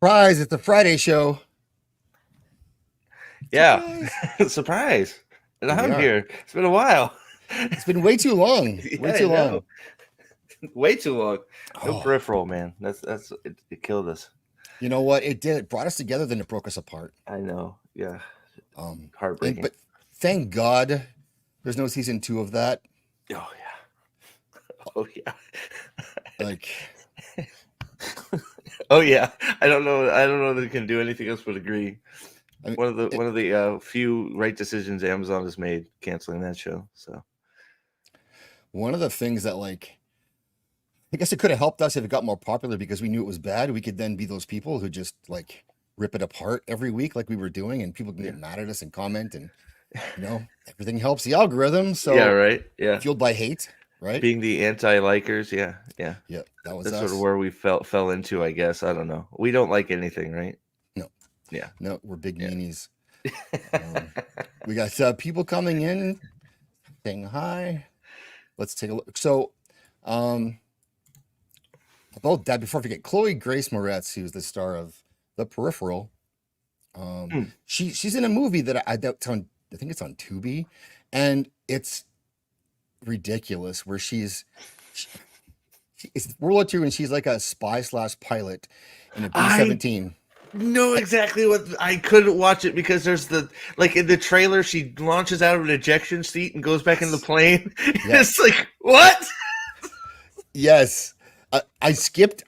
Surprise! It's a Friday show. Yeah. Surprise! Surprise. And Here we I'm are. here. It's been a while. It's been way too long. Yeah, Way I too know. long. Way too long. No Oh, peripheral, man. It killed us. you know what? It did. It brought us together, then it broke us apart. I know. Yeah. And Heartbreaking. but thank God there's no season two of that. Oh yeah. Oh yeah. Like, Oh yeah. I don't know that it can do anything else but agree. I mean, One of the few right decisions Amazon has made canceling that show. So one of the things that I guess it could have helped us if it got more popular because we knew it was bad. We could then be those people who just rip it apart every week like we were doing, and people can get yeah. mad at us and comment, and everything helps the algorithm. Yeah, So right. Yeah. fueled by hate, right? Being the anti-likers, yeah, yeah. Yeah, that was That's sort of us. where we fell into, I guess. I don't know. We don't like anything, right? No, Yeah, no, we're big yeah. meanies. We got people coming in saying hi. Let's take a look. So, um, about that, before I forget, Chloe Grace Moretz, who's the star of The Peripheral, Hmm. she's in a movie that's on, I think it's on Tubi, and it's ridiculous. Where she, it's World War II, and she's like a spy slash pilot in a B I 17. know exactly what I couldn't watch it because there's the like in the trailer she launches out of an ejection seat and goes back in the Yes, plane. It's yes, like what? yes. I skipped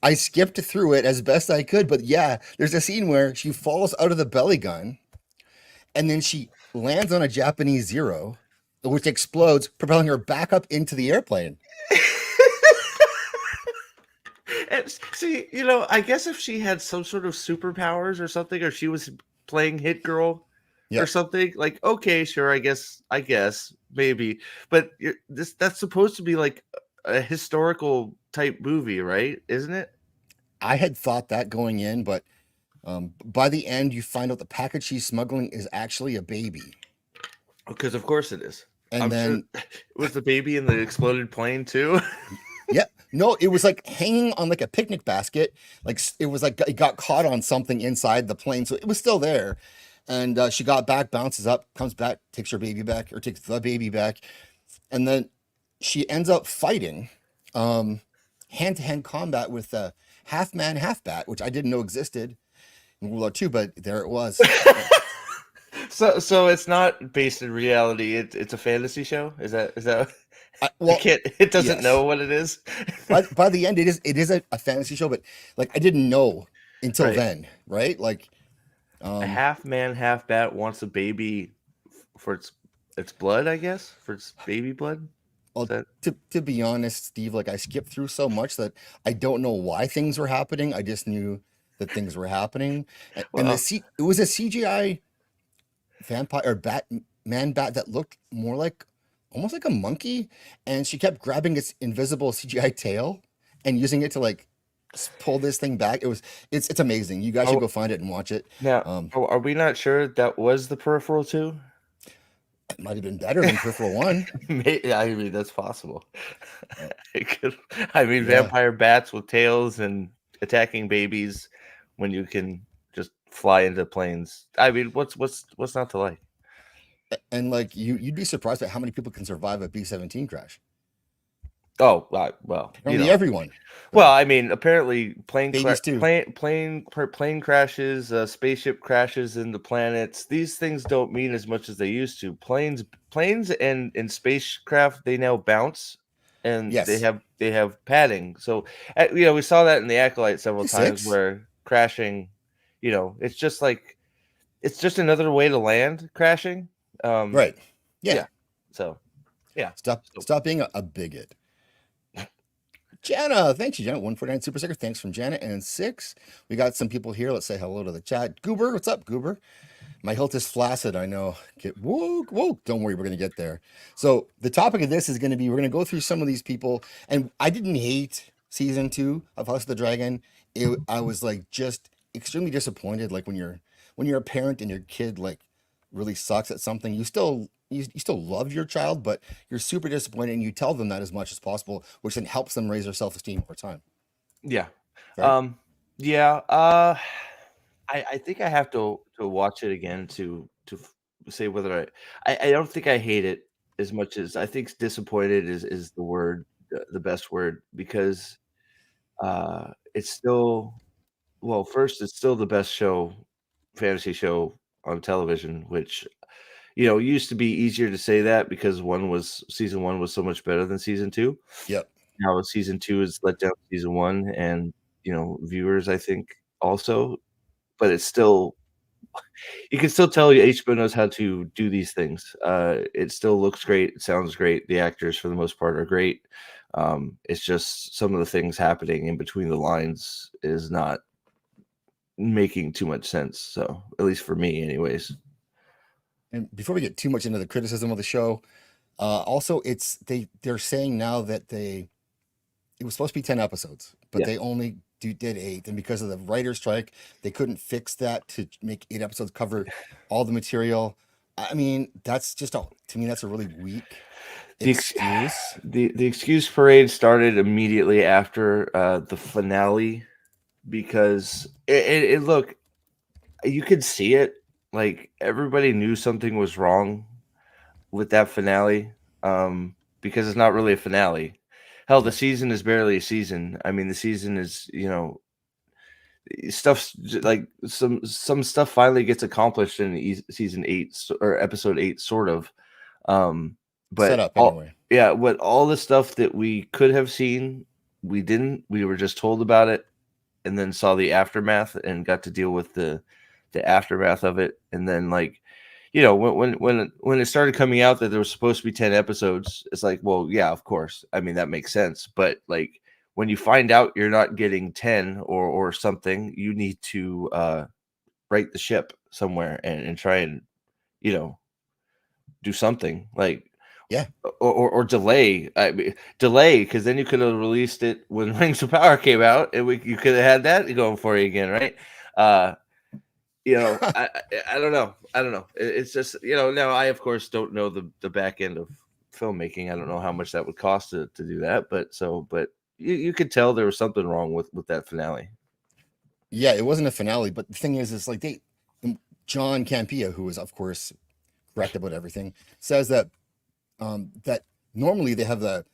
through it as best I could, but yeah, there's a scene where she falls out of the belly gun and then she lands on a Japanese Zero, which explodes, propelling her back up into the airplane. And see, I guess if she had some sort of superpowers or something, or she was playing Hit Girl or Yep. something, like okay, sure, I guess, maybe. But that's supposed to be like a historical type movie, right? Isn't it? I had thought that going in, but by the end, you find out the package she's smuggling is actually a baby. Because of course it is. And I'm sure then, it was the baby in the exploded plane too. yeah, no, it was like hanging on like a picnic basket. It was like it got caught on something inside the plane. So it was still there. And she got back, bounces up, comes back, takes her baby back, or takes the baby back. And then she ends up fighting hand to hand combat with a half man, half bat, which I didn't know existed in World War II, but there it was. So it's not based in reality. It's a fantasy show. Is that? I Well, can't. It doesn't yes. know what it is. By the end, it is a fantasy show, but I didn't know until Right. then, right? A Um, half man, half bat wants a baby for its blood, I guess, for its baby blood. Is well, that to be honest, Steve, I skipped through so much that I don't know why things were happening. I just knew that things were happening, and well? it was a CGI vampire or bat man bat that looked more like almost like a monkey, and she kept grabbing its invisible CGI tail and using it to pull this thing back. It's amazing. You guys should Oh, go find it and watch it. now, Um, are we not sure that was the peripheral too? it might have been better than Peripheral One. I mean, that's possible. Uh, It could, I mean, yeah, vampire bats with tails and attacking babies when you can just fly into planes. I mean, what's not to like? and you'd be surprised at how many people can survive a B-17 crash. Oh, well, Apparently, everyone, Well, but I mean, apparently babies too. plane crashes, spaceship crashes into planets. These things don't mean as much as they used to. Planes and spacecraft, they now bounce, and they Yes, have padding. So we saw that in the Acolyte several times six. where crashing, it's just like it's just another way to land crashing. Um, Right. Yeah. yeah. So yeah. So Stop being a bigot. Jana, thanks you, Jana. 149 Super Sticker. Thanks from Jana and six. We got some people here. Let's say hello to the chat. Goober, what's up, Goober? My hilt is flaccid. I know. Whoa. Don't worry, we're gonna get there. So the topic of this is gonna be we're gonna go through some of these people, and I didn't hate season two of House of the Dragon. I was just extremely disappointed. Like when you're a parent and your kid really sucks at something, you still love your child, but you're super disappointed, and you tell them that as much as possible, which then helps them raise their self esteem over time. yeah. Right? Um, yeah. I think I have to watch it again to say whether I don't think I hate it as much as I think disappointed is the word, the best word, because it's still, well, first, it's still the best fantasy show on television, which, used to be easier to say that because season one was so much better than season two. Yep. Now season two has let down season one, and viewers, I think, also, but it's still, you can still tell HBO knows how to do these things. It still looks great, it sounds great. The actors, for the most part, are great. It's just some of the things happening in between the lines is not making too much sense. So, at least for me, anyways. And before we get too much into the criticism of the show, also they're saying now that it was supposed to be 10 episodes, but Yeah. they only did 8, and because of the writer's strike, they couldn't fix that to make 8 episodes cover all the material. I mean, that's just to me that's a really weak excuse. The excuse parade started immediately after the finale, because it look, you could see it, like everybody knew something was wrong with that finale, because it's not really a finale. Hell, the season is barely a season. I mean, the season is, stuff like some stuff finally gets accomplished in season 8 or episode 8, sort of. Set But up anyway. all the stuff that we could have seen, we didn't. We were just told about it, and then saw the aftermath and got to deal with the aftermath of it. And then, like, when it started coming out that there was supposed to be 10 episodes, it's like, well, yeah, of course. I mean, that makes sense. But like, when you find out you're not getting 10 or something, you need to right the ship somewhere and try and, do something, like, Yeah. or delay. I mean, delay, because then you could have released it when Rings of Power came out, and you could have had that going for you again, right? I don't know. It's just, now I, of course, don't know the back end of filmmaking. I don't know how much that would cost to do that, but you could tell there was something wrong with that finale. Yeah, it wasn't a finale, but the thing is like John Campea, who is of course correct about everything, says that that normally they have the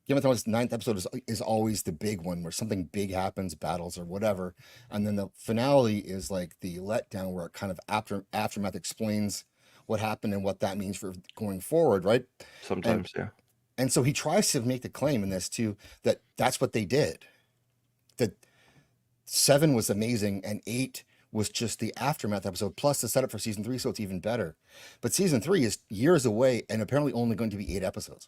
Game of Thrones 9th episode is always the big one where something big happens, battles or whatever, and then the finale is like the letdown where it kind of aftermath explains what happened and what that means for going forward, right? Sometimes, yeah. And so he tries to make the claim in this too that that's what they did. That 7 was amazing and 8 was just the aftermath episode plus the setup for season 3, so it's even better. But season 3 is years away and apparently only going to be 8 episodes.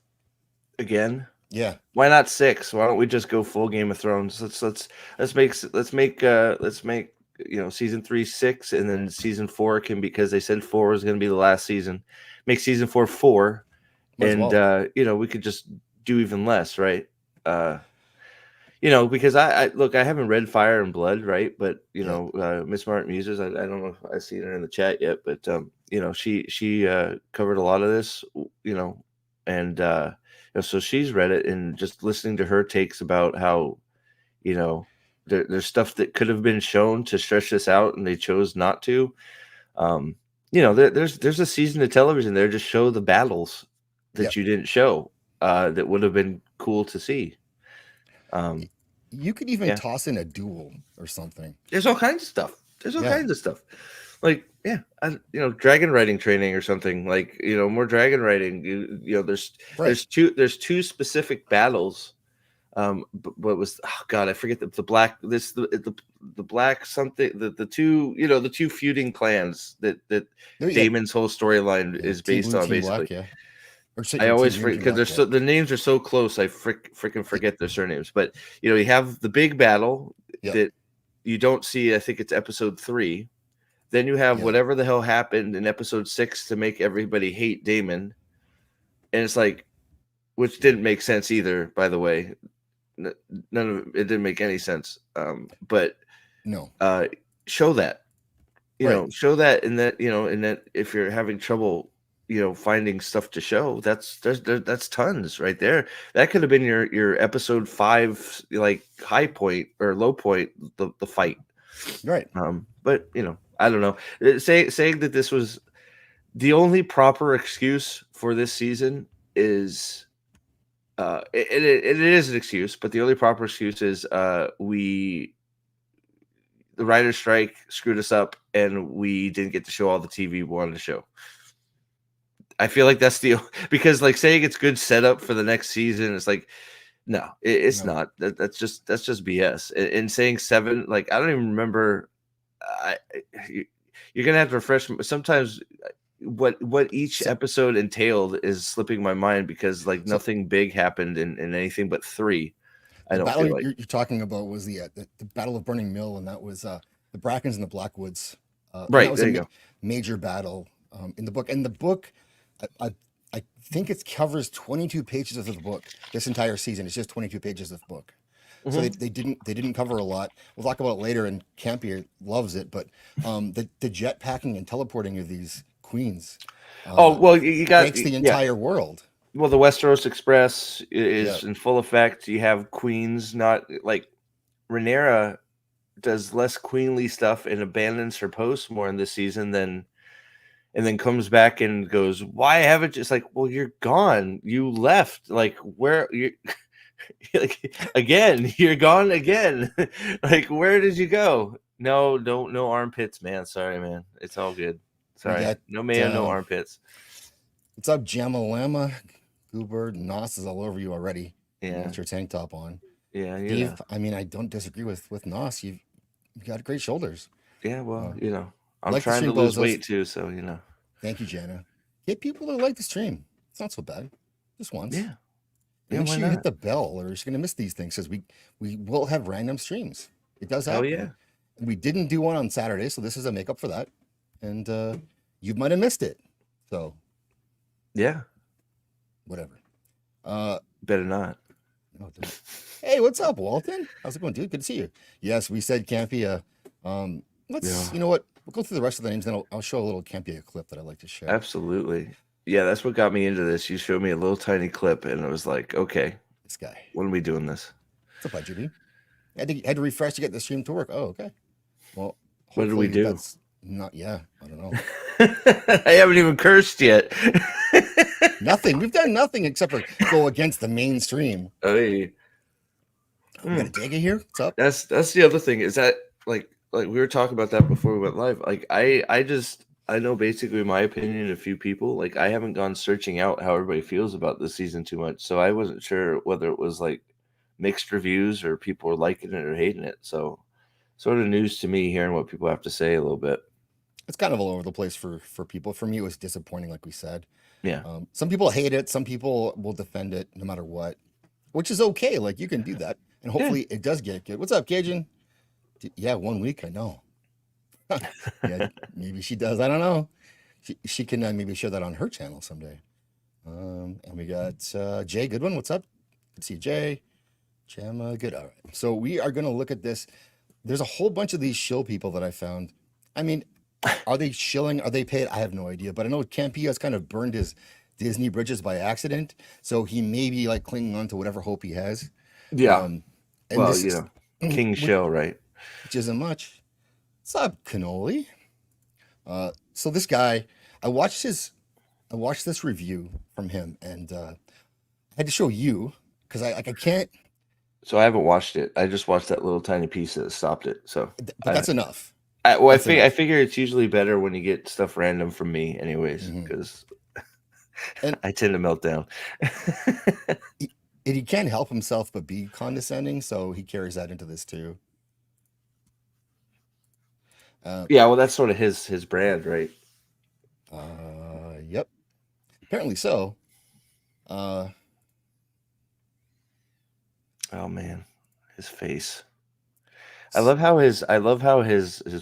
Again? Yeah. Why not 6? Why don't we just go full Game of Thrones? Let's make season 3 6, and then season 4 can, because they said 4 was going to be the last season. Make season 4 4, and we could just do even less, right? Because I look, I haven't read Fire and Blood, right? But Miss Martin Muses, I don't know if I've seen her in the chat yet, but she covered a lot of this, and so she's read it, and just listening to her takes about how there's stuff that could have been shown to stretch this out, and they chose not to. There's a season of television there, just show the battles that you didn't show, that would have been cool to see. You could even toss in a duel or something. There's all kinds of stuff. Like, dragon riding training or something, like, more dragon riding. There's two specific battles. What was, oh God, I forget the black, the black something, the two feuding clans that Daemon's whole storyline is based on, basically. Black, I always forget, because the names are so close. I freaking forget their surnames. But you have the big battle that you don't see. I think it's episode 3. Then you have whatever the hell happened in episode 6 to make everybody hate Daemon, and it's like, which didn't make sense either, by the way. None of it didn't make any sense. But no, show that, show that, and that if you're having trouble, finding stuff to show, that's tons right there. That could have been your episode 5, like, high point or low point, the fight. Right. But I don't know. Saying that this was the only proper excuse for this season is it is an excuse, but the only proper excuse is the writer's strike screwed us up and we didn't get to show all the TV we wanted to show. I feel like that's because like saying it's good setup for the next season, it's like, no, it's not. That's just BS. And saying 7, like I don't even remember. You're gonna have to refresh. Sometimes what each episode entailed is slipping my mind because like nothing big happened in anything but 3. I don't battle feel like you're talking about was the Battle of Burning Mill, and that was the Brackens and the Blackwoods. right. That was there you go. major battle in the book. And the book, I think it covers 22 pages of the book. This entire season, it's just 22 pages of the book. So they didn't cover a lot. We'll talk about it later, and Campea loves it. But the jetpacking and teleporting of these queens. Well, you got breaks the entire world. Well, the Westeros Express is in full effect. You have queens, not like Rhaenyra does less queenly stuff and abandons her post more in this season and then comes back and goes, "Why haven't you?" It's like, well, you're gone. You left. Like where you? Like again, you're gone again. Like where did you go? No armpits, man. Sorry, man. It's all good. Sorry, no man, no armpits. What's up, Jamalama? Goober, Nos is all over you already. Yeah, with your tank top on. Yeah, Steve, I mean, I don't disagree with Nos. You've got great shoulders. Yeah, well, I'm like trying to lose weight too, so Thank you, Jana. Get people to like the stream. It's not so bad. Just once. Yeah. Make sure you hit the bell, or you're going to miss these things because we will have random streams. It does happen. Oh yeah. We didn't do one on Saturday, so this is a makeup for that, and you might have missed it. So. Yeah. Whatever. Better not. No, hey, what's up, Walton? How's it going, dude? Good to see you. Yes, we said Campea. You know what? We'll go through the rest of the names, then I'll show a little Campea clip that I like to share. Absolutely. Yeah, that's what got me into this. You showed me a little tiny clip, and I was like, okay, this guy. When are we doing this? What's up, IGB? Had to refresh to get the stream to work. Oh, okay. Well, what did we do? That's not. Yeah, I don't know. I haven't even cursed yet. Nothing. We've done nothing except for go against the mainstream. Hey. We got a Dega here. What's up? That's the other thing. Is that like we were talking about that before we went live. Like I know basically my opinion and a few people. Like I haven't gone searching out how everybody feels about this season too much. So I wasn't sure whether it was like mixed reviews or people were liking it or hating it. So sort of news to me hearing what people have to say a little bit. It's kind of all over the place for people. For me, it was disappointing, like we said. Yeah. Some people hate it. Some people will defend it no matter what, which is okay. Like you can do that, and hopefully it does get good. What's up, Cajun? Yeah, 1 week. I know. Yeah, maybe she does. I don't know. She can maybe share that on her channel someday. And we got Jay Goodwin. What's up? Good to see Jay. Gemma, good. All right. So we are going to look at this. There's a whole bunch of these shill people that I found. I mean, are they shilling? Are they paid? I have no idea. But I know Campea has kind of burned his Disney bridges by accident. So he may be like clinging on to whatever hope he has. Yeah. Well, King Shill, right? Which isn't much. What's up, Cannoli? So this guy, I watched this review from him, and I had to show you because I can't. So I haven't watched it. I just watched that little tiny piece that stopped it. So but that's enough. I figure it's usually better when you get stuff random from me, anyways, because I tend to melt down. He can't help himself but be condescending, so he carries that into this too. Yeah, well, that's sort of his brand, right? Yep. Apparently so. Oh man, his face. I love how his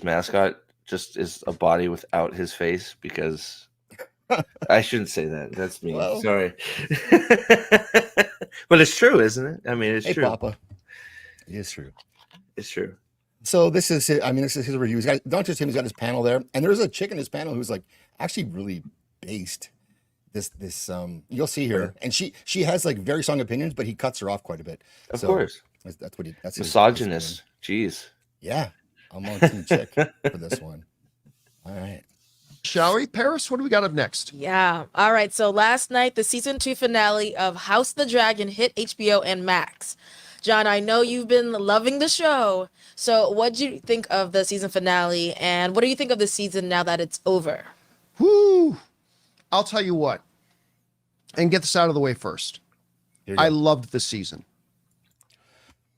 mascot just is a body without his face because I shouldn't say that. That's me. Well, sorry. But it's true, isn't it? I mean, it's true. Papa. It is true. It's true. So this is his review. He's got not just him, he's got his panel there. And there's a chick in his panel who's like actually really based. This you'll see here. And she has like very strong opinions, but he cuts her off quite a bit. Of course. That's misogynist. Jeez. Yeah. I'm on Team Chick for this one. All right. Shall we? Paris, what do we got up next? Yeah. All right. So last night, the season 2 finale of House of the Dragon hit HBO and Max. John, I know you've been loving the show. So what do you think of the season finale? And what do you think of the season now that it's over? Whoo! I'll tell you what. And get this out of the way first. I loved the season.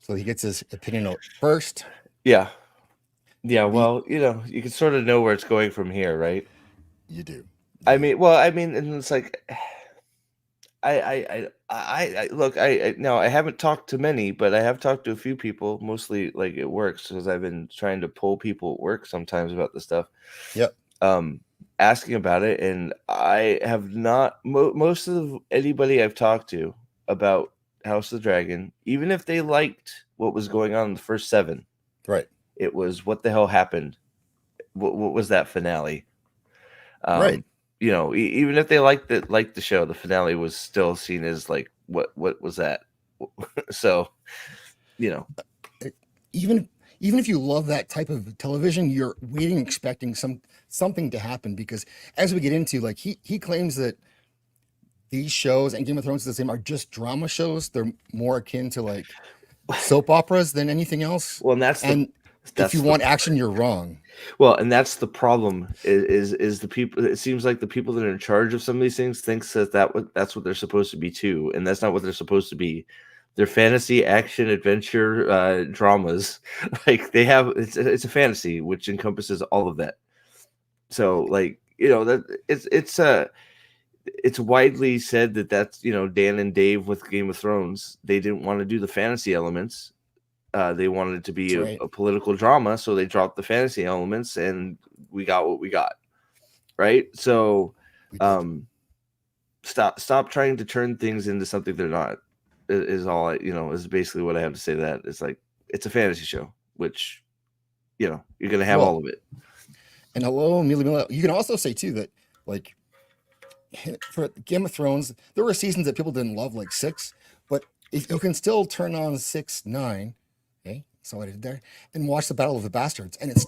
So he gets his opinion out first. Yeah. Yeah, well, you can sort of know where it's going from here, right? You do. I mean, and it's like, I look, now I haven't talked to many, but I have talked to a few people, mostly like at work, because I've been trying to poll people at work sometimes about this stuff. Yep. Asking about it, and I have not. Most of anybody I've talked to about House of the Dragon, even if they liked what was going on in the first 7, right? It was what the hell happened. What was that finale? Right. Even if they liked the show, the finale was still seen as like, what was that? So, even if you love that type of television, you're waiting, expecting something to happen, because as we get into, like, he claims that these shows and Game of Thrones is the same, are just drama shows. They're more akin to like soap operas than anything else. Well, and if you want action, you're wrong. Well, and that's the problem is the people. It seems like the people that are in charge of some of these things thinks that's what they're supposed to be too, and that's not what they're supposed to be. They're fantasy, action, adventure dramas. Like they have, it's a fantasy which encompasses all of that. So, like, that it's widely said that's Dan and Dave with Game of Thrones. They didn't want to do the fantasy elements. They wanted it to be a political drama, so they dropped the fantasy elements, and we got what we got. Right? So, stop trying to turn things into something they're not. Is all is basically what I have to say. That it's like it's a fantasy show, which you're going to have all of it. And hello, Mila. You can also say too that, like, for Game of Thrones, there were seasons that people didn't love, like 6, but if you can still turn on 6, 9. Okay, so what I did there, and watch the Battle of the Bastards, and that's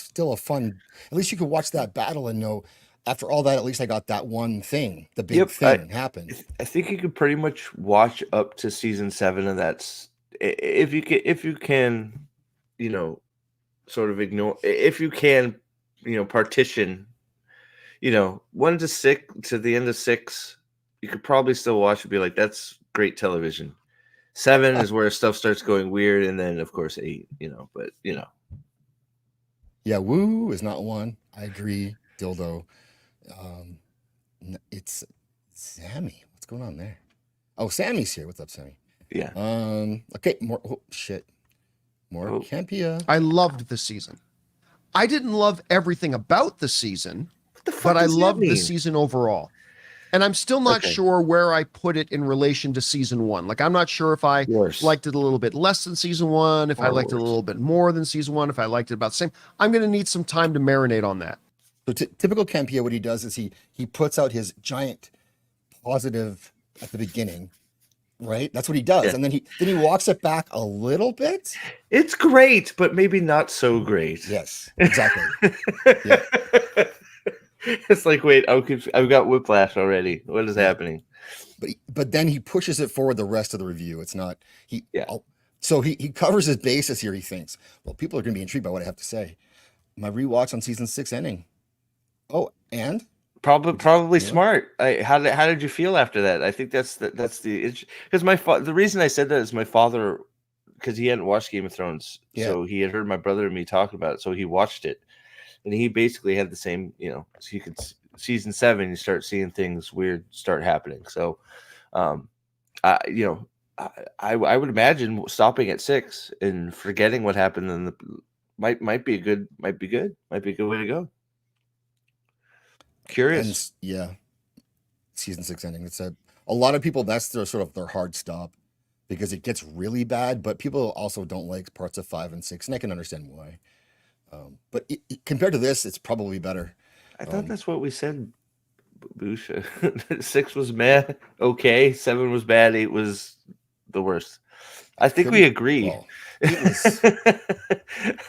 still a fun. At least you could watch that battle and know, after all that, at least I got that one thing, the big thing happened. I think you could pretty much watch up to season 7, and that's if you can, sort of ignore, if you can, partition, 1 to 6 to the end of 6, you could probably still watch and be like, that's great television. 7 is where stuff starts going weird, and then of course 8, but Yeah, woo is not 1. I agree, dildo. It's Sammy. What's going on there? Oh, Sammy's here. What's up, Sammy? Yeah. Okay, more Campea. I loved the season. I didn't love everything about the season, but I loved the season overall. And I'm still not sure where I put it in relation to season 1. Like, I'm not sure if I liked it a little bit less than season 1, if I liked it a little bit more than season 1, if I liked it about the same. I'm going to need some time to marinate on that. So typical Campea, what he does is he puts out his giant positive at the beginning, right? That's what he does, and then he walks it back a little bit. It's great, but maybe not so great. Yes, exactly. Yeah. It's like, wait, I've got whiplash already. What is happening? But then he pushes it forward the rest of the review. It's not so he covers his bases here. He thinks, well, people are going to be intrigued by what I have to say. My rewatch on season 6 ending. Oh, and probably smart. How did you feel after that? I think that's the because the reason I said that is my father, because he hadn't watched Game of Thrones, so he had heard my brother and me talk about it, so he watched it, and he basically had the same. So you could season 7, you start seeing things weird start happening. So, I would imagine stopping at 6 and forgetting what happened in the might be a good way to go. Curious. And, season 6 ending. It's a lot of people, that's their hard stop, because it gets really bad, but people also don't like parts of 5 and 6, and I can understand why. But compared to this, it's probably better. I thought that's what we said, Busha. 6 was meh, okay. 7 was bad. 8 was the worst. I think we agree. Well, it was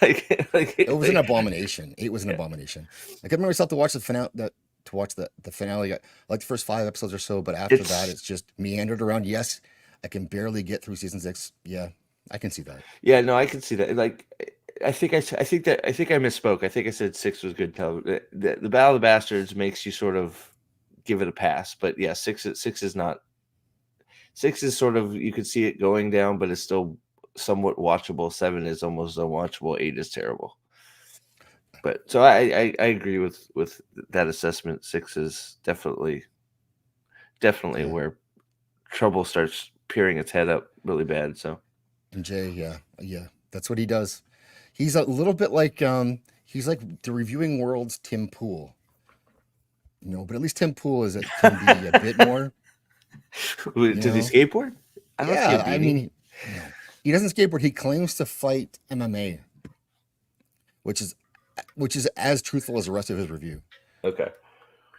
it was an like, abomination. It was an abomination. I couldn't bring myself to watch the finale. To watch the finale, like the first 5 episodes or so, but after that, it's just meandered around. Yes, I can barely get through season 6. Yeah, I can see that. Yeah, no, I can see that. Like, I think I misspoke. I think I said 6 was good. The Battle of the Bastards makes you sort of give it a pass, but yeah, 6 is not. 6 is sort of, you could see it going down, but it's still somewhat watchable. 7 is almost unwatchable. 8 is terrible. But so I agree with that assessment. 6 is definitely where trouble starts peering its head up really bad. So, And Jay, yeah, that's what he does. He's a little bit like he's like the reviewing world's Tim Pool. But at least Tim Pool can be a bit more. Does he skateboard? Yeah, I mean, he doesn't skateboard. He claims to fight MMA, which is as truthful as the rest of his review. Okay.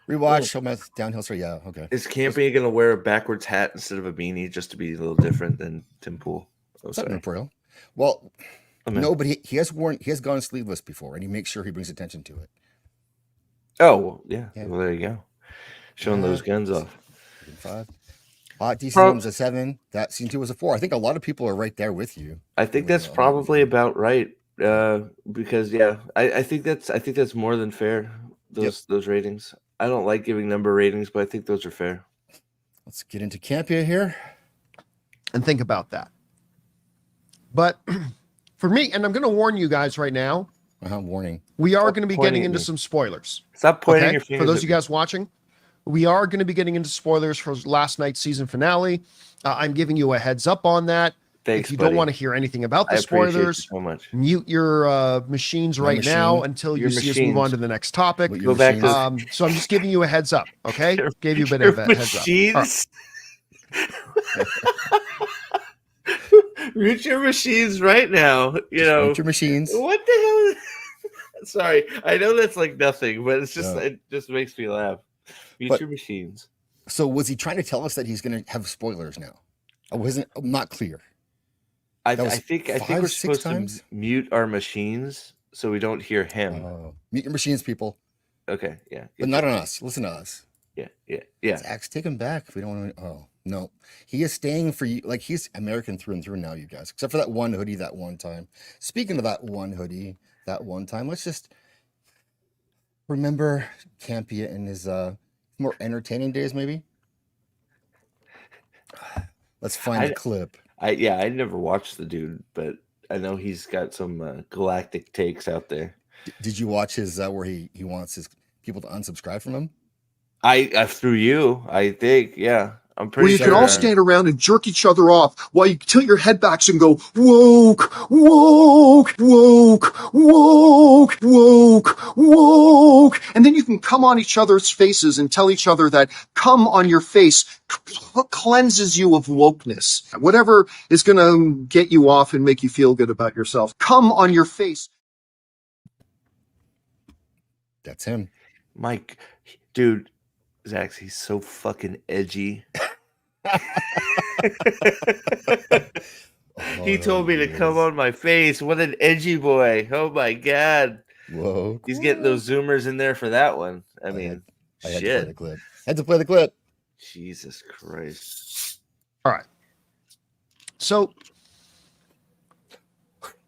Rewatch Showmouth Downhill Story. Yeah, okay. Is Campea going to wear a backwards hat instead of a beanie just to be a little different than Tim Pool? Oh, What's up, sorry. Imperial? Well, Okay. no, but he has gone sleeveless before, and he makes sure he brings attention to it. Oh, well, yeah. Yeah. Well, there you go. Showing those guns off. 5. Season 1 was a 7. That season 2 was a 4. I think a lot of people are right there with you. I think that's probably about right. Because I think that's more than fair. Those ratings. I don't like giving number ratings, but I think those are fair. Let's get into Campea here and think about that. But for me, and I'm going to warn you guys right now, warning. we are Stop going to be pointing getting at into me. some spoilers. Stop pointing your fingers. For those at of you me. guys watching, we are going to be getting into spoilers for last night's season finale. I'm giving you a heads up on that. Thanks, if you buddy. don't want to hear anything about I the appreciate you spoilers, so much. mute your machines right now machine. until Your you see us move on machines. to the next topic. What Go back to So I'm just giving you a heads up, okay? Your- Gave you a bit your of a heads up. All right. machines. Mute your machines right now. Mute your machines. What the hell? Sorry, I know that's like nothing, but it's just No. it just makes me laugh. Mute But- your machines. So was he trying to tell us that he's going to have spoilers now? I wasn't not clear. I That was think 5, we're 6 supposed times? to mute our machines so we don't hear him. Mute your machines, people, Okay, yeah, but not on us. Listen to us. yeah. Zach's take him back if we don't want to. Oh no, he is staying for you. Like he's American through and through now, you guys. Except for that one hoodie, that one time. Speaking of that one hoodie, that one time, let's just remember Campea in his more entertaining days, maybe. Let's find a clip. I never watched the dude, but I know he's got some galactic takes out there. Did you watch his where he wants his people to unsubscribe from him? I through you, I think, yeah. I'm pretty Where you sure. can all stand around and jerk each other off while you tilt your head backs and go, woke, woke, woke, woke, woke, woke. And then you can come on each other's faces and tell each other that come on your face cleanses you of wokeness. Whatever is going to get you off and make you feel good about yourself, come on your face. That's him. Mike, dude, Zach, he's so fucking edgy. He told me to come on my face. What an edgy boy. Oh my God. Whoa. He's getting those zoomers in there for that one. I mean, I had to play shit. the clip. Had to play the clip. Jesus Christ. All right. So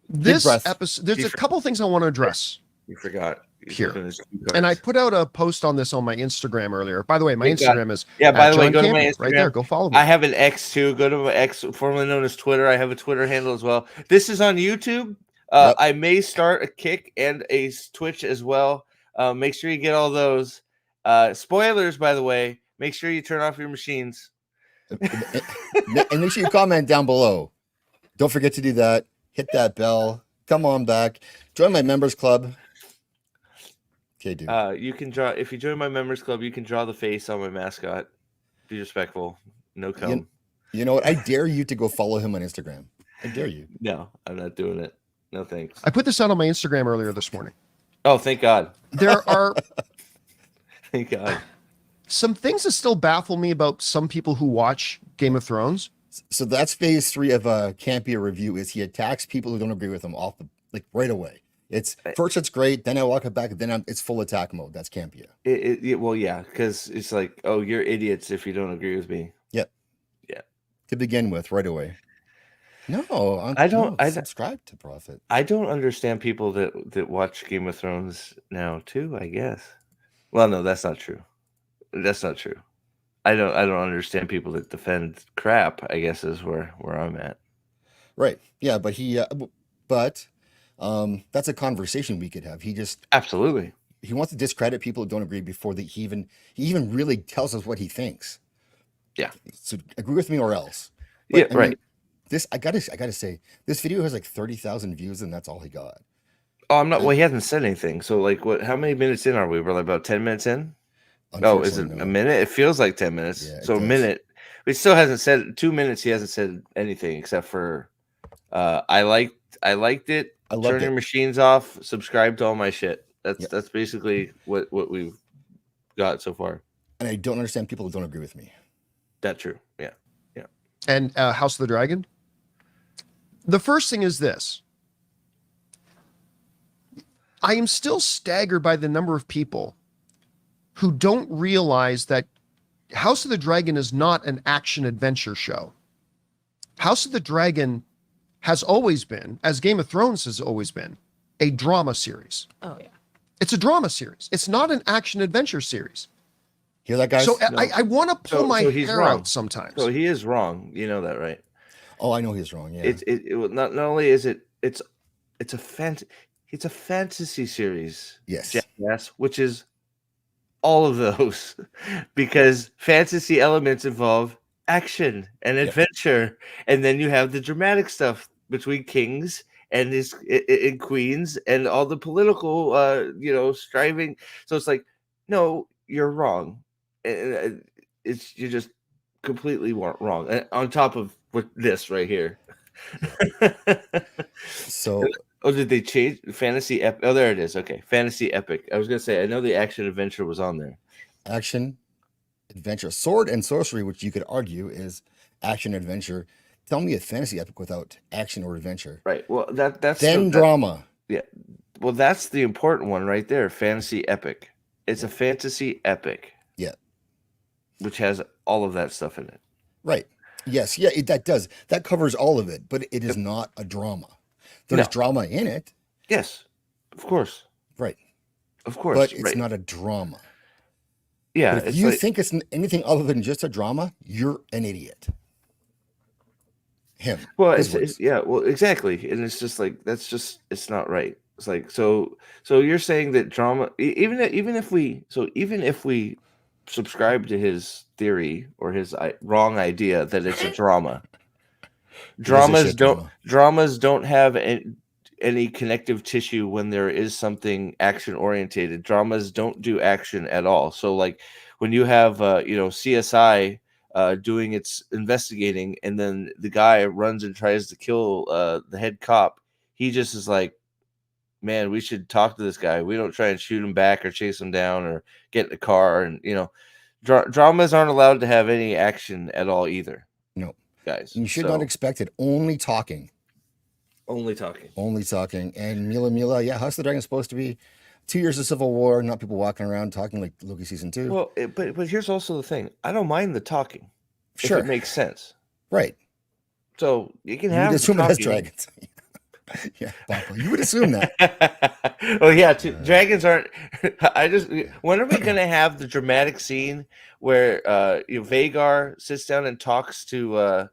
this breath. episode, there's a couple things I want to address. You forgot. He's Here. looking at his cue And I cards. put out a post on this on my Instagram earlier. By the way, my Thank God. Instagram is Yeah, by at the way, John go to my Campea, right Instagram. there. Go follow me. I have an X too. Go to my X, formerly known as Twitter. I have a Twitter handle as well. This is on YouTube. Yep. I may start a Kick and a Twitch as well. Make sure you get all those. Spoilers, by the way. Make sure you turn off your machines. And make sure you comment down below. Don't forget to do that. Hit that bell. Come on back. Join my members club. Okay, dude. You can draw. If you join my members club, you can draw the face on my mascot. Be respectful. No comb. You know what? I dare you to go follow him on Instagram. I dare you. No, I'm not doing it. No thanks. I put this out on my Instagram earlier this morning. Oh, thank God. There are Thank God. some things that still baffle me about some people who watch Game of Thrones. So that's phase 3 of Campea review. Is he attacks people who don't agree with him off the right away. It's first it's great, then I walk it back, then it's full attack mode. That's Campea. Well, yeah, because it's like, oh, you're idiots if you don't agree with me. Yep. Yeah. To begin with, right away. No, I subscribe to Prophet. I don't understand people that watch Game of Thrones now too, I guess. Well, no, that's not true. That's not true. I don't understand people that defend crap, I guess is where I'm at. Right. Yeah, but that's a conversation we could have. He just absolutely he wants to discredit people who don't agree before he even really tells us what he thinks. Yeah. So agree with me or else. But, yeah, right. I gotta say, this video has like 30,000 views, and that's all he got. Oh, I'm not. Well, he hasn't said anything. So, like, what? How many minutes in are we? We're like about 10 minutes in. Oh, is it a minute? It feels like 10 minutes. Yeah, so a minute. He still hasn't said 2 minutes. He hasn't said anything except for, I liked it. Turn your machines off. Subscribe to all my shit. That's basically what we've got so far. And I don't understand people who don't agree with me. That's true. Yeah. And House of the Dragon. The first thing is this. I am still staggered by the number of people who don't realize that House of the Dragon is not an action adventure show. House of the Dragon has always been, as Game of Thrones has always been, a drama series. Oh, yeah. It's a drama series. It's not an action adventure series. Hear that, guys? So no. I want to pull my hair out sometimes. So he is wrong. You know that, right? Oh, I know he's wrong. Yeah. It not only is it's a fantasy series. Yes. Jackass, which is all of those, because fantasy elements involve action and adventure, and then you have the dramatic stuff between kings and queens and all the political striving. So it's like, no, you're wrong. You're just completely wrong. And on top of this right here. So did they change fantasy epic? Oh, there it is. Okay, fantasy epic. I was gonna say, I know the action adventure was on there. Action adventure, sword and sorcery, which you could argue is action adventure. Tell me a fantasy epic without action or adventure. Right. Well, that's drama. Yeah. Well, that's the important one right there. Fantasy epic. It's a fantasy epic. Yeah. Which has all of that stuff in it. Right. Yes. Yeah. That does. That covers all of it, but it is not a drama. There's drama in it. Yes. Of course. Right. Of course. But it's not a drama. Yeah. But if you think it's anything other than just a drama, you're an idiot. Him. Well, well, exactly. And it's just like, it's not right. It's like, so you're saying that drama, even if we subscribe to his theory or his wrong idea that it's a drama, dramas don't have any connective tissue when there is something action orientated. Dramas don't do action at all. So like when you have CSI doing its investigating, and then the guy runs and tries to kill the head cop, he just is like, man, we should talk to this guy. We don't try and shoot him back or chase him down or get in the car. And dramas aren't allowed to have any action at all either. No, guys, you should not expect it. Only talking. And Mila, yeah, House of the Dragon is supposed to be 2 years of Civil War, not people walking around talking like Loki season 2. Well, but here's also the thing. I don't mind the talking. Sure. If it makes sense. Right. So you can have assume it has dragons. Yeah, Papa, you would assume that. Oh yeah, dragons aren't. When are we gonna have the dramatic scene where Vhagar sits down and talks to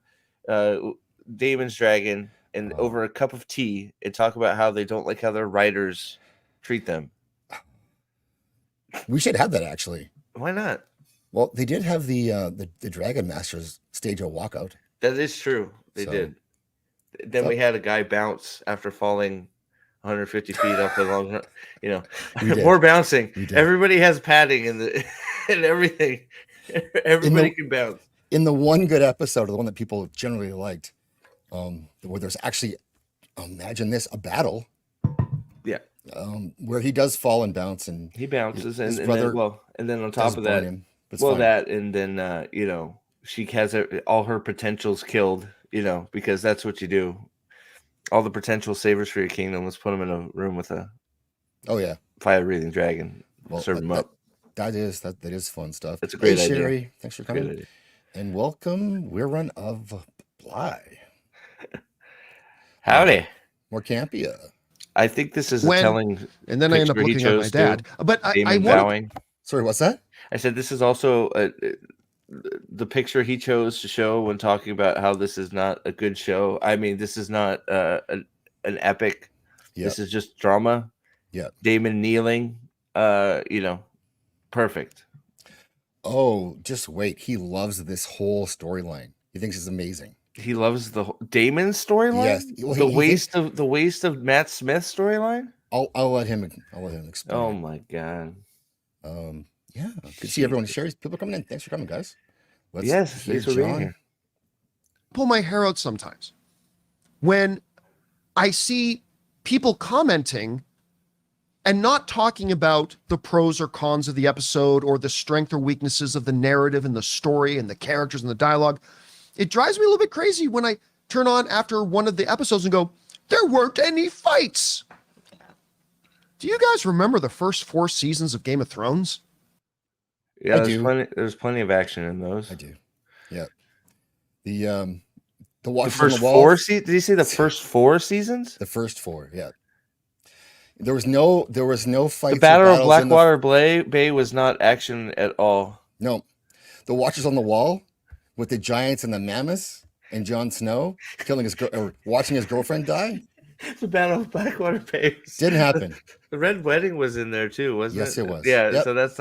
Daemon's dragon and over a cup of tea and talk about how they don't like how their riders treat them? We should have that actually. Why not? Well, they did have the Dragon Masters stage a walkout. That is true. They did. Then we had a guy bounce after falling 150 feet off the long, more bouncing. Everybody has padding and everything. Everybody can bounce. In the one good episode, the one that people generally liked, where there's actually, imagine this, a battle. Yeah. Where he does fall and bounce, and he bounces, his brother, and then on top of that, and then she has all her potentials killed, because that's what you do. All the potential savers for your kingdom, let's put them in a room with a fire-breathing dragon. Serve them up. That is fun stuff. That's a great idea. Sherry, thanks for coming. And welcome, Weirwood of Bly. Howdy. More Campea. I think this is a telling. And then I end up looking at my dad. But I want. Sorry, what's that? I said this is also the picture he chose to show when talking about how this is not a good show. I mean, this is not an epic. Yep. This is just drama. Yeah. Daemon kneeling. Perfect. Oh, just wait. He loves this whole storyline. He thinks it's amazing. He loves the Daemon storyline. Yes. Well, the waste of Matt Smith storyline. I'll let him explain. Oh my god. Yeah. Good to see everyone. Sherry's people are coming in. Thanks for coming, guys. Thanks for being here. Pull my hair out sometimes when I see people commenting and not talking about the pros or cons of the episode or the strength or weaknesses of the narrative and the story and the characters and the dialogue. It drives me a little bit crazy when I turn on after one of the episodes and go, there weren't any fights. Do you guys remember the first 4 seasons of Game of Thrones? Yeah, there's plenty of action in those. I do. Yeah. The Watchers on the Wall. Did you say the first 4 seasons? The first 4, yeah. There was no fights. The Battle of Blackwater Bay was not action at all. No. The Watchers on the Wall with the giants and the mammoths and Jon Snow killing watching his girlfriend die. The Battle of Blackwater Bay didn't happen. The Red Wedding was in there too, wasn't it? Yes, it was. Yeah, yep. So that's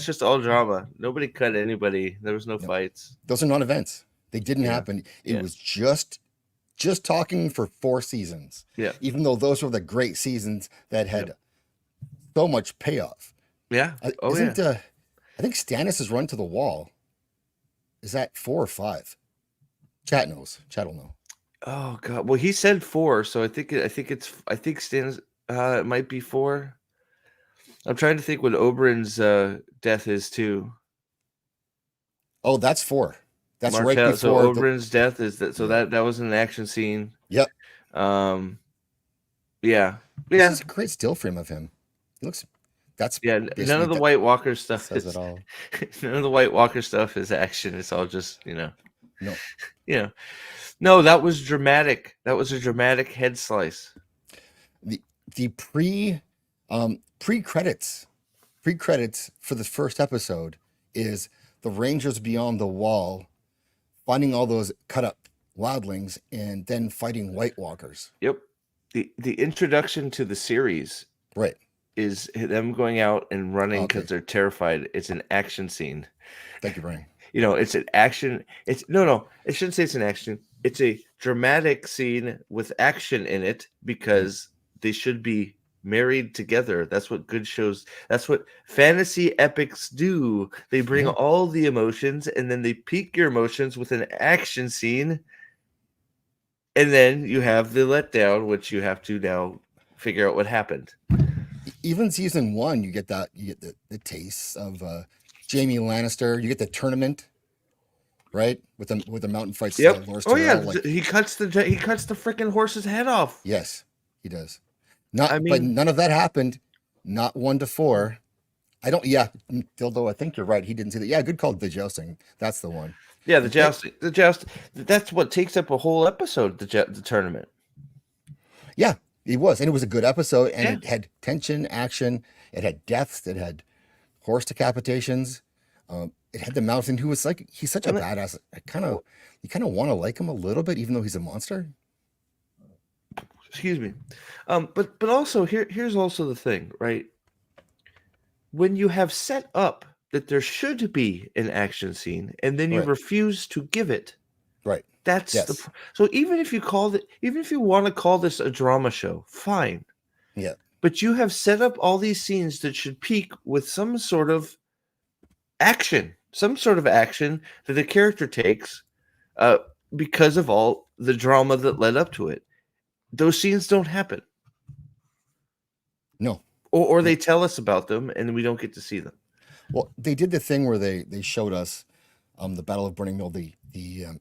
just all drama. Nobody cut anybody. There was no fights. Those are non-events. They didn't happen. It was just talking for 4 seasons. Yeah. Even though those were the great seasons that had so much payoff. Yeah. I think Stannis' run to the wall. Is that 4 or 5? Chat knows. Chat will know. Oh god. Well, he said 4, so I think Stannis it might be 4. I'm trying to think what Oberyn's death is too. Oh, that's 4. That's Martell, right before. So Oberyn's death is that. So that was an action scene. Yep. Yeah. This is a great still frame of him. He looks. That's none of the White Walker stuff says it all. None of the White Walker stuff is action. It's all just No. No, that was dramatic. That was a dramatic head slice. The pre-credits for the first episode is the Rangers beyond the wall, finding all those cut up wildlings and then fighting White Walkers. Yep. The introduction to the series, right, is them going out and running because they're terrified. It's an action scene. Thank you, Brian. It's an action. It's no. I shouldn't say it's an action. It's a dramatic scene with action in it because they should be married together. That's what good shows. That's what fantasy epics do. They bring all the emotions and then they peak your emotions with an action scene. And then you have the letdown, which you have to now figure out what happened. Even season 1, you get the taste of Jaime Lannister. You get the tournament, right? With the mountain fights. Yep. He cuts the freaking horse's head off. Yes, he does. But none of that happened. Not 1 to 4. I don't. Yeah, Dildo. I think you're right. He didn't see that. Yeah, good call. The jousting. That's the one. Yeah, the jousting. The joust. That's what takes up a whole episode. The tournament. Yeah, it was, and it was a good episode, and it had tension, action. It had deaths. It had horse decapitations. It had the mountain, who was he's such a badass. You kind of want to like him a little bit, even though he's a monster. Excuse me. But also here's also the thing, right? When you have set up that there should be an action scene and then you refuse to give it, right? That's so even if you want to call this a drama show, fine. Yeah. But you have set up all these scenes that should peak with some sort of action that the character takes because of all the drama that led up to it. Those scenes don't happen. No. Or they tell us about them and we don't get to see them. Well, they did the thing where they showed us the Battle of Burning Mill, the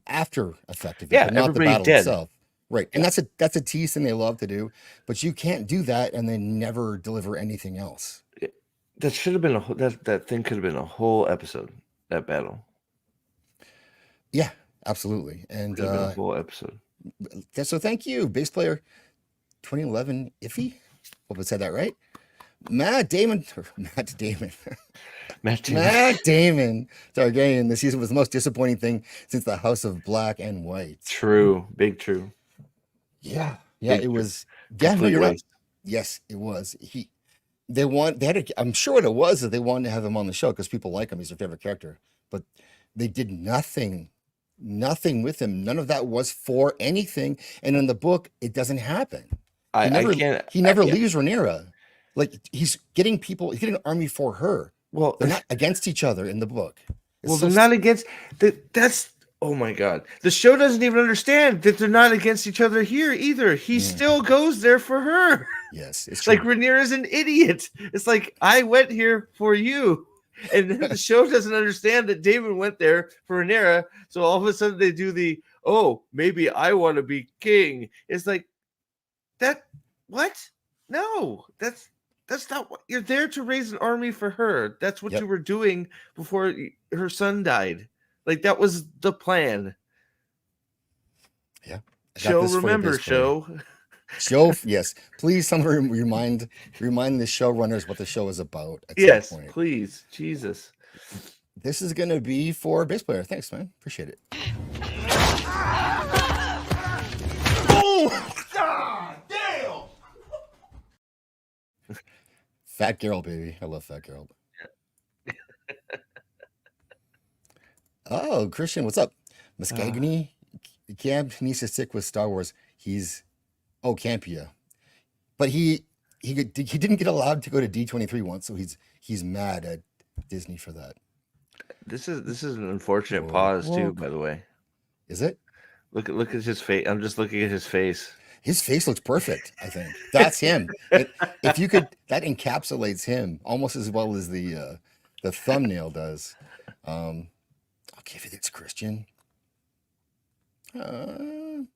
after effect of it, Yeah, but not the everybody's battle dead. itself. Right. And that's a tease thing they love to do, but you can't do that and then never deliver anything else. That should have been that thing could have been a whole episode, that battle. Yeah, absolutely. And Could have been a whole episode. so thank you, bass player 2011 Iffy. Hope I said that right. Matt Damon. Matt Damon. Matt Damon Targaryen this season was the most disappointing thing since the House of Black and White. True. Big true. Yeah. Big It true. was. Yeah, no, Complete you're right. waste. Yes, it was. I'm sure what it was that they wanted to have him on the show because people like him. He's their favorite character. But they did nothing with him. None of that was for anything. And in the book, it doesn't happen. He never leaves Rhaenyra. Like he's getting an army for her. Well, They're not against each other in the book. they're not against that's oh my god. The show doesn't even understand that they're not against each other here either. He still goes there for her. Yes, it's true. Like Rhaenyra's an idiot. It's like I went here for you. And the show doesn't understand that Daemon went there for Rhaenyra. So all of a sudden they do maybe I want to be king. It's like that what? No, that's not what you're there to raise an army for her. That's what you were doing before her son died. Like that was the plan. Yeah. Show, remember, show. Show, yes. Please, somebody remind the showrunners what the show is about. Yes, please, Jesus. This is gonna be for bass player. Thanks, man. Appreciate it. Oh, God damn! Fat Geralt, baby. I love Fat Geralt. Oh, Christian, what's up? Muscagony? Camp needs to stick with Star Wars. Campea. But he didn't get allowed to go to D23 once, so he's mad at Disney for that. This is an unfortunate pause too, by the way. Is it? Look at his face. I'm just looking at his face. His face looks perfect, I think. That's him. If you could, that encapsulates him almost as well as the thumbnail does. I'll give it, it's Christian. You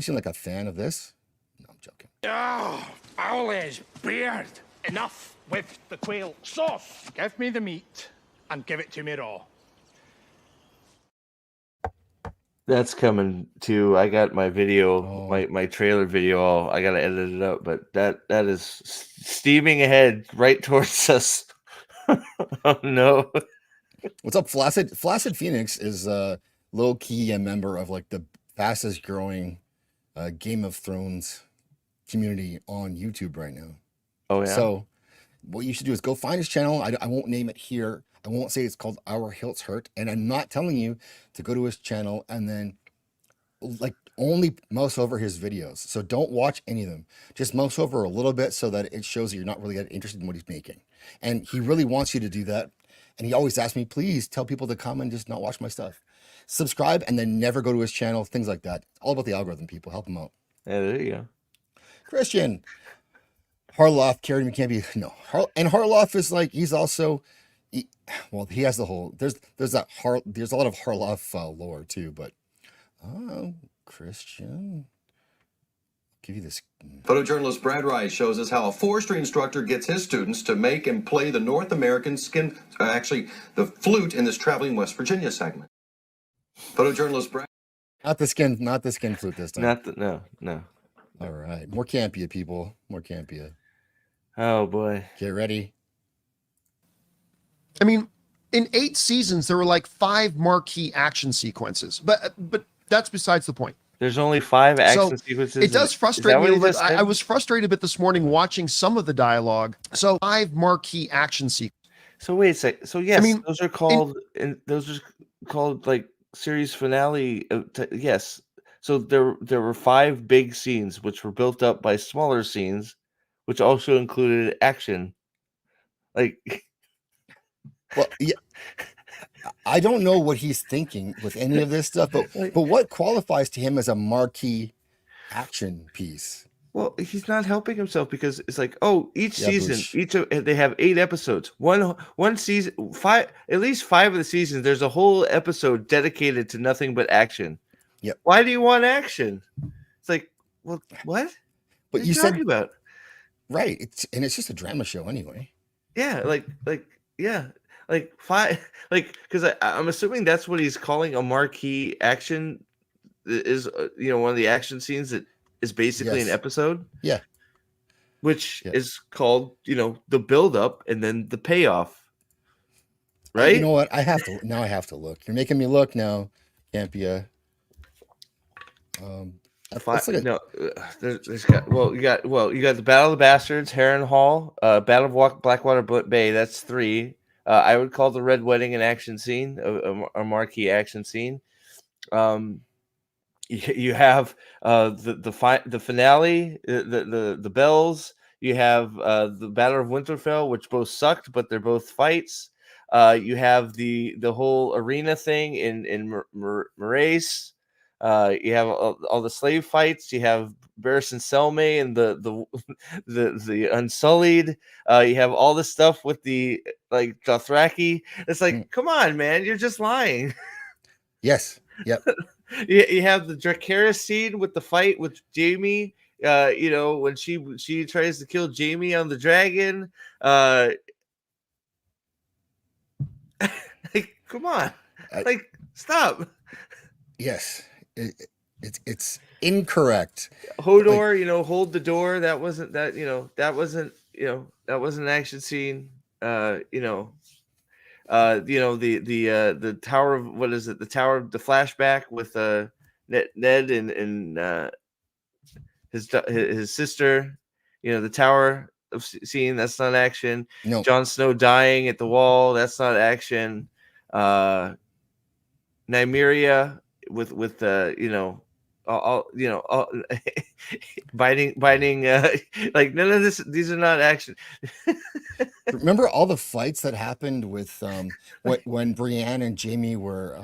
seem like a fan of this. No, I'm joking. Oh, Alys, beard. Enough with the quail sauce. Give me the meat and give it to me raw. That's coming too. I got my video, my trailer video. I got to edit it up, but that is steaming ahead right towards us. Oh no! What's up, Flaccid? Flaccid Phoenix is low key a member of like the fastest growing Game of Thrones community on YouTube right now. Oh yeah. So what you should do is go find his channel. I won't name it here. I won't say it's called Our Hilts Hurt, and I'm not telling you to go to his channel and then like only mouse over his videos. So don't watch any of them. Just mouse over a little bit so that it shows that you're not really that interested in what he's making. And he really wants you to do that. And he always asks me, please tell people to come and just not watch my stuff. Subscribe and then never go to his channel, things like that. All about the algorithm, people. Help him out. Yeah, there you go. Christian. Harloff carried me, can't be and Harloff is like he has the whole there's a lot of Harloff lore too, but Christian, I'll give you this. Photojournalist Brad Rice shows us how a forestry instructor gets his students to make and play the North American the flute in this traveling West Virginia segment. Photojournalist Brad. Not the skin flute this time. No. All right, more Campea, people. More Campea. Oh boy. Get ready. I mean, in 8 seasons, there were like 5 marquee action sequences, but that's besides the point. There's only 5 action sequences. It does frustrate me a little bit. I was frustrated a bit this morning watching some of the dialogue. So 5 marquee action sequences. So wait a sec. So yes, I mean, those are called like series finale. Yes. So there were 5 big scenes which were built up by smaller scenes, which also included action. Like, well, yeah. I don't know what he's thinking with any of this stuff, but what qualifies to him as a marquee action piece? Well, he's not helping himself because it's like, oh, each Yeah, season, Booch. they have 8 episodes. One season, at least 5 of the seasons, there's a whole episode dedicated to nothing but action. Yep. Why do you want action? It's like, well, what? But What are you said talking about? right. It's just a drama show anyway. Yeah, like 5, like because I'm assuming that's what he's calling a marquee action is one of the action scenes that is basically an Yes. episode. Yeah. Which Yeah. is called, the build up and then the payoff. Right? You know what? I have to look. You're making me look now, Campea. There's got you got the Battle of the Bastards, Harrenhal, Battle of Blackwater Bay. That's 3. I would call the Red Wedding an action scene, a marquee action scene. You have the finale, the bells. You have the Battle of Winterfell, which both sucked, but they're both fights. You have the whole arena thing in Meleys. You have all the slave fights. You have Barris and Selmy and the Unsullied. You have all this stuff with the Dothraki. It's like, come on, man, you're just lying. Yes. Yep. You have the Dracarys scene with the fight with Jaime. When she tries to kill Jaime on the dragon. Come on, stop. Yes. It's incorrect. Hodor, hold the door. That wasn't an action scene. The Tower of what is it? The Tower of the Flashback with Ned and his sister. The Tower of scene. That's not action. No. Jon Snow dying at the wall. That's not action. Nymeria with biting none of this. These are not action. Remember all the fights that happened with when Brienne and Jaime were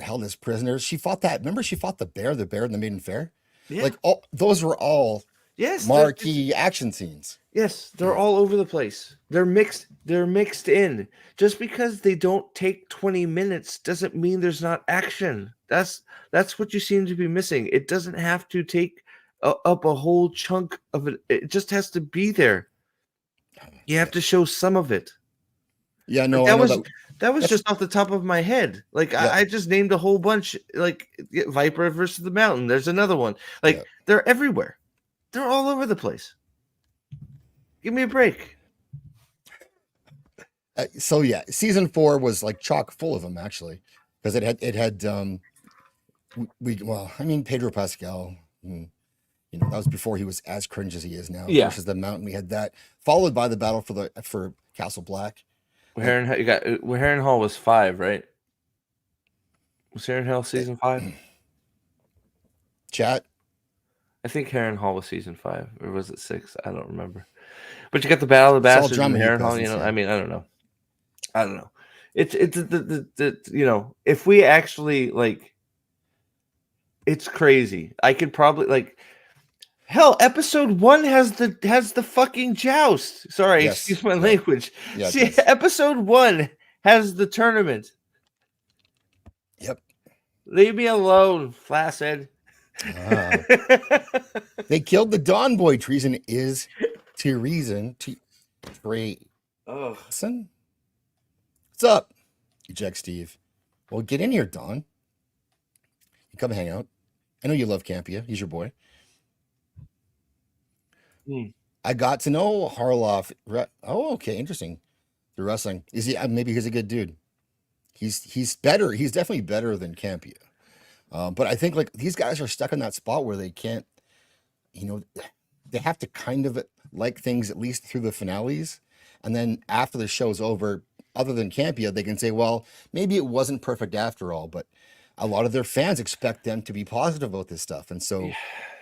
held as prisoners. She fought that. Remember, she fought the bear in the Maiden Fair. Yeah. Those were all marquee action scenes. Yes, they're all over the place. They're mixed in. Just because they don't take 20 minutes doesn't mean there's not action. That's what you seem to be missing. It doesn't have to take up a whole chunk of it. It just has to be there. You have to show some of it. Yeah, no, that was just off the top of my head. I just named a whole bunch. Viper versus the Mountain. There's another one. They're everywhere. They're all over the place. Give me a break. Season 4 was chock full of them actually, because it had Pedro Pascal. That was before he was as cringe as he is now. Yeah. Versus the Mountain, we had that, followed by the battle for Castle Black. Harrenhal was 5, right? Was Harrenhal season 5? Chat. I think Harrenhal was season 5, or was it 6? I don't remember. But you got the Battle of the Bastards and Harrenhal. I don't know. It's if we actually it's crazy. I could probably hell. Episode 1 has the fucking joust. Sorry, excuse my language. Yeah, see, episode 1 has the tournament. Yep. Leave me alone, flaccid. They killed the Dawn Boy. Treason is treason to trade. Oh, listen. What's up, Eject Steve? Well, get in here, Dawn. You come hang out. I know you love Campea. He's your boy. I got to know Harloff. Oh, okay, interesting. The wrestling is he? Maybe he's a good dude. He's better. He's definitely better than Campea. But I think these guys are stuck in that spot where they can't. They have to kind of like things at least through the finales, and then after the show's over, other than Campea, they can say, well, maybe it wasn't perfect after all. But a lot of their fans expect them to be positive about this stuff, and so,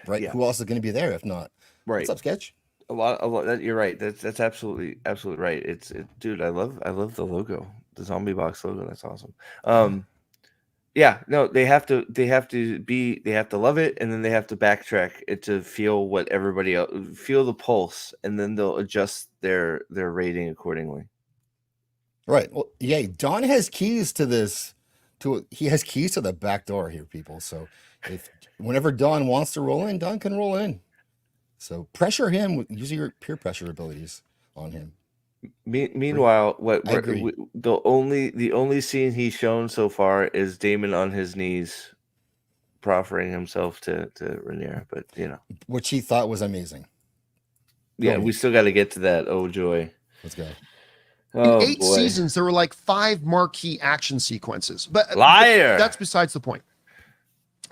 right? Yeah. Who else is going to be there if not? Right. What's up, Sketch? A lot. You're right. That's absolutely right. Dude, I love the logo, the zombie box logo. That's awesome. Yeah, no, they have to love it, and then they have to backtrack it to feel what everybody else feel the pulse, and then they'll adjust their rating accordingly. Right. Well, yeah, Don has keys to this. He has keys to the back door here, people. So if whenever Don wants to roll in, Don can roll in. So pressure him using your peer pressure abilities on him. Meanwhile, the only scene he's shown so far is Daemon on his knees, proffering himself to Rhaenyra. But which he thought was amazing. Yeah, we still got to get to that. Oh joy! Let's go. In 8 seasons, there were like 5 marquee action sequences, but liar. That's besides the point.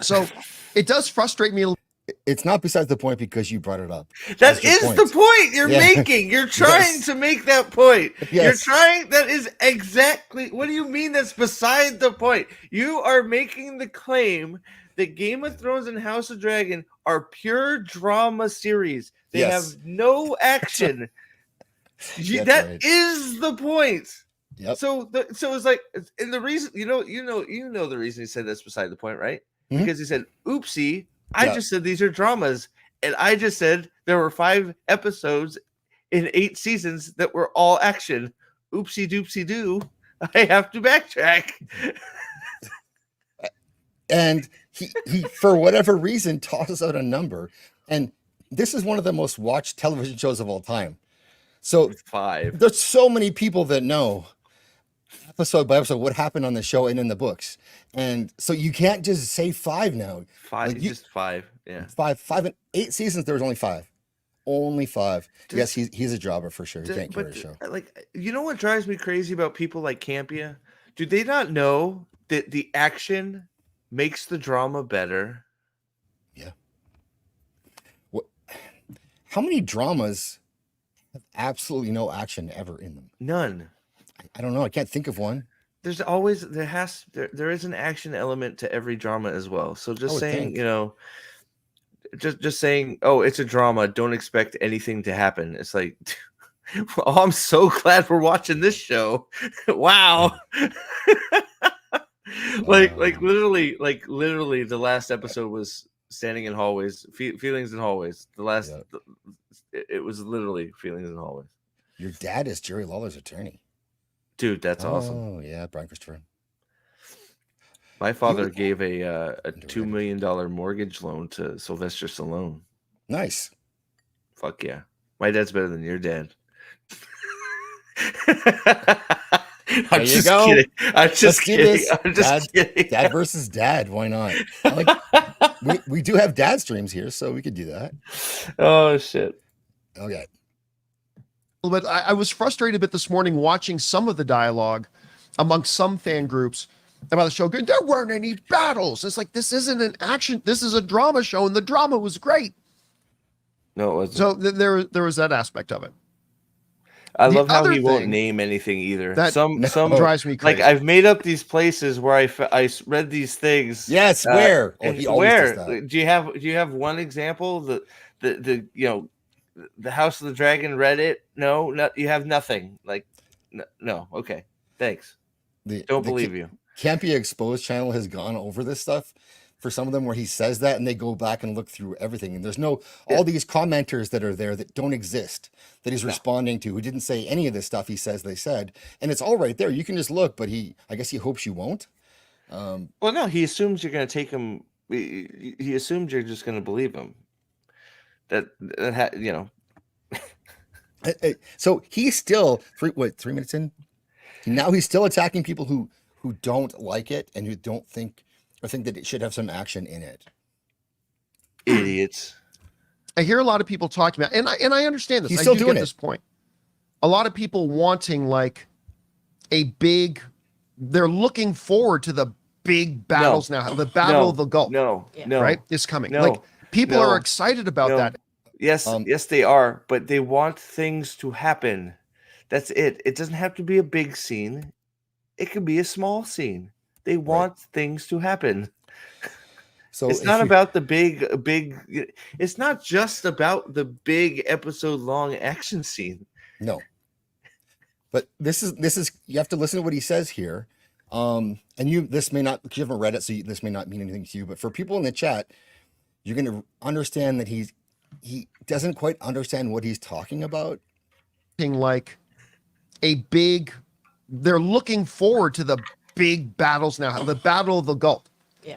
So it does frustrate me a little. It's not besides the point because you brought it up. That is the point you're making. You're trying to make that point. Yes. You're trying. That is exactly. What do you mean that's beside the point? You are making the claim that Game of Thrones and House of Dragon are pure drama series. They have no action. That is the point. Yep. So it's like, and the reason, you know the reason he said that's beside the point, right? Mm-hmm. Because he said, "Oopsie, I just said these are dramas, and I just said there were 5 episodes in 8 seasons that were all action. Oopsie doopsie doo. I have to backtrack." And he for whatever reason tosses out a number, and this is one of the most watched television shows of all time. So 5. There's so many people that know episode by episode what happened on the show and in the books, and so you can't just say 5 now. 5, just 5. Yeah, 5 in 8 seasons. There was only 5. Only 5. Yes, he's a jobber for sure. He can't carry a show. Like, you know what drives me crazy about people like Campea? Do they not know that the action makes the drama better? Yeah. What? How many dramas have absolutely no action ever in them? None. I don't know. I can't think of one. There's always there is an action element to every drama as well. So just saying, just saying, oh, it's a drama, don't expect anything to happen. It's like, oh, I'm so glad we're watching this show. Wow. like literally the last episode was standing in hallways, feelings in hallways. The last it was literally feelings in hallways. Your dad is Jerry Lawler's attorney. Dude, that's awesome. Oh yeah, Brian Christopher. My father gave a $2 million mortgage loan to Sylvester Stallone. Nice. Fuck yeah. My dad's better than your dad. I'm just kidding. I'm just kidding. Dad versus dad. Why not? We do have dad streams here, so we could do that. Oh shit. Okay. But I was frustrated a bit this morning watching some of the dialogue amongst some fan groups about the show. There weren't any battles. It's like, this isn't an action. This is a drama show, and the drama was great. No, it wasn't. So there was that aspect of it. I love how he won't name anything either. Some drives me crazy. Like, I've made up these places where I read these things. Yes, where? He always does that. Do you have one example? The the House of the Dragon Reddit? No, you have nothing. Like, no. Okay, thanks. Don't believe you. Campea Exposed channel has gone over this stuff for some of them where he says that, and they go back and look through everything, and there's all these commenters that are there that don't exist that he's responding to, who didn't say any of this stuff he says they said, and it's all right there. You can just look, but I guess he hopes you won't. Well, no, he assumes you're going to take him. He assumes you're just going to believe him. So he's still 3 minutes in. Now he's still attacking people who don't like it and who don't think that it should have some action in it. Idiots. I hear a lot of people talking about, and I understand this. He's still doing this point. A lot of people wanting like a big. They're looking forward to the big battles now. The Battle of the Gulp. No, right, is coming. Like, people are excited about that. Yes, yes, they are, but they want things to happen. That's it. It doesn't have to be a big scene. It could be a small scene. They want things to happen. So it's not about the big. It's not just about the big episode-long action scene. No. But this is you have to listen to what he says here. And this may not, because you haven't read it, so this may not mean anything to you, but for people in the chat, you're going to understand that he doesn't quite understand what he's talking about. Like they're looking forward to the big battles now. The Battle of the Gulp,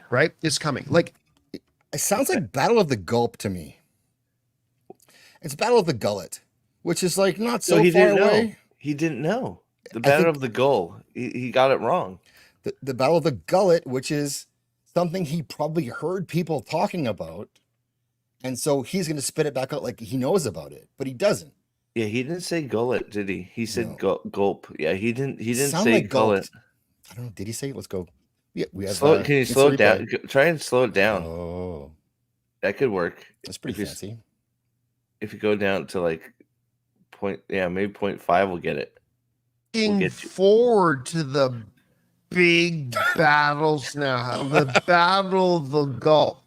right, is coming. Like, it sounds like Battle of the Gulp to me. It's Battle of the Gullet, which is like not so far away. He didn't know. The Battle of the Gull. He got it wrong. The Battle of the Gullet, which is something he probably heard people talking about. And so he's going to spit it back out like he knows about it, but he doesn't. Yeah, he didn't say gullet, did he? He said gulp. Yeah, he didn't Sound say like gullet. I don't know. Did he say it? Let's go. Yeah, we have. Can you slow it down? Try and slow it down. Oh, that could work. That's pretty fancy. If you go down to like maybe 0.5 will get it. Looking forward to the big battles now. The Battle of the Gulp.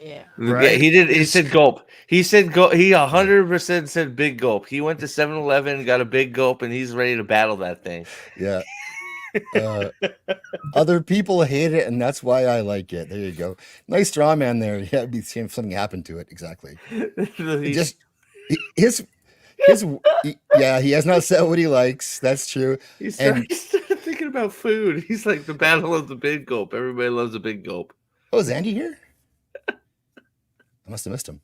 Yeah. Right? Yeah, he did. He said gulp. He said gulp. He 100% said big gulp. He went to 7-Eleven, got a big gulp, and he's ready to battle that thing. Yeah. Other people hate it, and that's why I like it. There you go. Nice straw man there. Yeah, it'd be seeing if something happened to it. Exactly. He has not said what he likes. That's true. He started thinking about food. He's like the Battle of the Big Gulp. Everybody loves a big gulp. Oh, is Andy here? I must have missed him.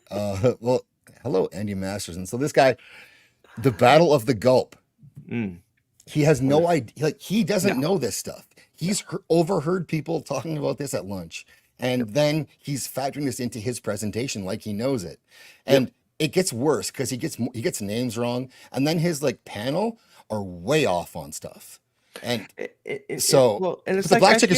Well, hello, Andy Masters. And so this guy, the Battle of the Gulp. He has no idea. Like, he doesn't know this stuff. He's overheard people talking about this at lunch, and then he's factoring this into his presentation like he knows it. And it gets worse because he gets names wrong, and then his like panel are way off on stuff. And the black chick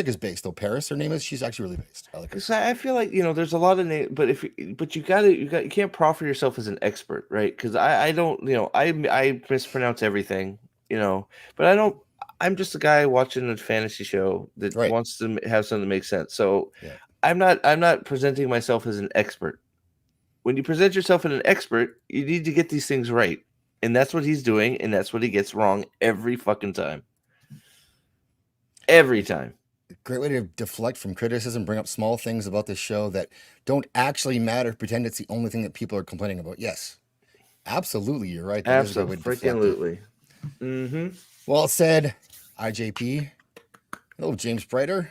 is based though. Paris, her name is. She's actually really based. I like her. I feel like there's a lot of names, but you can't proffer yourself as an expert, right? Because I don't, I mispronounce everything, but I don't. I'm just a guy watching a fantasy show that wants to have something that makes sense. So I'm not presenting myself as an expert. When you present yourself as an expert, you need to get these things right. And that's what he's doing, and that's what he gets wrong every fucking time. Every time. Great way to deflect from criticism, bring up small things about this show that don't actually matter, pretend it's the only thing that people are complaining about. Yes. Absolutely, you're right. Absolutely. Well said, IJP. Hello, James Brighter.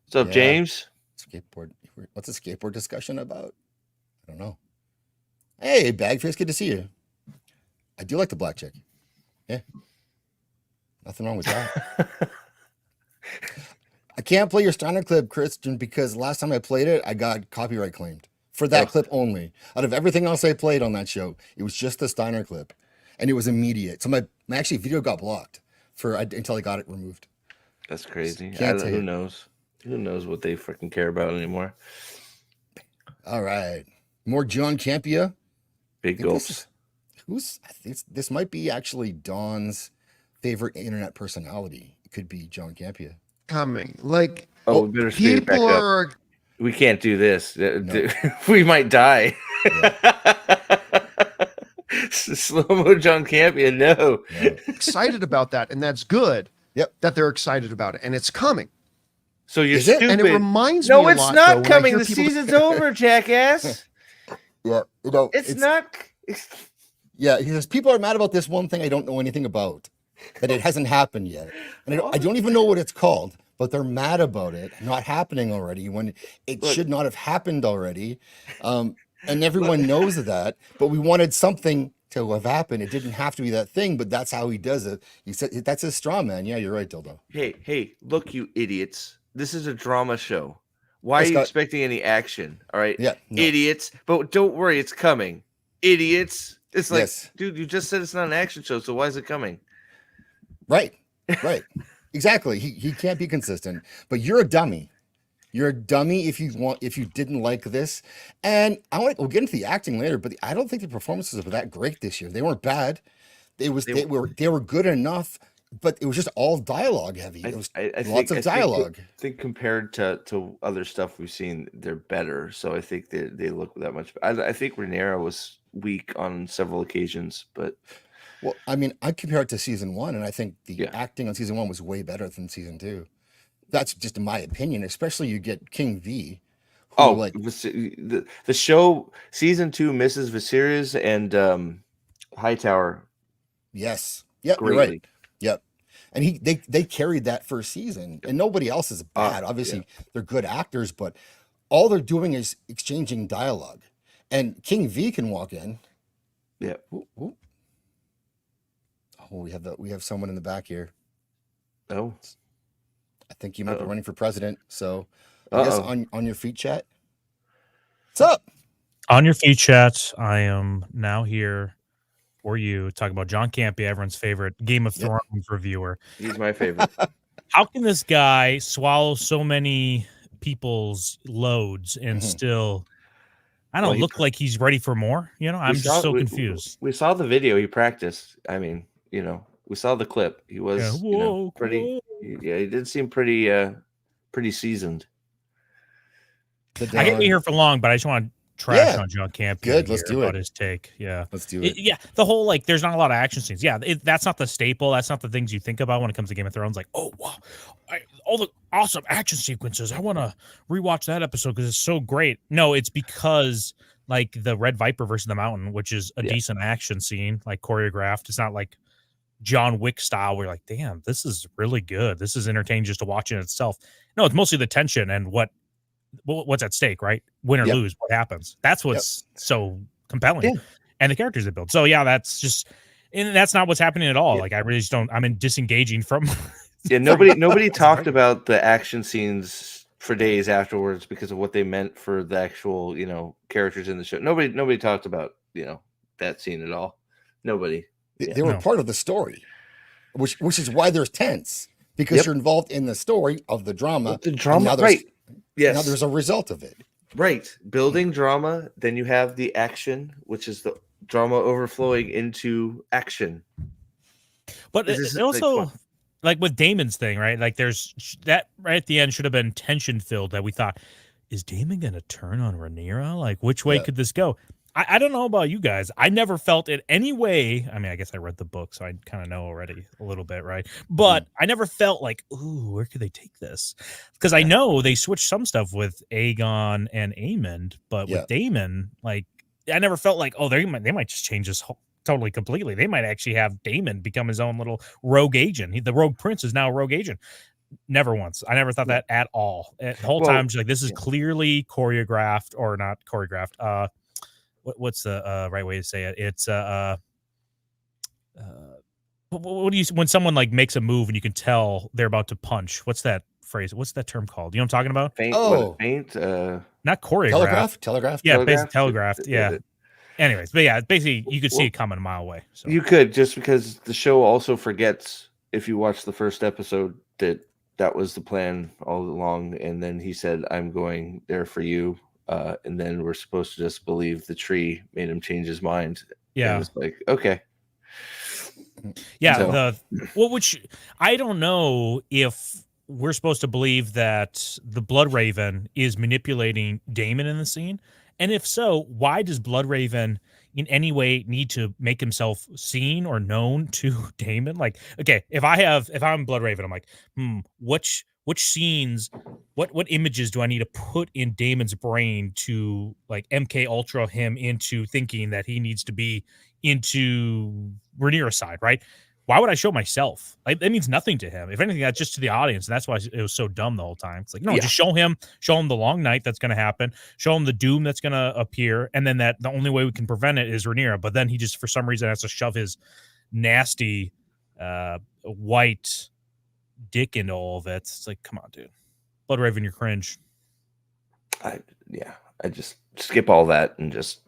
What's up, James? Skateboard. What's a skateboard discussion about? I don't know. Hey, Bagface, good to see you. I do like the black chick. Yeah. Nothing wrong with that. I can't play your Steiner clip, Christian, because last time I played it, I got copyright claimed for that clip only. Out of everything else I played on that show, it was just the Steiner clip, and it was immediate. So my actually video got blocked until I got it removed. That's crazy. Who knows? Who knows what they freaking care about anymore? All right. More John Campea. Big gulps. I think this might be actually Dawn's favorite internet personality. It could be John Campea. Coming. Like, we better speed it back up. We can't do this. No. We might die. Slow-mo John Campea, no. Excited about that, and that's good. Yep. That they're excited about it, and it's coming. So you're stupid. And it reminds me No, a it's lot, not though, coming. The season's over, jackass. Yeah, it's not. Yeah, he says people are mad about this one thing I don't know anything about, that it hasn't happened yet, and I don't even know what it's called, but they're mad about it not happening already when it should not have happened already, and everyone knows that. But we wanted something to have happened. It didn't have to be that thing, but that's how he does it. He said that's a straw man. Yeah, you're right, Dildo. Hey, look, you idiots! This is a drama show. Why are you expecting any action? All right, idiots. But don't worry, it's coming. Idiots. It's like, dude, you just said it's not an action show, so why is it coming? Right. Exactly. He can't be consistent. But you're a dummy. You're a dummy if you didn't like this. And we'll get into the acting later, but I don't think the performances were that great this year. They weren't bad. They were good enough, but it was just all dialogue heavy. It was lots of dialogue. I think compared to other stuff we've seen, they're better. So I think they look that much. I think Rhaenyra was weak on several occasions, but Well, I mean, I compare it to season 1, and I think the Yeah. acting on season 1 was way better than season 2. That's just in my opinion. Especially you get King V, who Oh, the show season 2 misses Viserys and Hightower. Yes. Yep. Greatly. You're right. Yep. And they carried that first season, and nobody else is bad. Obviously, they're good actors, but all they're doing is exchanging dialogue. And King V can walk in. Yeah. Ooh, ooh. Oh, we have someone in the back here. Oh, I think you might be running for president. So I guess Uh-oh. on your feet, chat. What's up? On your feet, chat. I am now here for you talk about John Campea, everyone's favorite Game of Thrones reviewer. He's my favorite. How can this guy swallow so many people's loads and still, I don't look like he's ready for more? You know, I'm just so confused. We saw the video he practiced. I mean, you know, we saw the clip. He was pretty. Yeah, he did seem pretty seasoned. I can't be here for long, but I just want to trash on John Campea. Good, let's do about it. his take. Yeah, let's do it. Yeah, the whole like, there's not a lot of action scenes. Yeah, that's not the staple. That's not the things you think about when it comes to Game of Thrones. Like, oh wow, all the awesome action sequences. I want to rewatch that episode because it's so great. No, it's because like the Red Viper versus the Mountain, which is a decent action scene, like choreographed. It's not like John Wick style where you're like, damn, this is really good. This is entertaining just to watch in itself. No, it's mostly the tension and what's at stake, right? Win or lose, what happens? That's what's so compelling, and the characters they build. So yeah, that's just, and that's not what's happening at all. Like I really just don't. I'm disengaging from. Nobody talked about the action scenes for days afterwards because of what they meant for the actual, you know, characters in the show. Nobody talked about, you know, that scene at all. Nobody. They were part of the story, which is why there's tense, because you're involved in the story of the drama. The drama, right? Yes. Now there's a result of it. Right. Building drama, then you have the action, which is the drama overflowing into action. But it also, like with Daemon's thing, right? Like there's that right at the end should have been tension filled that we thought, is Daemon going to turn on Rhaenyra? Like which way could this go? I don't know about you guys. I never felt it any way. I mean, I guess I read the book, so I kind of know already a little bit, right? But I never felt like, ooh, where could they take this? Because I know they switched some stuff with Aegon and Aemond, but with Daemon, like, I never felt like, oh, they might just change this totally completely. They might actually have Daemon become his own little rogue agent. The rogue prince is now a rogue agent. Never once. I never thought that at all. The whole time, like, this is clearly choreographed or not choreographed. What's the right way to say it? It's what do you, when someone like makes a move and you can tell they're about to punch? What's that phrase? What's that term called? You know what I'm talking about? Faint. Not choreographed. Telegraphed. Yeah, basically telegraphed. Yeah. Anyways, but yeah, basically you could see it coming a mile away. So. You could, just because the show also forgets, if you watch the first episode, that was the plan all along, and then he said, "I'm going there for you." And then we're supposed to just believe the tree made him change his mind. Yeah, it's like, okay, yeah. Which I don't know if we're supposed to believe that the Bloodraven is manipulating Daemon in the scene, and if so, why does Bloodraven in any way need to make himself seen or known to Daemon? Like, okay, if I'm Bloodraven, I'm like, which scenes, what images do I need to put in Daemon's brain to like MK Ultra him into thinking that he needs to be into Rhaenyra's side, right? Why would I show myself? Like, that means nothing to him. If anything, that's just to the audience, and that's why it was so dumb the whole time. It's like, no, just show him the long night that's going to happen, show him the doom that's going to appear, and then that the only way we can prevent it is Rhaenyra. But then he just, for some reason, has to shove his nasty white dick into all of it. It's like, come on, dude. Bloodraven, you're cringe. I just skip all that and just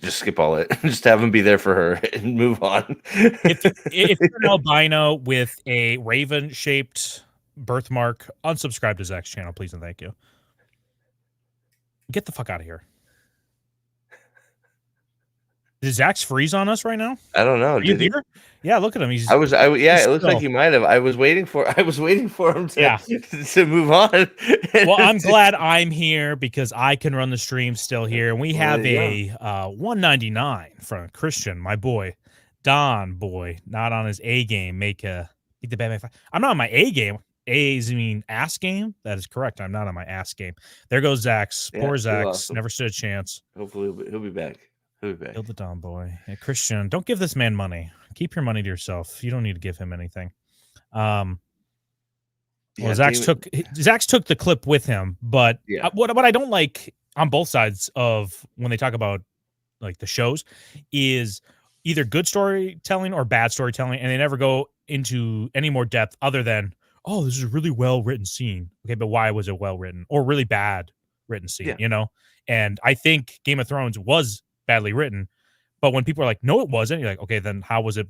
skip all it. Just have him be there for her and move on. if you're an albino with a raven-shaped birthmark, unsubscribe to Zach's channel, please and thank you. Get the fuck out of here. Did Zach's freeze on us right now? I don't know. Are you here? Yeah, look at him. It looks like he might have. I was waiting for him to move on. Well, I'm glad I'm here because I can run the stream still here. And we have a $1.99 from Christian, my boy, Don boy, not on his A game, make the Batman fight. I'm not on my A game. A's mean ass game. That is correct. I'm not on my ass game. There goes Zax. Yeah, Poor we Zax. lost him. Never stood a chance. Hopefully he'll be back. He'll be back. Kill the Don boy. Yeah, Christian, don't give this man money. Keep your money to yourself. You don't need to give him anything. Well, Zax took the clip with him, but what I don't like on both sides of when they talk about like the shows is either good storytelling or bad storytelling, and they never go into any more depth other than, oh, this is a really well written scene. Okay, but why was it well written or really bad written scene? You know, and I think Game of Thrones was badly written, but when people are like, no, it wasn't, you're like, okay, then how was it?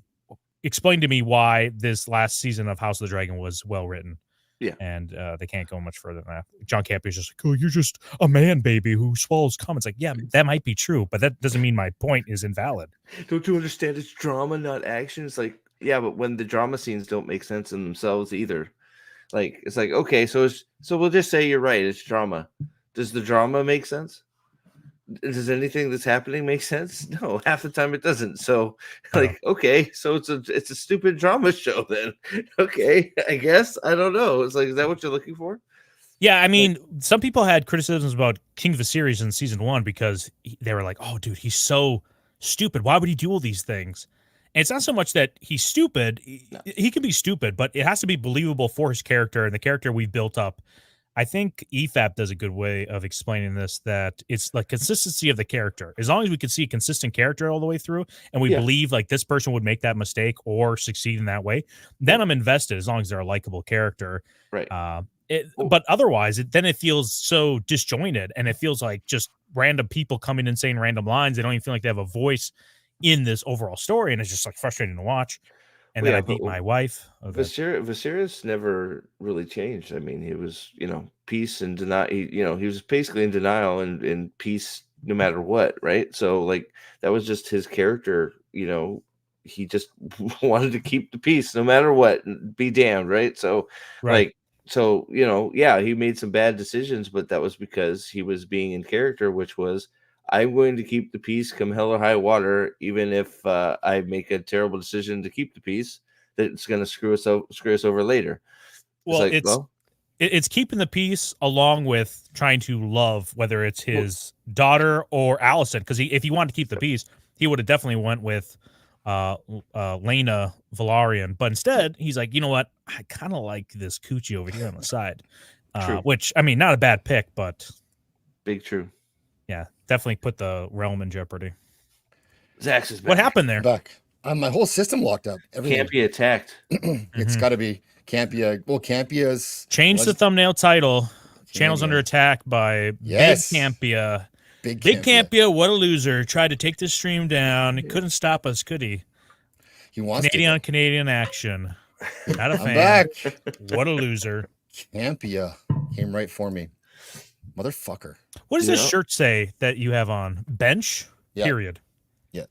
Explain to me why this last season of House of the Dragon was well written. Yeah, and they can't go much further than that. John Campea is just like, oh, you're just a man baby who swallows comments. Like, yeah, that might be true, but that doesn't mean my point is invalid. Don't you understand? It's drama, not action. It's like, yeah, but when the drama scenes don't make sense in themselves either, like it's like, okay, so we'll just say you're right. It's drama. Does the drama make sense? Does anything that's happening make sense? No, half the time it doesn't. So, like, okay, so it's a stupid drama show then. Okay, I guess. I don't know. It's like, is that what you're looking for? Yeah, I mean, some people had criticisms about King of Viserys in season 1 because they were like, oh, dude, he's so stupid. Why would he do all these things? And it's not so much that he's stupid. No. He can be stupid, but it has to be believable for his character and the character we've built up. I think EFAP does a good way of explaining this, that it's like consistency of the character. As long as we can see a consistent character all the way through and we believe like this person would make that mistake or succeed in that way, then I'm invested as long as they're a likable character. Right. But otherwise, then it feels so disjointed and it feels like just random people coming and saying random lines. They don't even feel like they have a voice in this overall story. And it's just like frustrating to watch. And then I beat my wife. Viserys never really changed. I mean, he was, peace and deny. He was basically in denial and peace no matter what, right? So, like, that was just his character. He just wanted to keep the peace no matter what, and be damned, right? So, he made some bad decisions, but that was because he was being in character, which was, I'm going to keep the peace come hell or high water, even if I make a terrible decision to keep the peace that's going to screw us over later. Well, it's keeping the peace along with trying to love, whether it's his daughter or Alicent, because if he wanted to keep the peace, he would have definitely went with Lena Velaryon. But instead, he's like, you know what? I kind of like this coochie over here on the side, which, I mean, not a bad pick, but big true. Yeah, definitely put the realm in jeopardy. Zax is back. What happened there? Back. My whole system locked up. Everything. Campea attacked. It's got to be Campea. Well, Campea's... Change the thumbnail title. Channel's under attack by Big Campea. Big Campea, what a loser. Tried to take this stream down. He couldn't stop us, could he? He wants Canadian action. Not a fan. I'm back. What a loser. Campea came right for me. Motherfucker. What does this shirt say that you have on? Bench? Period. Yeah.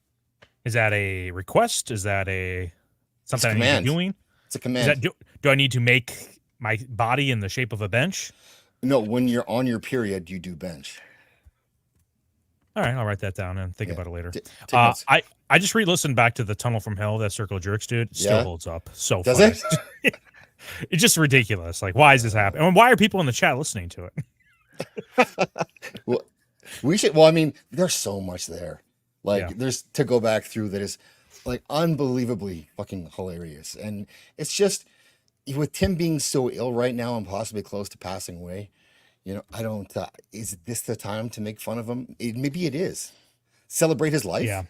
Is that a request? Is that something I need to be doing? It's a command. Do I need to make my body in the shape of a bench? No, when you're on your period, you do bench. All right, I'll write that down and think about it later. I just re-listened back to the Tunnel from Hell, that Circle of Jerks, dude. Still holds up. So does funny. it? It's just ridiculous. Like, why is this happening? And why are people in the chat listening to it? Well, we should. Well, I mean, there's so much there. Like, there's to go back through that is like unbelievably fucking hilarious, and it's just with Tim being so ill right now and possibly close to passing away. I don't. Is this the time to make fun of him? Maybe it is. Celebrate his life. Yeah.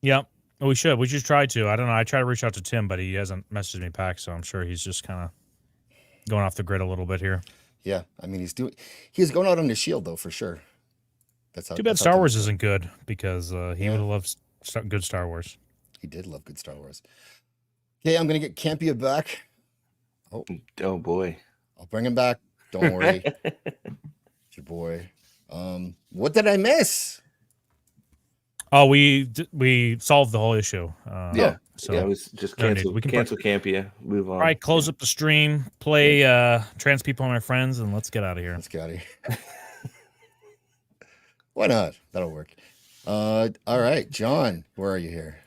Yep. Well, we should. We should try to. I don't know. I try to reach out to Tim, but he hasn't messaged me back, so I'm sure he's just kind of going off the grid a little bit here. Yeah, I mean, he's going out on his shield though, for sure. That's how. Too bad Star Wars isn't good because he would have loved good Star Wars. He did love good Star Wars. Okay, I'm gonna get Campea back. Oh boy, I'll bring him back. Don't worry, it's your boy. What did I miss? Oh, we solved the whole issue. So it was just cancel. We can cancel Campea. Move on. All right, close up the stream. Play Trans People and My Friends, and let's get out of here. Let's get out of here. Why not? That'll work. All right, John, where are you here?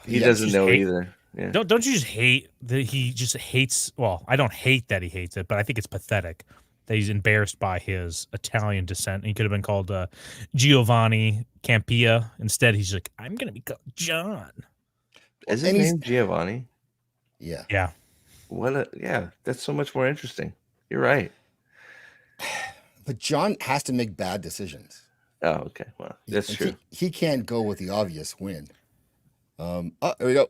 He Yeah, doesn't just know hate- either. Yeah. Don't you just hate that he just hates? Well, I don't hate that he hates it, but I think it's pathetic that he's embarrassed by his Italian descent. He could have been called Giovanni Campea. Instead, he's like, I'm gonna be called John. Is his And he's- name Giovanni? Yeah. Yeah. Yeah, that's so much more interesting. You're right. But John has to make bad decisions. Oh, okay. Well, that's Like, true. He can't go with the obvious win. Oh, there we go.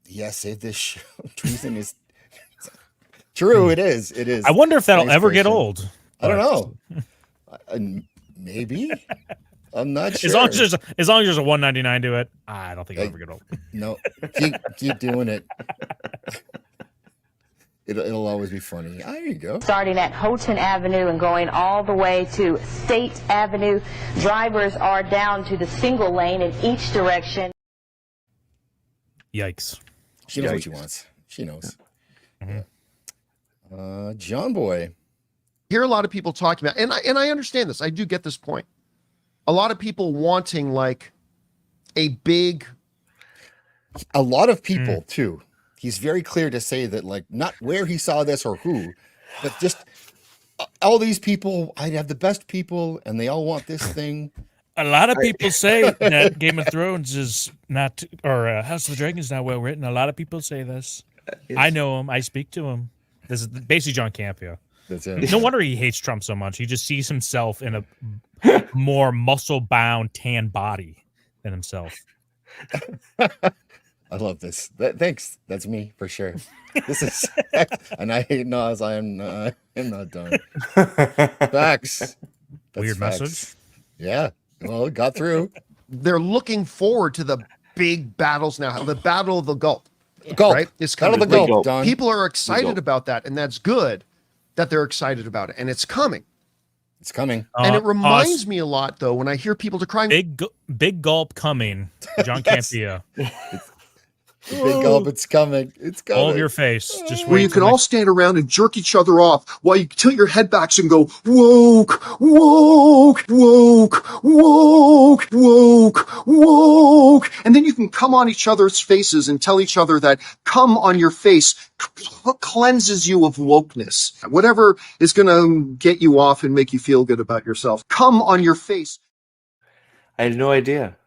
Yeah, save this show. Treason is true. It is. It is. I wonder if that'll Thanks, ever get Christian. old. I don't but- know. Maybe. I'm not sure. As long as there's a $1.99 to it, I don't think it'll ever get old. No, keep doing it. It'll always be funny. Ah, there you go. Starting at Houghton Avenue and going all the way to State Avenue. Drivers are down to the single lane in each direction. Yikes. She knows what she wants. She knows. John Boy. Hear a lot of people talking about, and I understand this. I do get this point. A lot of people wanting like a big. A lot of people too. He's very clear to say that, like, not where he saw this or who, but just all these people. I have the best people, and they all want this thing. A lot of people say that Game of Thrones is not, or House of the Dragon is not well written. A lot of people say this. I know him. I speak to him. This is basically John Campea. That's it. No wonder he hates Trump so much. He just sees himself in a more muscle-bound, tan body than himself. I love this. Thanks. That's me for sure. This is, and I hate Nas. I am not done. Facts. That's Weird facts. message. Yeah. Well, it got through. They're looking forward to the big battles now. The Battle of the Gulp, Gulp. right? It's Battle of the coming. Gulp, Don. People are excited Gulp. about that, and that's good that they're excited about it, and it's coming. It's coming. And it reminds me a lot, though, when I hear people decrying. Big gulp coming. John Yes. Campea. The big Gulp. It's coming. It's coming. All of your face. Just Where wait. you till can all stand around and jerk each other off while you tilt your head backs and go, woke, woke, woke, woke, woke, woke. And then you can come on each other's faces and tell each other that come on your face cleanses you of wokeness. Whatever is going to get you off and make you feel good about yourself. Come on your face. I had no idea.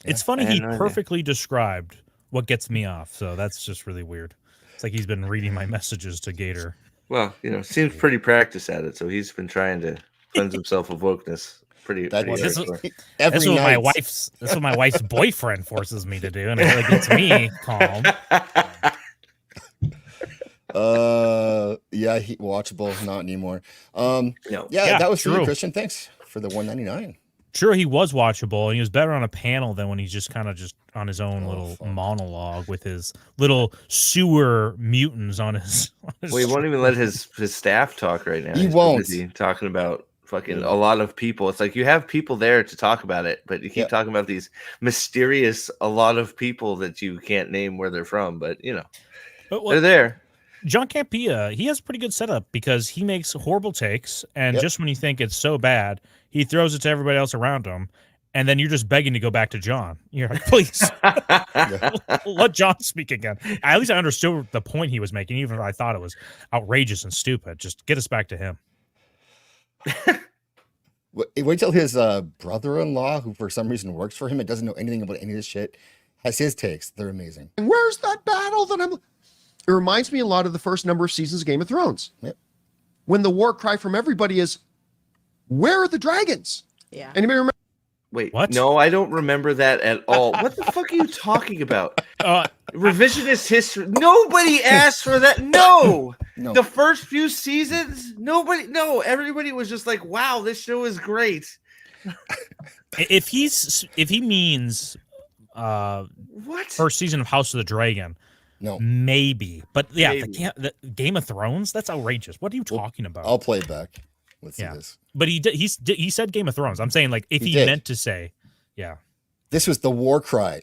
It's funny I had he no idea. perfectly described what gets me off, so that's just really weird. It's like he's been reading my messages to Gator. Well, seems pretty practiced at it, so he's been trying to cleanse himself of wokeness. Pretty This hardcore. That's what night. my wife's boyfriend forces me to do, and it really gets me calm. Yeah, watchable, not anymore. No. Yeah, that was for you, true. Christian. Thanks for the $1.99. Sure, he was watchable, and he was better on a panel than when he's just kind of just on his own little monologue with his little sewer mutants on his. Well, he won't even let his staff talk right now. He He's too won't. busy talking about fucking a lot of people. It's like you have people there to talk about it, but you keep talking about these mysterious a lot of people that you can't name where they're from, but they're there. John Campea, he has a pretty good setup because he makes horrible takes, and just when you think it's so bad, he throws it to everybody else around him, and then you're just begging to go back to John. You're like, please, let John speak again. At least I understood the point he was making, even if I thought it was outrageous and stupid. Just get us back to him. Wait till his brother-in-law, who for some reason works for him and doesn't know anything about any of this shit, has his takes. They're amazing. And where's that battle that I'm? It reminds me a lot of the first number of seasons of Game of Thrones. Yep. When the war cry from everybody is, "Where are the dragons?" Yeah. Anybody remember? Wait, What? no, I don't remember that at all. What the fuck are you talking about? Revisionist history. Nobody asked for that. No. The first few seasons, everybody was just like, wow, this show is great. If he means what first season of House of the Dragon, no, maybe, but yeah, Maybe. the Game of Thrones, that's outrageous. What are you talking about? I'll play it back. Let's see this. But he said Game of Thrones. I'm saying, like, if he did. meant to say, yeah. This was the war cry.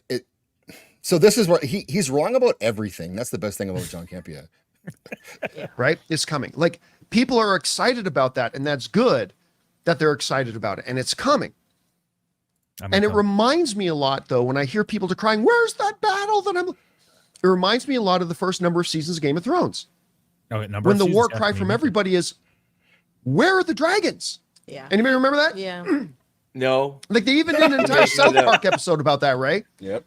So this is what he's wrong about everything. That's the best thing about John Campea. Right? It's coming. Like people are excited about that, and that's good that they're excited about it, and it's coming. And it reminds me a lot, though, when I hear people decrying, where's that battle that I'm... It reminds me a lot of the first number of seasons of Game of Thrones. Okay, number when of the seasons, war cry from everybody is, where are the dragons? Yeah. Anybody remember that? Yeah. No. Like they even did an entire South Park episode about that, right? Yep.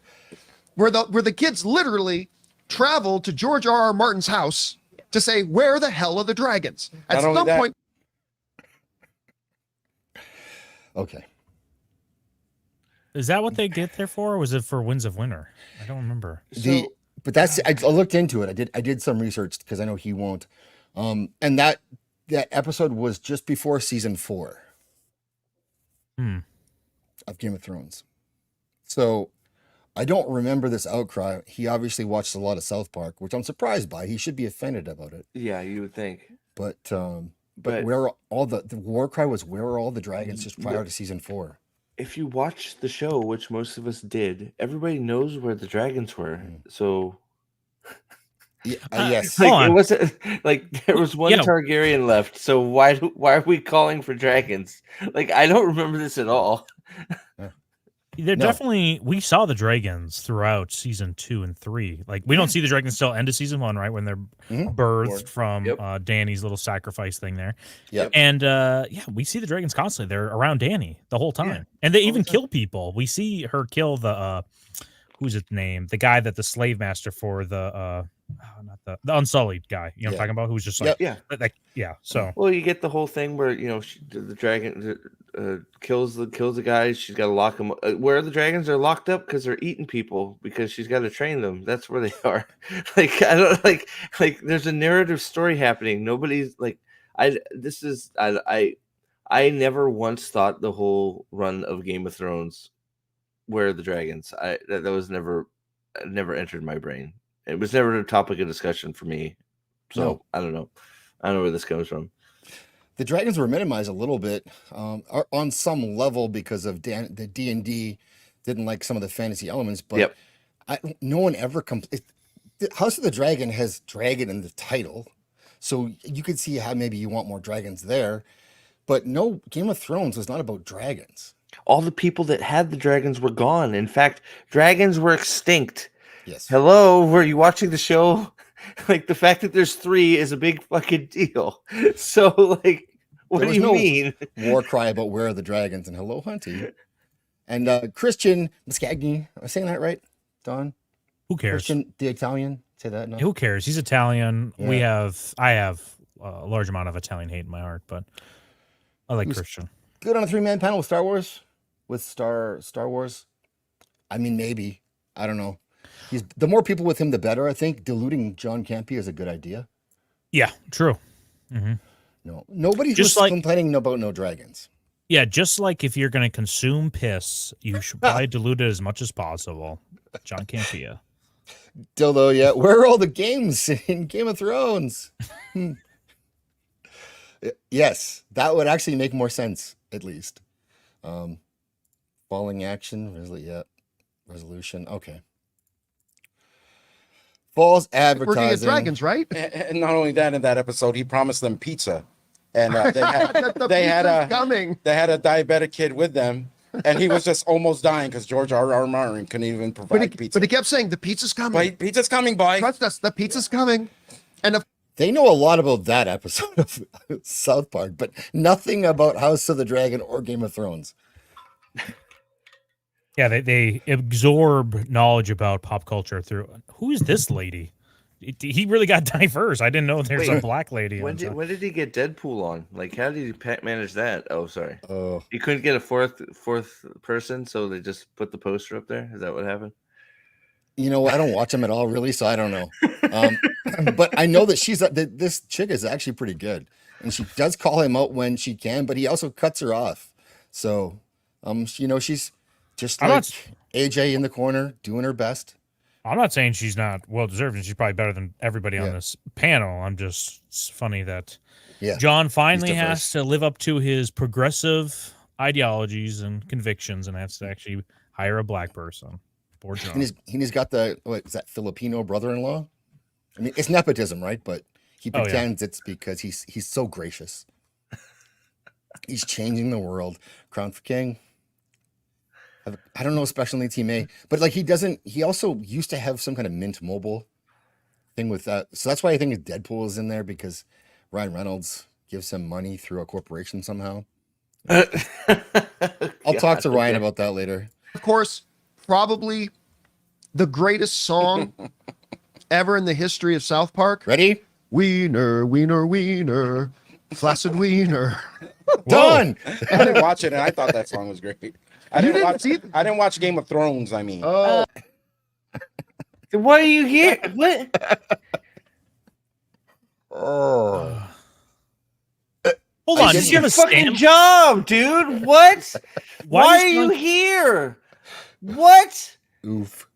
Where the kids literally traveled to George R.R. Martin's house to say, where the hell are the dragons? At some point. Okay. Is that what they get there for, or was it for Winds of Winter? I don't remember. But that's I looked into it. I did some research because I know he won't. And that episode was just before season 4 of Game of Thrones. So I don't remember this outcry. He obviously watched a lot of South Park, which I'm surprised by. He should be offended about it. Yeah, you would think. But where all the war cry was, where are all the dragons just prior to season 4? If you watch the show, which most of us did, everybody knows where the dragons were. So, yes, like, it wasn't like there was one Targaryen left. So why are we calling for dragons? Like, I don't remember this at all. They're definitely, we saw the dragons throughout season 2 and 3. Like, we don't see the dragons till end of season 1, right? When they're birthed from Dany's little sacrifice thing there. Yep. And we see the dragons constantly. They're around Dany the whole time. Yeah. And they even kill people. We see her kill the, who's its name? The guy that the slave master for the, not the Unsullied guy. You know what I'm talking about? Who's just like, so. Well, you get the whole thing where, the dragon kills the guys. She's got to lock them. Where are the dragons? They're locked up because they're eating people because she's got to train them. That's where they are. Like, I don't like there's a narrative story happening. Nobody's like, I never once thought the whole run of Game of Thrones, where are the dragons? That was never entered my brain. It was never a topic of discussion for me. So I don't know. I don't know where this comes from. The dragons were minimized a little bit on some level because of the D&D didn't like some of the fantasy elements, but no one ever House of the Dragon has dragon in the title. So you could see how maybe you want more dragons there, but no, Game of Thrones was not about dragons. All the people that had the dragons were gone. In fact, dragons were extinct. Yes. Hello, were you watching the show? Like, the fact that there's 3 is a big fucking deal. So, like, what do you mean? War cry about where are the dragons and hello, Hunty. And Christian Muscagni, am I saying that right, Don? Who cares? Christian, the Italian, say that? No? Who cares? He's Italian. Yeah. I have a large amount of Italian hate in my heart, but I like Christian. Good on a 3-man panel with Star Wars. With Star Wars. I mean, maybe. I don't know. The more people with him, the better. I think diluting John Campea is a good idea. Yeah, true. Mm-hmm. No, nobody's just complaining about no dragons. Yeah, just like if you're going to consume piss, you should probably dilute it as much as possible. John Campea. Dildo, yeah. Where are all the games in Game of Thrones? Yes, that would actually make more sense, at least. Falling action, resolution. Okay. False advertising. We're gonna get dragons, right? And not only that, in that episode, he promised them pizza, and they had a diabetic kid with them, and he was just almost dying because George R.R. Martin couldn't even provide pizza. But he kept saying, "The pizza's coming. Pizza's coming, boy. Trust us, the pizza's coming." And they know a lot about that episode of South Park, but nothing about House of the Dragon or Game of Thrones. Yeah, they absorb knowledge about pop culture through. Who is this lady? He really got diverse. I didn't know there's a black lady. When did he get Deadpool on? Like, how did he manage that? Oh, sorry. Oh, he couldn't get a fourth person, so they just put the poster up there. Is that what happened? You know, I don't watch him at all, really, so I don't know. But I know that this chick is actually pretty good, and she does call him out when she can, but he also cuts her off. So, she's just like AJ in the corner doing her best. I'm not saying she's not well deserved, and she's probably better than everybody on this panel. It's funny that John finally has to live up to his progressive ideologies and convictions, and has to actually hire a black person. Poor John. And he's got the Filipino brother-in-law. I mean, it's nepotism, right? But he pretends it's because he's so gracious. He's changing the world. Crown for King. I don't know special needs he may, but like he also used to have some kind of Mint Mobile thing with that. So that's why I think Deadpool is in there, because Ryan Reynolds gives him money through a corporation somehow. I'll talk to Ryan about that later. Of course, probably the greatest song ever in the history of South Park. Ready? Wiener, wiener, wiener, flaccid wiener. Done. I didn't watch it, and I thought that song was great. I didn't watch Game of Thrones. I mean, Oh, Why are you here? What? Oh. Hold on, This did is you have your a fucking stamp? job, dude. What? Why is are you John- here? What? Oof.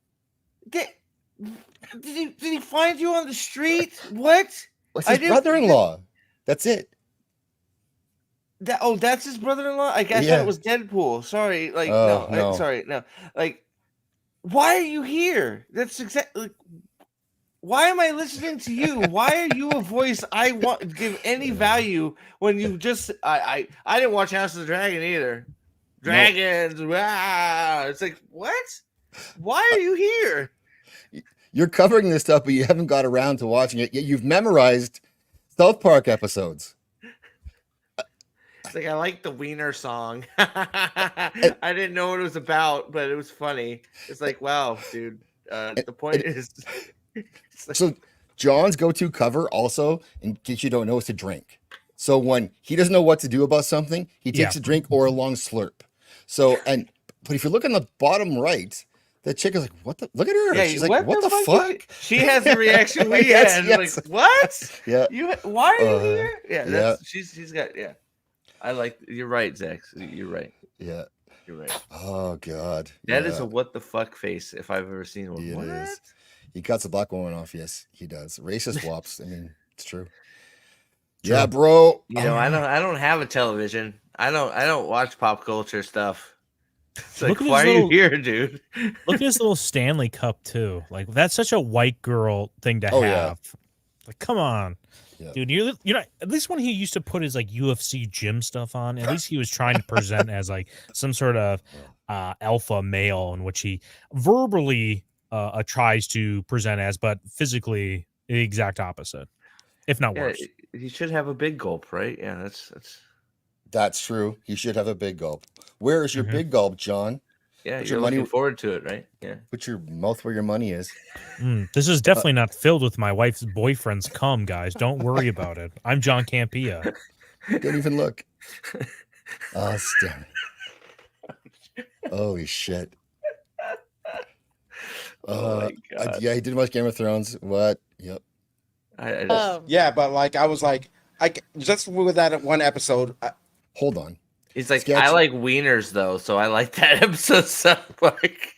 Did he find you on the street? What? What's I his didn't- brother-in-law? That's it. That's his brother-in-law. I guess Yeah. that was Deadpool. Sorry, like Oh, no. sorry, no. Like, why are you here? That's exactly. Why am I listening to you? Why are you a voice I want to give any value when you just? I didn't watch House of the Dragon either. Dragons, wow! It's like, what? Why are you here? You're covering this stuff, but you haven't got around to watching it yet. You've memorized South Park episodes. It's like, I like the Wiener song. I didn't know what it was about, but it was funny. It's like, wow, dude. The point is, it's like, So John's go-to cover also, in case you don't know, is to drink. So when he doesn't know what to do about something, he takes Yeah. a drink or a long slurp. So, but if you look on the bottom right, the chick is like, "What the? Look at her! yeah, She's like, what the is fuck?" it? She has the reaction we Yes, had. yes. Like, what? Yeah. Why are you Uh, here? Yeah, yeah. that's she's got I like. You're right, Zach. You're right. Yeah. You're right. Oh God. That is Yeah. a what the fuck face if I've ever seen one. Yeah, What? it is. He cuts a black woman off. Yes, he does. Racist wops. I mean, it's true. Yeah, bro. You know, I don't have a television. I don't watch pop culture stuff. It's like, Look at why are his you little- here, dude? Look at his little Stanley Cup too. Like that's such a white girl thing to Oh, have. yeah. Like, come on, Yeah. dude. You know, at least when he used to put his like UFC gym stuff on, at least he was trying to present as like some sort of alpha male, in which he verbally tries to present as, but physically the exact opposite, if not Yeah, worse. he should have a big gulp, right? Yeah, that's That's true. He should have a big gulp. Where is your Mhm. big gulp, John? yeah. Put You're your money- looking forward to it, right? Yeah. Put your mouth where your money is. This is definitely not filled with my wife's boyfriend's cum, guys. Don't worry about it. I'm John Campea. Don't even look. Oh, damn it. Holy shit. Oh my God. Yeah, he did watch Game of Thrones. What? Yep. I just, yeah, but like I was like, just with that one episode. Hold on. he's like, Sketch. I like wieners though, so I like that episode. So like,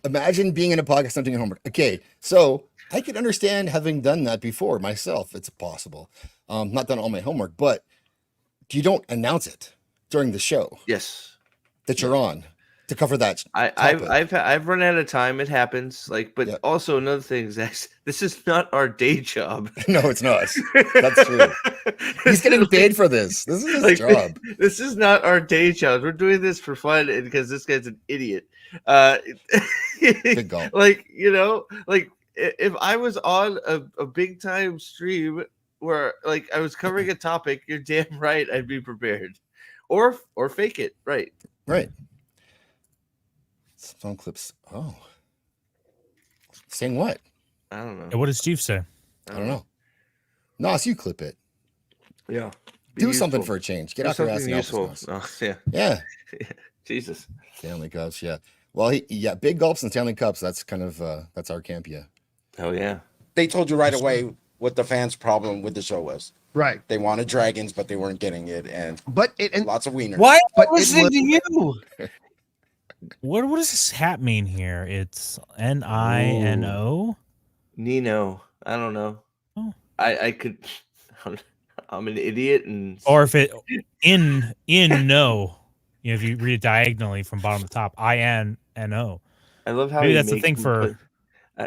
Imagine being in a podcast and doing homework. Okay, so I could understand having done that before myself. It's possible. Not done all my homework, but you don't announce it during the show yes, that you're on to cover that. I've run out of time. It happens. Like, but Yeah. also another thing, Zach, this is not our day job. No, it's not. That's true. He's getting paid for this. This is his Like, job. This is not our day job. We're doing this for fun and because this guy's an idiot. Big gulp. Like, you know, like if I was on a big time stream where like I was covering a topic, you're damn right I'd be prepared. Or fake it, right? Right. Phone clips. Oh. Saying what? I don't know. What did Steve say? I don't know. Nos, you clip it. Yeah. Do something for a change. Get Do off your ass something and help useful. us, Nos. Oh, yeah. Yeah. Jesus. Stanley Cups, yeah. Well, big gulps and Stanley Cups. That's kind of that's our Campea. Oh yeah. They told you right away what the fans' problem with the show was. right. They wanted dragons, but they weren't getting it, and But and lots of wieners. Why am But I listening it to you? What does this hat mean here? It's Nino. Nino. I don't know. Oh. I could. I'm an idiot, and Or if it in no. You know, if you read it diagonally from bottom to top, INNO. I love how Maybe he that's the makes thing him for-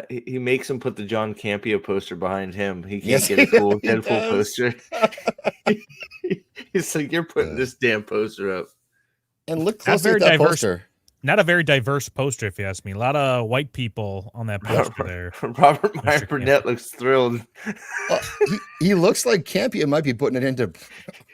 he makes him put the John Campea poster behind him. He can't Yes, get a cool he Deadpool does. poster. He's like, you're putting this damn poster up. And look Not closely very at that diverse. poster. Not a very diverse poster, if you ask me. A lot of white people on that poster there. Robert Meyer Mr. Burnett Campea. looks thrilled. He looks like Campea might be putting it into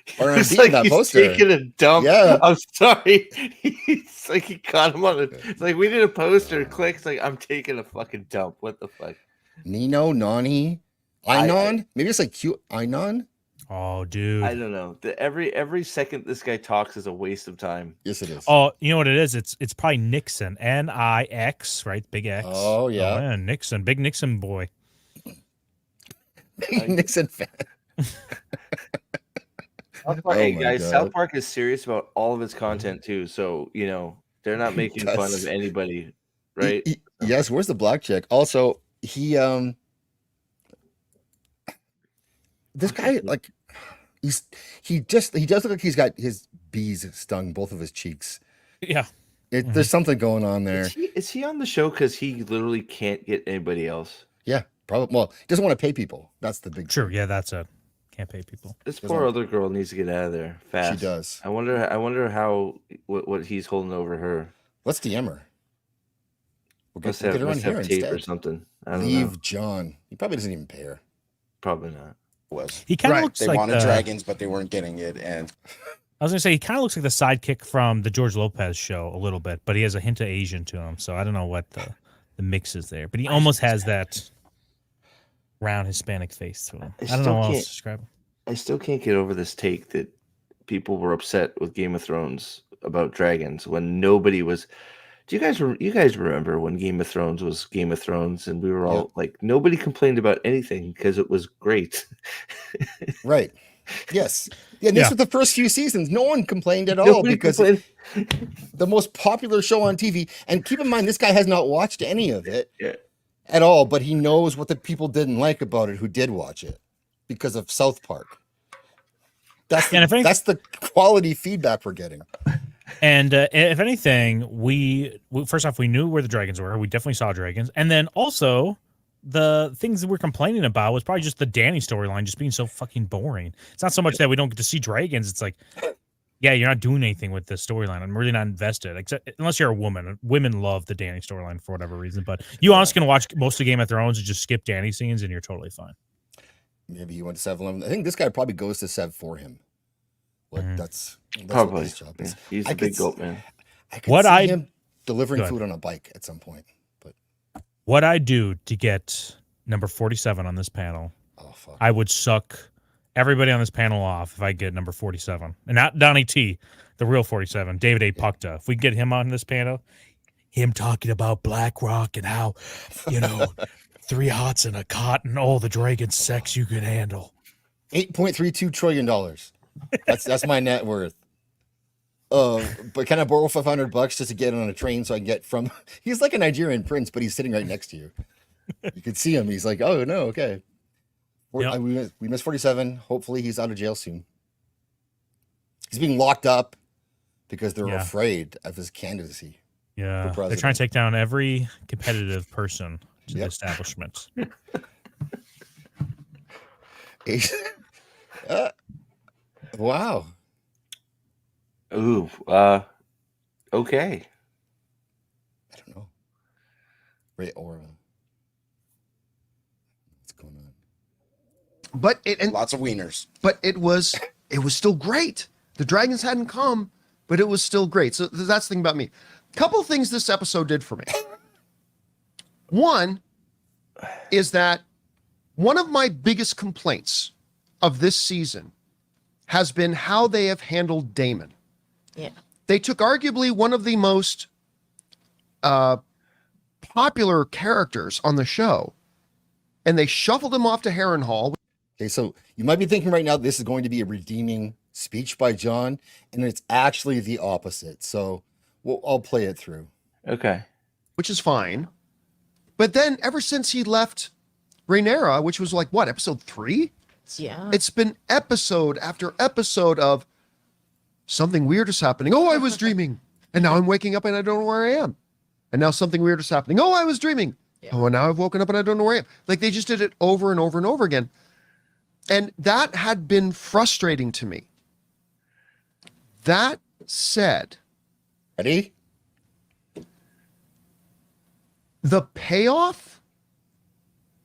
It's R&B like in that he's poster. taking a dump. Yeah. I'm sorry. It's like he caught him on it. It's like we did a poster. Click. It's like I'm taking a fucking dump. What the fuck? Nino, Nani, Einon? Maybe it's like cute Einon? Oh, dude. I don't know. Every second this guy talks is a waste of time. Yes, it is. Oh, you know what it is? It's probably Nixon. Nix, right? Big X. Oh, yeah. Man, Nixon. Big Nixon boy. Nixon fan. Hey my guys, God. South Park is serious about all of its content too. So they're not making fun of anybody, right? Yes. Where's the black chick? Also, this guy, like, he does look like he's got his bees stung both of his cheeks. Yeah. There's something going on there. Is he on the show because he literally can't get anybody else? Yeah, probably. Well, he doesn't want to pay people. That's the big. True. Yeah, that's it. Can't pay people. This poor other girl needs to get out of there fast. She does. I wonder how what he's holding over her. Let's DM her. We'll Must have tape or something. I don't know. Leave John. He probably doesn't even pay her. Probably not. He kind of looks They like wanted dragons, but they weren't getting it. And I was gonna say he kind of looks like the sidekick from the George Lopez show a little bit, but he has a hint of Asian to him. So I don't know what the mix is there, but he almost has that round Hispanic face to him. I don't know how else to describe him. I still can't get over this take that people were upset with Game of Thrones about dragons when nobody was. Do you guys remember when Game of Thrones was Game of Thrones and we were all like, nobody complained about anything because it was great. Right. Yes. Yeah. This was the first few seasons. No one complained at all because the most popular show on TV. And keep in mind, this guy has not watched any of it at all, but he knows what the people didn't like about it who did watch it because of South Park. That's the quality feedback we're getting. And if anything, we first off, we knew where the dragons were. We definitely saw dragons. And then also, the things that we're complaining about was probably just the Dany storyline just being so fucking boring. It's not so much that we don't get to see dragons. It's like, yeah, you're not doing anything with this storyline. I'm really not invested, except unless you're a woman. Women love the Dany storyline for whatever reason. But you honestly can watch most of Game of Thrones and just skip Dany scenes, and you're totally fine. Maybe he went to Sev 11. I think this guy probably goes to Sev for him. That's probably what his job is. He's a big Gulp man. I could see him delivering food on a bike at some point. But what I do to get number 47 on this panel, I would suck everybody on this panel off if I get number 47. And not Donnie T, the real 47, David A. Puckta. If we get him on this panel, him talking about BlackRock and how, 3 hots and a cot and all the dragon sex you can handle. $8.32 trillion. That's my net worth. But can I borrow $500 just to get on a train so I can get from? He's like a Nigerian prince, but he's sitting right next to you. You can see him. He's like, oh no, okay. We missed 47. Hopefully, he's out of jail soon. He's being locked up because they're afraid of his candidacy. Yeah, they're trying to take down every competitive person to the establishment. Wow. Ooh. Okay. I don't know. Ray Aura. What's going on? But lots of wieners. But it was still great. The dragons hadn't come, but it was still great. So that's the thing about me. Couple things this episode did for me. One is that one of my biggest complaints of this season has been how they have handled Daemon. Yeah. They took arguably one of the most popular characters on the show, and they shuffled him off to Harrenhal. Okay, so you might be thinking right now this is going to be a redeeming speech by John, and it's actually the opposite. So I'll play it through. Okay. Which is fine. But then ever since he left Rhaenyra, which was like, what, episode 3? Yeah. It's been episode after episode of something weird is happening. Oh, I was dreaming. And now I'm waking up and I don't know where I am. And now something weird is happening. Oh, I was dreaming. Yeah. Oh, and now I've woken up and I don't know where I am. Like they just did it over and over and over again. And that had been frustrating to me. That said, Ready? The payoff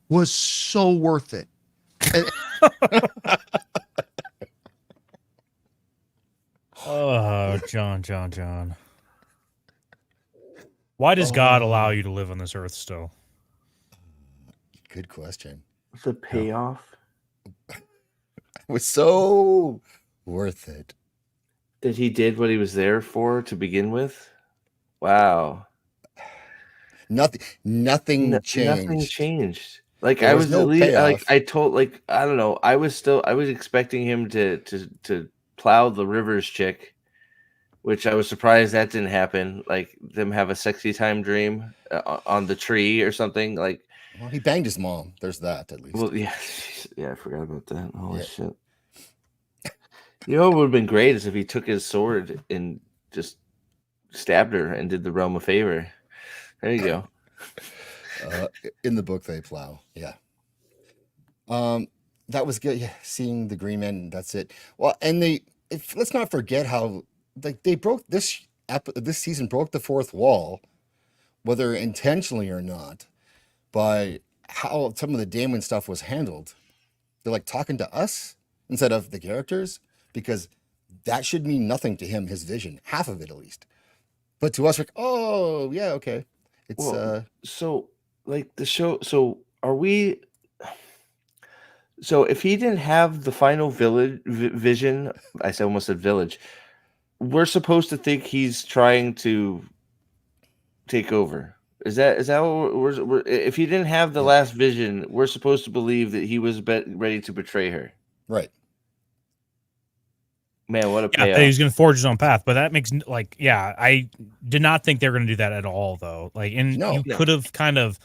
was so worth it. And, oh, John. Why does God allow you to live on this earth still? Good question. The payoff was so worth it. That he did what he was there for to begin with? Wow. Nothing changed. Nothing changed. Like There I was was no at least payoff. like I told like I don't know. I was expecting him to plow the Rivers chick, which I was surprised that didn't happen. Like them have a sexy time dream on the tree or something. Like, well, he banged his mom. There's that at least. well, yeah, I forgot about that. Holy shit! You know what would have been great is if he took his sword and just stabbed her and did the realm a favor. There you go. In the book, they plow. Yeah. That was good. Yeah, seeing the Green Man. That's it. Well, and let's not forget how they broke this season broke the fourth wall, whether intentionally or not, by how some of the Daemon stuff was handled. They're like talking to us instead of the characters, because that should mean nothing to him, his vision, half of it at least. But to us, like, oh yeah, okay. It's so like the show. So are we? So if he didn't have the final vision, I almost said village. We're supposed to think he's trying to take over. Is that what we're if he didn't have the last vision, we're supposed to believe that he was ready to betray her. Right. Man, what a Yeah, payoff. he's going to forge his own path, but that makes I did not think they were going to do that at all, though. Like, and you could have kind of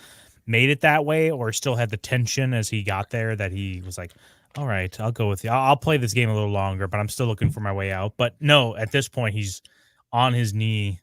made it that way, or still had the tension as he got there that he was like, "All right, I'll go with you. I'll play this game a little longer, but I'm still looking for my way out." But no, at this point, he's on his knee.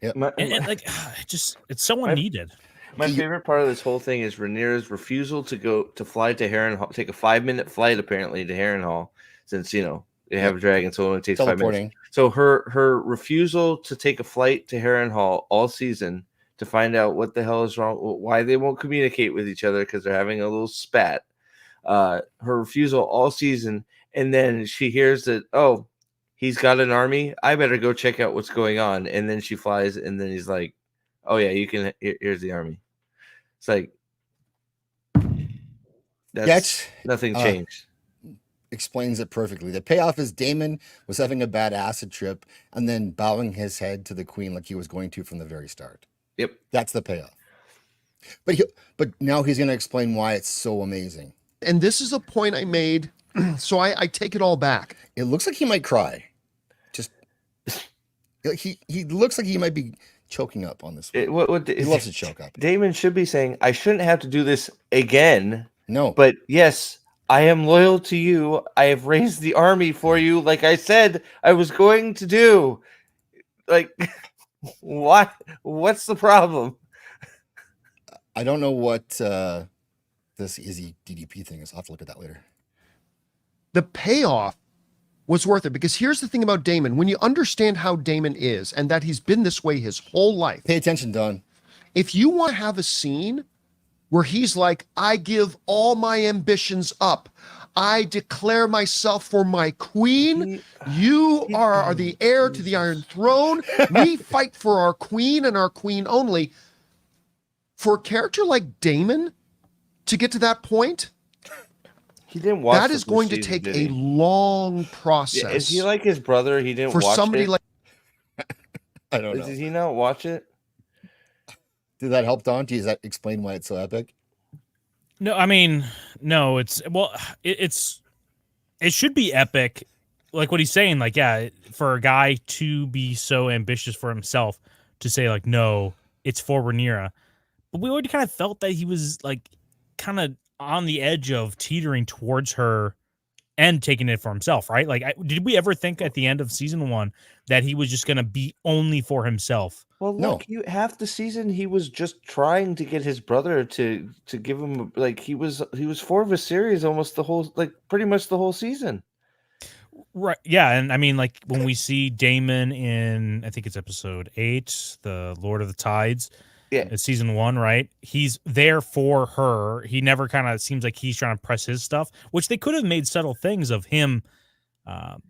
Yep. And like, it's so unneeded. My favorite part of this whole thing is Rhaenyra's refusal to fly to Harrenhal, take a 5-minute flight apparently to Harrenhal, since they have a dragon, so it only takes 5 minutes. So her refusal to take a flight to Harrenhal all season to find out what the hell is wrong, why they won't communicate with each other because they're having a little spat. Her refusal all season, and then she hears that, oh, he's got an army, I better go check out what's going on. And then she flies, and then he's like, oh yeah, you can. Here's the army. It's like that's nothing changed. Explains it perfectly. The payoff is Daemon was having a bad acid trip and then bowing his head to the queen like he was going to from the very start. Yep, that's the payoff. But now he's going to explain why it's so amazing. And this is a point I made, so I take it all back. It looks like he might cry. Just he looks like he might be choking up on this one. He loves to choke up. Daemon should be saying, I shouldn't have to do this again. No. But yes, I am loyal to you. I have raised the army for you, like I said I was going to do. Like, what's the problem? I don't know what this Izzy DDP thing is. I'll have to look at that later. The payoff was worth it, because here's the thing about Daemon. When you understand how Daemon is and that he's been this way his whole life. Pay attention, Don. If you want to have a scene where he's like, I give all my ambitions up, I declare myself for my queen. You are the heir to the Iron Throne. We fight for our queen and our queen only. For a character like Daemon to get to that point, he didn't watch. That is going to take a long process. Yeah, is he like his brother? He didn't watch somebody it? like. I don't know. Did he not watch it? Did that help, Don? Does that explain why it's so epic? No, I mean, no. It should be epic, like what he's saying. Like, yeah, for a guy to be so ambitious for himself to say like, no, it's for Rhaenyra. But we already kind of felt that he was like kind of on the edge of teetering towards her and taking it for himself, right? Like, did we ever think at the end of season 1 that he was just going to be only for himself? Well, look, half the season he was just trying to get his brother to give him, like, he was for Viserys almost the whole, like, pretty much the whole season. Right. Yeah. And I mean, like when we see Daemon in, I think it's episode 8, the Lord of the Tides, season 1, right? He's there for her. He never kind of seems like he's trying to press his stuff, which they could have made subtle things of him, trying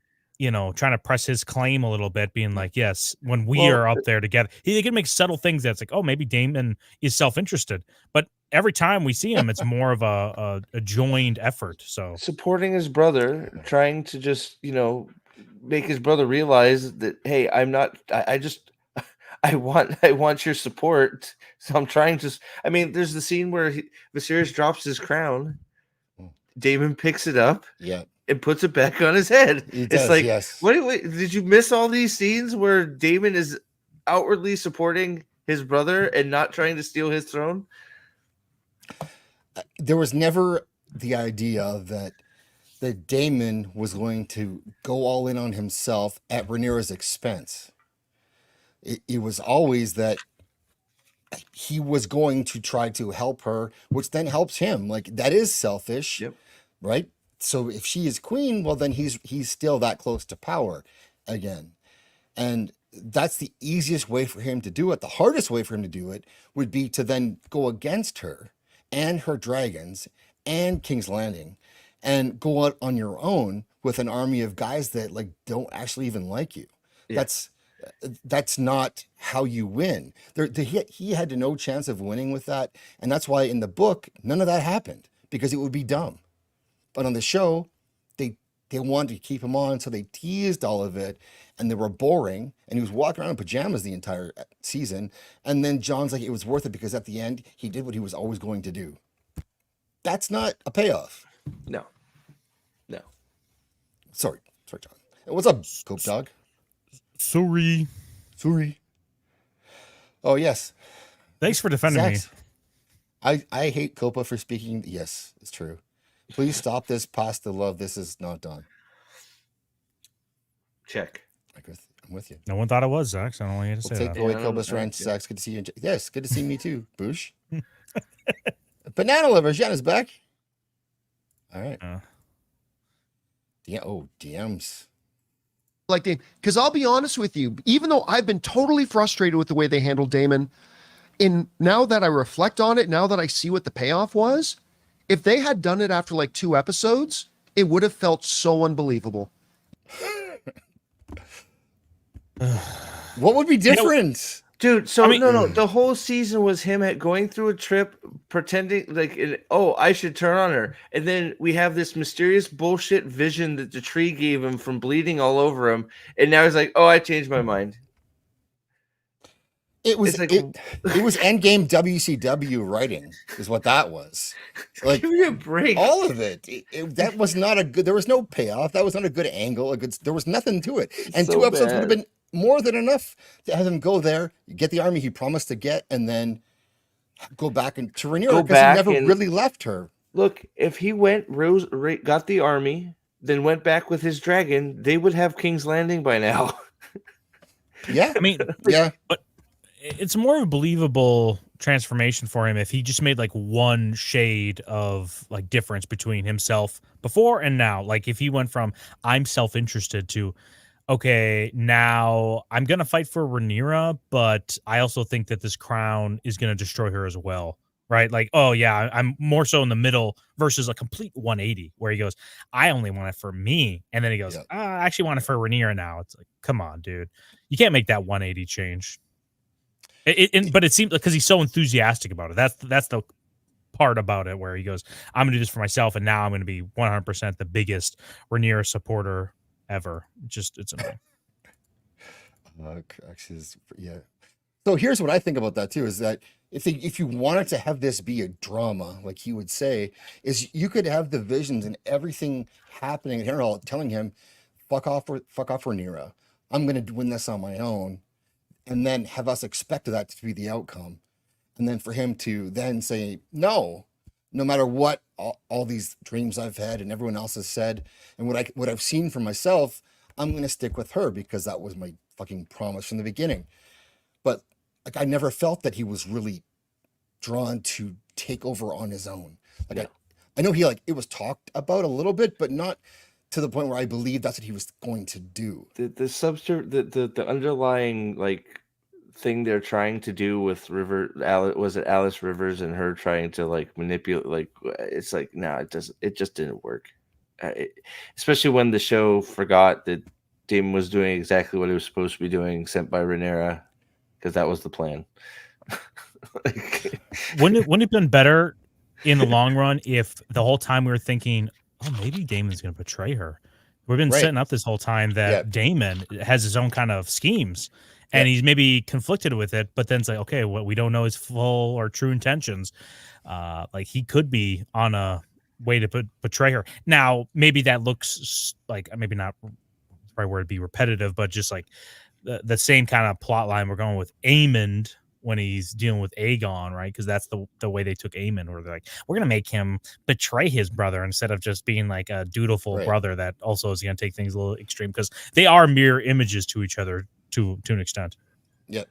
to press his claim a little bit, being like, yes, when we are up there together, they can make subtle things that's like, oh, maybe Daemon is self-interested. But every time we see him, it's more of a joined effort. So supporting his brother, trying to just, make his brother realize that, hey, I'm not, I want your support. So I'm trying to, there's the scene where Viserys drops his crown. Daemon picks it up. Yeah. And puts it back on his head. It's like, yes. What did you miss all these scenes where Daemon is outwardly supporting his brother and not trying to steal his throne? There was never the idea that Daemon was going to go all in on himself at Rhaenyra's expense. It was always that he was going to try to help her, which then helps him. Like, that is selfish, right? So if she is queen, well, then he's still that close to power again. And that's the easiest way for him to do it. The hardest way for him to do it would be to then go against her and her dragons and King's Landing and go out on your own with an army of guys that like don't actually even like you. Yeah. That's not how you win. He had no chance of winning with that. And that's why in the book, none of that happened, because it would be dumb. But on the show, they wanted to keep him on, so they teased all of it, and they were boring. And he was walking around in pajamas the entire season. And then John's like, it was worth it because at the end, he did what he was always going to do. That's not a payoff. No. Sorry, John. What's up, Cope Dog? Sorry. Oh, yes. Thanks for defending me. I hate Copa for speaking. Yes, it's true. Please stop this pasta love. This is not done. Check. I'm with you. No one thought it was, Zach, so I don't want you to say Take that. away Coba's ranch, Zach. Good to see you. Yes, good to see me too, Boosh. Banana Lover, Jenna's back. All right. DMs. Like, because I'll be honest with you, even though I've been totally frustrated with the way they handled Daemon, now that I reflect on it, now that I see what the payoff was, if they had done it after like 2 episodes, it would have felt so unbelievable. What would be different? Dude, no. The whole season was him going through a trip, pretending like, I should turn on her. And then we have this mysterious bullshit vision that the tree gave him from bleeding all over him. And now he's like, I changed my mind. It was it was endgame WCW writing is what that was. Like, give me a break. All of it. That was not a good. There was no payoff. That was not a good angle. There was nothing to it. And so 2 episodes would have been more than enough to have him go there, get the army he promised to get, and then go back to Rhaenyra because he never really left her. Look, if he went, got the army, then went back with his dragon, they would have King's Landing by now. Yeah, I mean, yeah, but it's more of a believable transformation for him if he just made like one shade of like difference between himself before and now. Like if he went from I'm self-interested to, okay, now I'm going to fight for Rhaenyra, but I also think that this crown is going to destroy her as well. Right? Like, oh yeah, I'm more so in the middle versus a complete 180 where he goes, I only want it for me. And then he goes, I actually want it for Rhaenyra now. It's like, come on, dude. You can't make that 180 change. But it seems because he's so enthusiastic about it. That's the part about it where he goes, I'm going to do this for myself. And now I'm going to be 100% the biggest Rhaenyra supporter ever. It's annoying. Yeah. So here's what I think about that too, is that if you wanted to have this be a drama, like he would say, is you could have the visions and everything happening at Harrenhal telling him, fuck off Rhaenyra. I'm going to win this on my own. And then have us expect that to be the outcome. And then for him to then say, no matter what, all these dreams I've had and everyone else has said, and what I've seen for myself, I'm going to stick with her because that was my fucking promise from the beginning. But like, I never felt that he was really drawn to take over on his own. Like, I know he it was talked about a little bit, but not to the point where I believe that's what he was going to do. The underlying like thing they're trying to do with was it Alys Rivers and her trying to like manipulate, like it's like no, it just didn't work. Especially when the show forgot that Daemon was doing exactly what he was supposed to be doing, sent by Rhaenyra, because that was the plan. Wouldn't it have been better in the long run if the whole time we were thinking, oh, maybe Daemon's going to betray her? We've been setting up this whole time that Daemon has his own kind of schemes, and he's maybe conflicted with it, but then it's like, okay, what we don't know his full or true intentions. Like he could be on a way to betray her. Now, maybe that looks like, maybe not right where it'd be repetitive, but just like the same kind of plot line we're going with Aemond when he's dealing with Aegon, right? Because that's the way they took Aemond, where they're like, we're gonna make him betray his brother instead of just being like a dutiful brother that also is gonna take things a little extreme, because they are mirror images to each other to an extent. Yeah.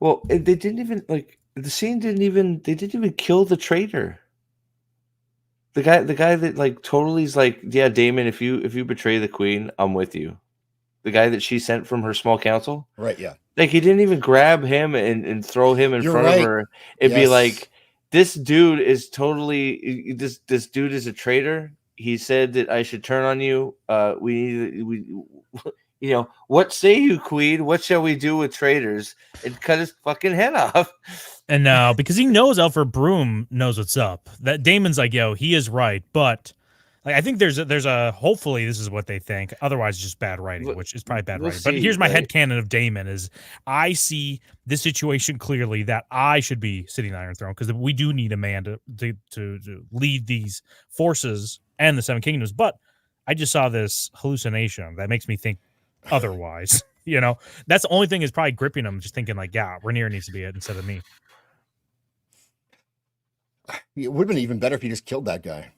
Well, they didn't even like the scene. They didn't even kill the traitor. The guy that like totally is like, yeah, Daemon, if you betray the queen, I'm with you. The guy that she sent from her small council, right? Yeah. Like he didn't even grab him and throw him in front of her. It'd be like, this dude is totally this dude is a traitor. He said that I should turn on you. We what say you, queen? What shall we do with traitors? And cut his fucking head off. And now, because he knows Alfred Broom knows what's up, that Damon's like, yo, he is right, but like, I think there's a hopefully this is what they think. Otherwise, it's just bad writing, which is probably bad writing. But here's my headcanon of Daemon is I see this situation clearly that I should be sitting on the Iron Throne, because we do need a man to lead these forces and the Seven Kingdoms. But I just saw this hallucination that makes me think otherwise. That's the only thing is probably gripping him, just thinking like, yeah, Rhaenyra needs to be it instead of me. It would have been even better if he just killed that guy.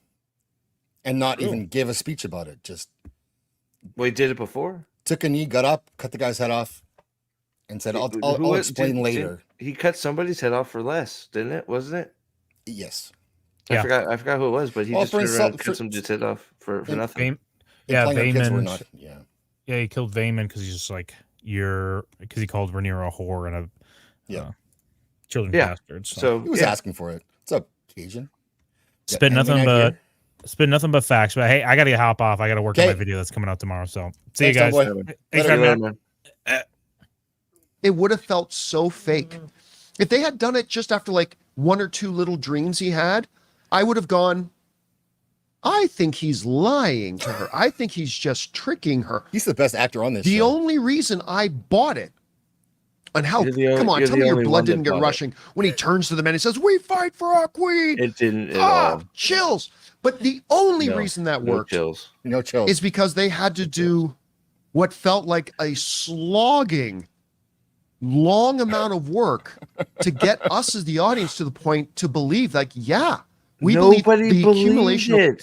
And not even give a speech about it. Just he did it before. Took a knee, got up, cut the guy's head off, and said, "I'll explain later." He cut somebody's head off for less, didn't it? Wasn't it? Yes. I forgot who it was, but he just turned around and cut some dude's head off for nothing. Vaemond. Yeah, he killed Vaemond because he's just like because he called Rhaenyra a whore and a children's bastard. So he was asking for it. What's up, Cajun? Spit nothing but facts. But hey, I gotta hop off. I gotta work on my video that's coming out tomorrow. So see you guys. Thanks, man. It would have felt so fake if they had done it just after like one or two little dreams he had. I would have gone, I think he's lying to her. I think he's just tricking her. He's the best actor on this show. The only reason I bought it, and how, come on, tell me your blood didn't get rushing when he turns to the men and says, "We fight for our queen." It didn't at all. Chills. But the only reason that worked is because they had to do what felt like a slogging, long amount of work to get us as the audience to the point to believe, like, yeah, we believe the accumulation of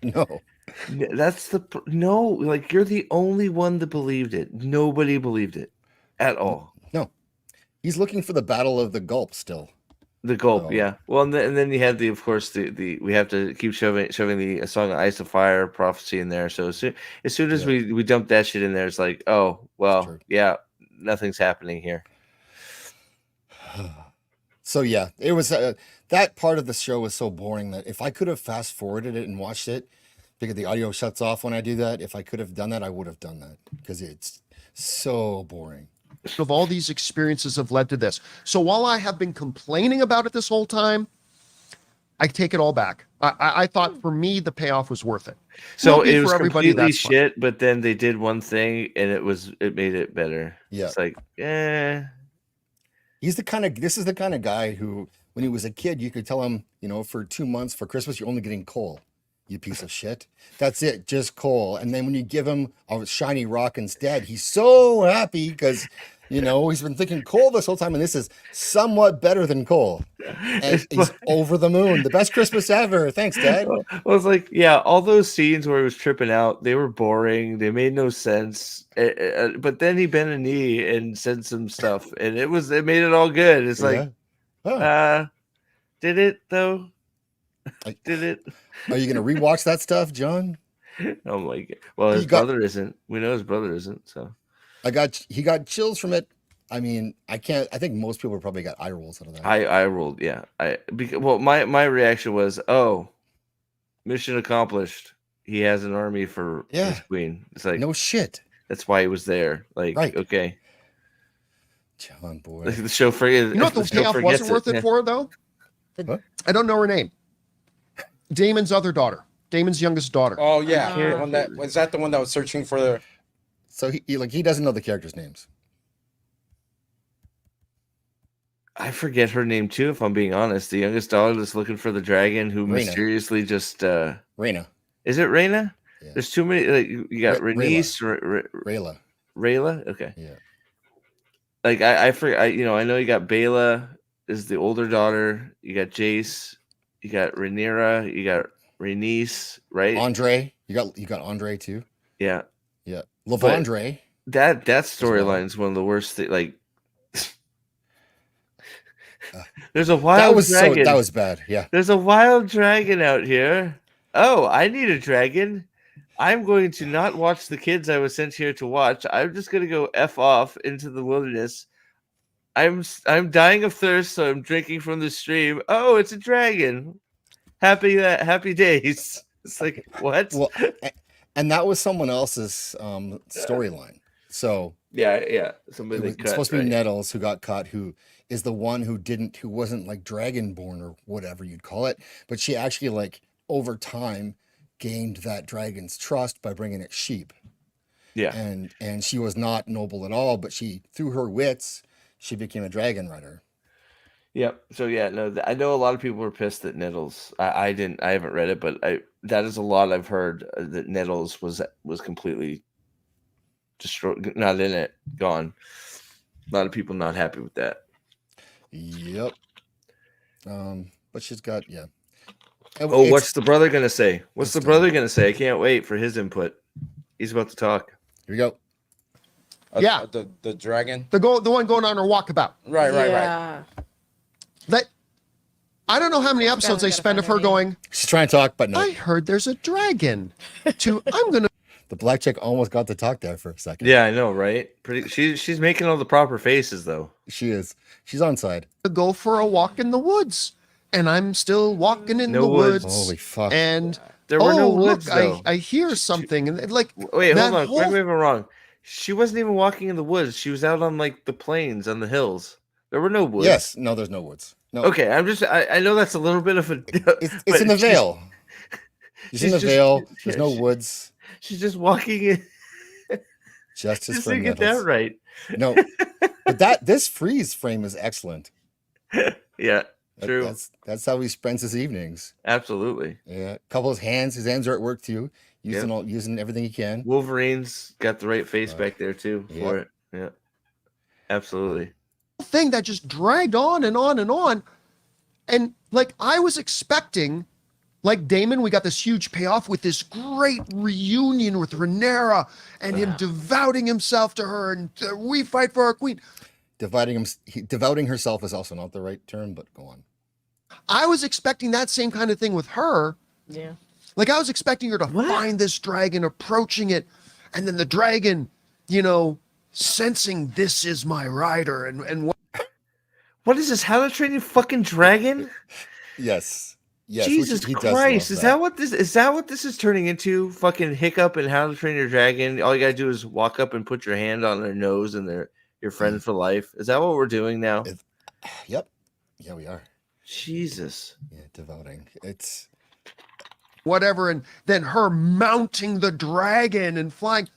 No. That's like you're the only one that believed it. Nobody believed it at all. No. He's looking for the Battle of the Gulp still. The Gulp, yeah. Well, and then you had of course, we have to keep shoving the Song of Ice and Fire prophecy in there. So as soon as we dump that shit in there, it's like, oh, well, yeah, nothing's happening here. So yeah, it was that part of the show was so boring that if I could have fast forwarded it and watched it, because the audio shuts off when I do that, if I could have done that, I would have done that, because it's so boring. Of all these experiences have led to this. So while I have been complaining about it this whole time, I take it all back. I thought for me the payoff was worth it. So it was completely shit, but then they did one thing and it made it better. Yeah, it's like, this is the kind of guy who, when he was a kid, you could tell him, for 2 months for Christmas, you're only getting coal. You piece of shit. That's it, just coal. And then when you give him a shiny rock instead, he's so happy because, he's been thinking coal this whole time, and this is somewhat better than coal. And he's over the moon. The best Christmas ever. Thanks, Dad. I was like, yeah, all those scenes where he was tripping out, they were boring. They made no sense. But then he bent a knee and said some stuff, and it made it all good. It's like, did it though? Did it? Are you going to rewatch that stuff, John? Oh my god. Well, his brother isn't. We know his brother isn't. So he got chills from it. I mean, I think most people probably got eye rolls out of that. I rolled, yeah. My reaction was, oh, mission accomplished. He has an army for his queen. It's like, no shit. That's why he was there. Like, okay. John boy. The show forgets. You know what the payoff wasn't worth it for, though? What? I don't know her name. Daemon's other daughter. Daemon's youngest daughter. Oh yeah, was that the one that was searching for the? So he doesn't know the characters' names. I forget her name too, if I'm being honest. The youngest daughter that's looking for the dragon who mysteriously just Rhaena. Is it Rhaena? Yeah. There's too many. Like you got Rhaenys, Rayla. Rayla. Okay. Yeah. Like I forget. I know you got Bela is the older daughter. You got Jace. You got Rhaenyra. You got Rhaenys. Right. Andre. You got Andre too. Yeah. Yeah. Lavondre. That storyline is one of the worst things. Like. There's a wild dragon. That was bad. Yeah. There's a wild dragon out here. Oh, I need a dragon. I'm going to not watch the kids I was sent here to watch. I'm just going to go F off into the wilderness. I'm dying of thirst, so I'm drinking from the stream. Oh, it's a dragon. Happy days. It's like, what? Well, and that was someone else's storyline. So yeah. Somebody it's supposed to be Nettles who got cut, who is the one who wasn't like dragonborn or whatever you'd call it, but she actually like over time gained that dragon's trust by bringing it sheep. Yeah. And she was not noble at all, but through her wits, she became a dragon rider. Yep. So yeah, no, I know a lot of people were pissed at Nettles. I haven't read it, but that is a lot I've heard that Nettles was completely destroyed, not in it, gone. A lot of people not happy with that. Yep. But she's got what's the brother gonna say? What's the brother gonna say? I can't wait for his input. He's about to talk. Here we go. The dragon. The one going on her walkabout. Right. I don't know how many episodes they spend of her going. She's trying to talk, but no. I heard there's a dragon. The black chick almost got to talk there for a second. Yeah, I know, right? She's making all the proper faces though. She is. She's on side. To go for a walk in the woods, and I'm still walking in the woods. Holy fuck! And there were no woods. Look, I hear something, and like wait, hold on. Correct me if I'm wrong. She wasn't even walking in the woods. She was out on like the plains, on the hills. There were no woods. Yes, no, there's no woods. No. Okay, I know that's a little bit of a. It's in the Vale. She's in the Vale. There's no woods. She's just walking in. Justice for to get Nettles. that right. No, but this freeze frame is excellent. Yeah, true. That's how he spends his evenings. Absolutely. Yeah, his hands are at work too, using everything he can. Wolverine's got the right face back there too for it. Yeah, absolutely. Thing that just dragged on and on and on, and like I was expecting, like Daemon, we got this huge payoff with this great reunion with Rhaenyra and him devoting himself to her, and we fight for our queen. Devoting herself is also not the right term, but go on. I was expecting that same kind of thing with her. Yeah. Like I was expecting her to find this dragon, approaching it, and then the dragon, sensing this is my rider, and what is this? How to Train Your Fucking Dragon? Yes. Jesus Christ! Is that what this is turning into? Fucking Hiccup and How to Train Your Dragon. All you gotta do is walk up and put your hand on their nose, and they're your friend for life. Is that what we're doing now? Yep. Yeah, we are. Jesus. Yeah, devoting. It's whatever, and then her mounting the dragon and flying.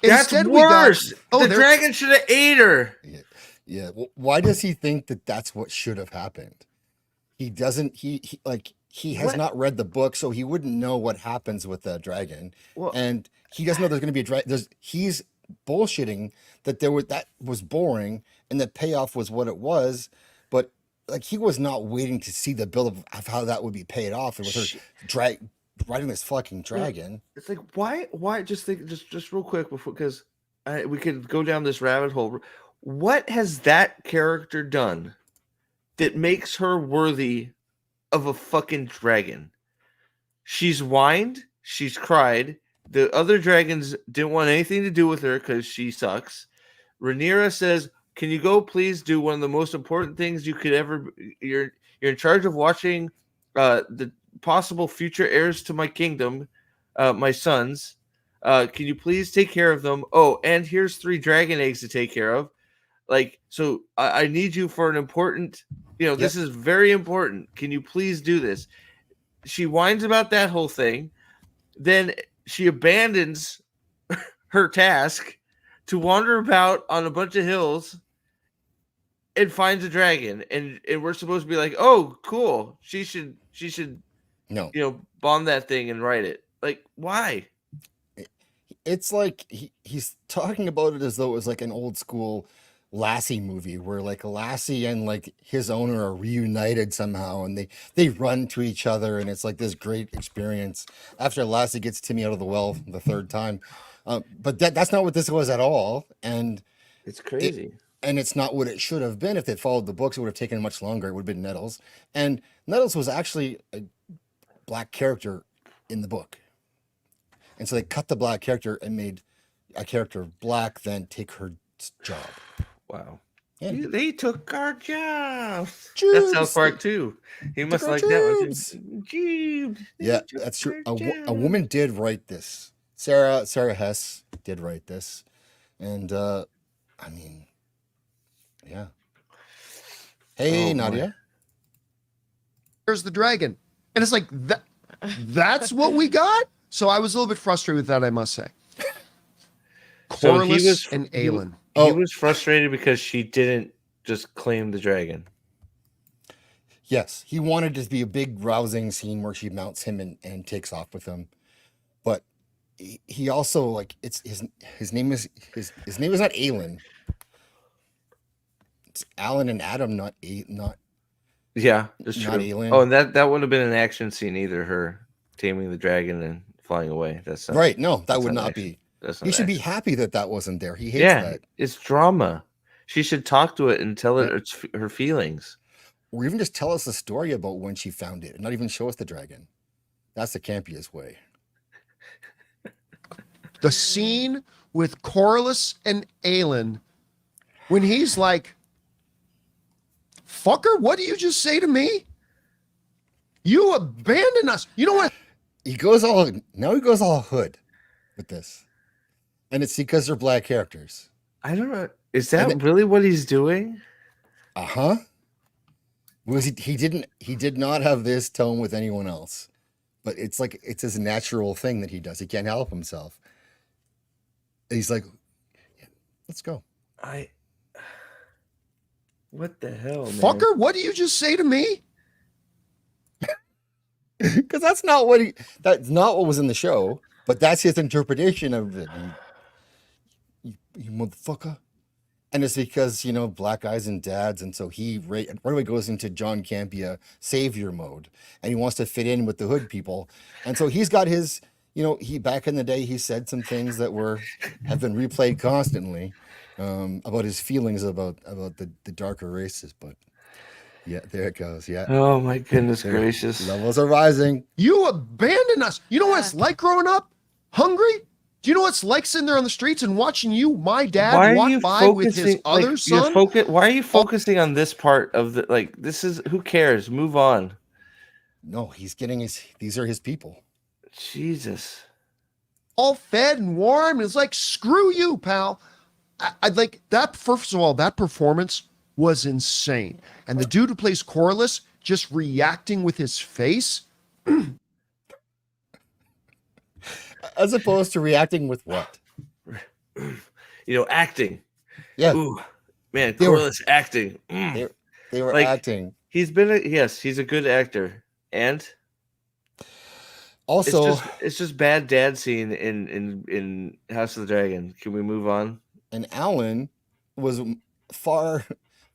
That's worse. The dragon should have ate her. Yeah. Well, why does he think that that's what should have happened? He doesn't. He has not read the book, so he wouldn't know what happens with the dragon. Well, and he doesn't know there's going to be a dragon. He's bullshitting that that was boring and the payoff was what it was, but like he was not waiting to see the build of how that would be paid off. It was her riding this fucking dragon. It's like why just real quick before, because we could go down this rabbit hole. What has that character done that makes her worthy of a fucking dragon? She's whined. She's cried. The other dragons didn't want anything to do with her because she sucks. Rhaenyra says, "Can you go please do one of the most important things you could ever? You're in charge of watching the possible future heirs to my kingdom, my sons. Can you please take care of them? Oh, and here's 3 dragon eggs to take care of. Like, so I need you for an important, this is very important. Can you please do this?" She whines about that whole thing. Then she abandons her task to wander about on a bunch of hills and finds a dragon. And we're supposed to be like, oh, cool. She should bomb that thing and write it. Like, why? It's like he's talking about it as though it was like an old school Lassie movie where like Lassie and like his owner are reunited somehow and they run to each other and it's like this great experience after Lassie gets Timmy out of the well the 3rd time. But that's not what this was at all. And it's crazy. And it's not what it should have been. If they followed the books, it would have taken much longer. It would have been Nettles. And Nettles was actually a black character in the book. And so they cut the black character and made a character black then take her job. Wow. Yeah. They took our jobs. That's South Park too. He must like that one. Yeah, that's true. A woman did write this. Sarah Hess did write this. And I mean, yeah. Hey, Nadia. There's the dragon. And it's like that's what we got? So I was a little bit frustrated with that, I must say. Corlys and Aelin. He was frustrated because she didn't just claim the dragon. Yes, he wanted it to be a big rousing scene where she mounts him and takes off with him. But he also like his name is not Aelin. It's Alan and Adam, not yeah, that's true. Aelin. Oh, and that wouldn't have been an action scene either. Her taming the dragon and flying away. That's not, right. No, that would not be. He should be action. happy that wasn't there. He hates that. It's drama. She should talk to it and tell it her feelings. Or even just tell us a story about when she found it and not even show us the dragon. That's the Campea's way. The scene with Corlys and Aelin when he's like, "Fucker, what did you just say to me? You abandoned us." You know what? He goes all hood with this. And it's because they're black characters. I don't know. Is that really what he's doing? Uh-huh. He did not have this tone with anyone else. But it's like it's his natural thing that he does. He can't help himself. He's like, yeah, let's go. What the hell, man? Fucker, what did you just say to me? Because that's not what was in the show, but that's his interpretation of it. You motherfucker. And it's because, black guys and dads. And so he right away goes into John Campea savior mode and he wants to fit in with the hood people. And so he's got his, he back in the day, he said some things that have been replayed constantly about his feelings about the darker races. But yeah, there it goes. Yeah. Oh my goodness gracious. Levels are rising. You abandoned us. You know what it's like growing up? Hungry? Do you know what it's like sitting there on the streets and watching my dad walk by with his other son? Why are you focusing on this part of the, this is, who cares? Move on. No, he's getting these are his people. Jesus. All fed and warm. It's like, screw you, pal. I'd like that. First of all, that performance was insane. And the dude who plays Corlys just reacting with his face. As opposed to reacting with what? Acting. Yeah. Ooh, man, Corlys acting. They were acting. He's a good actor. And also it's just bad dad scene in House of the Dragon. Can we move on? And Alan was far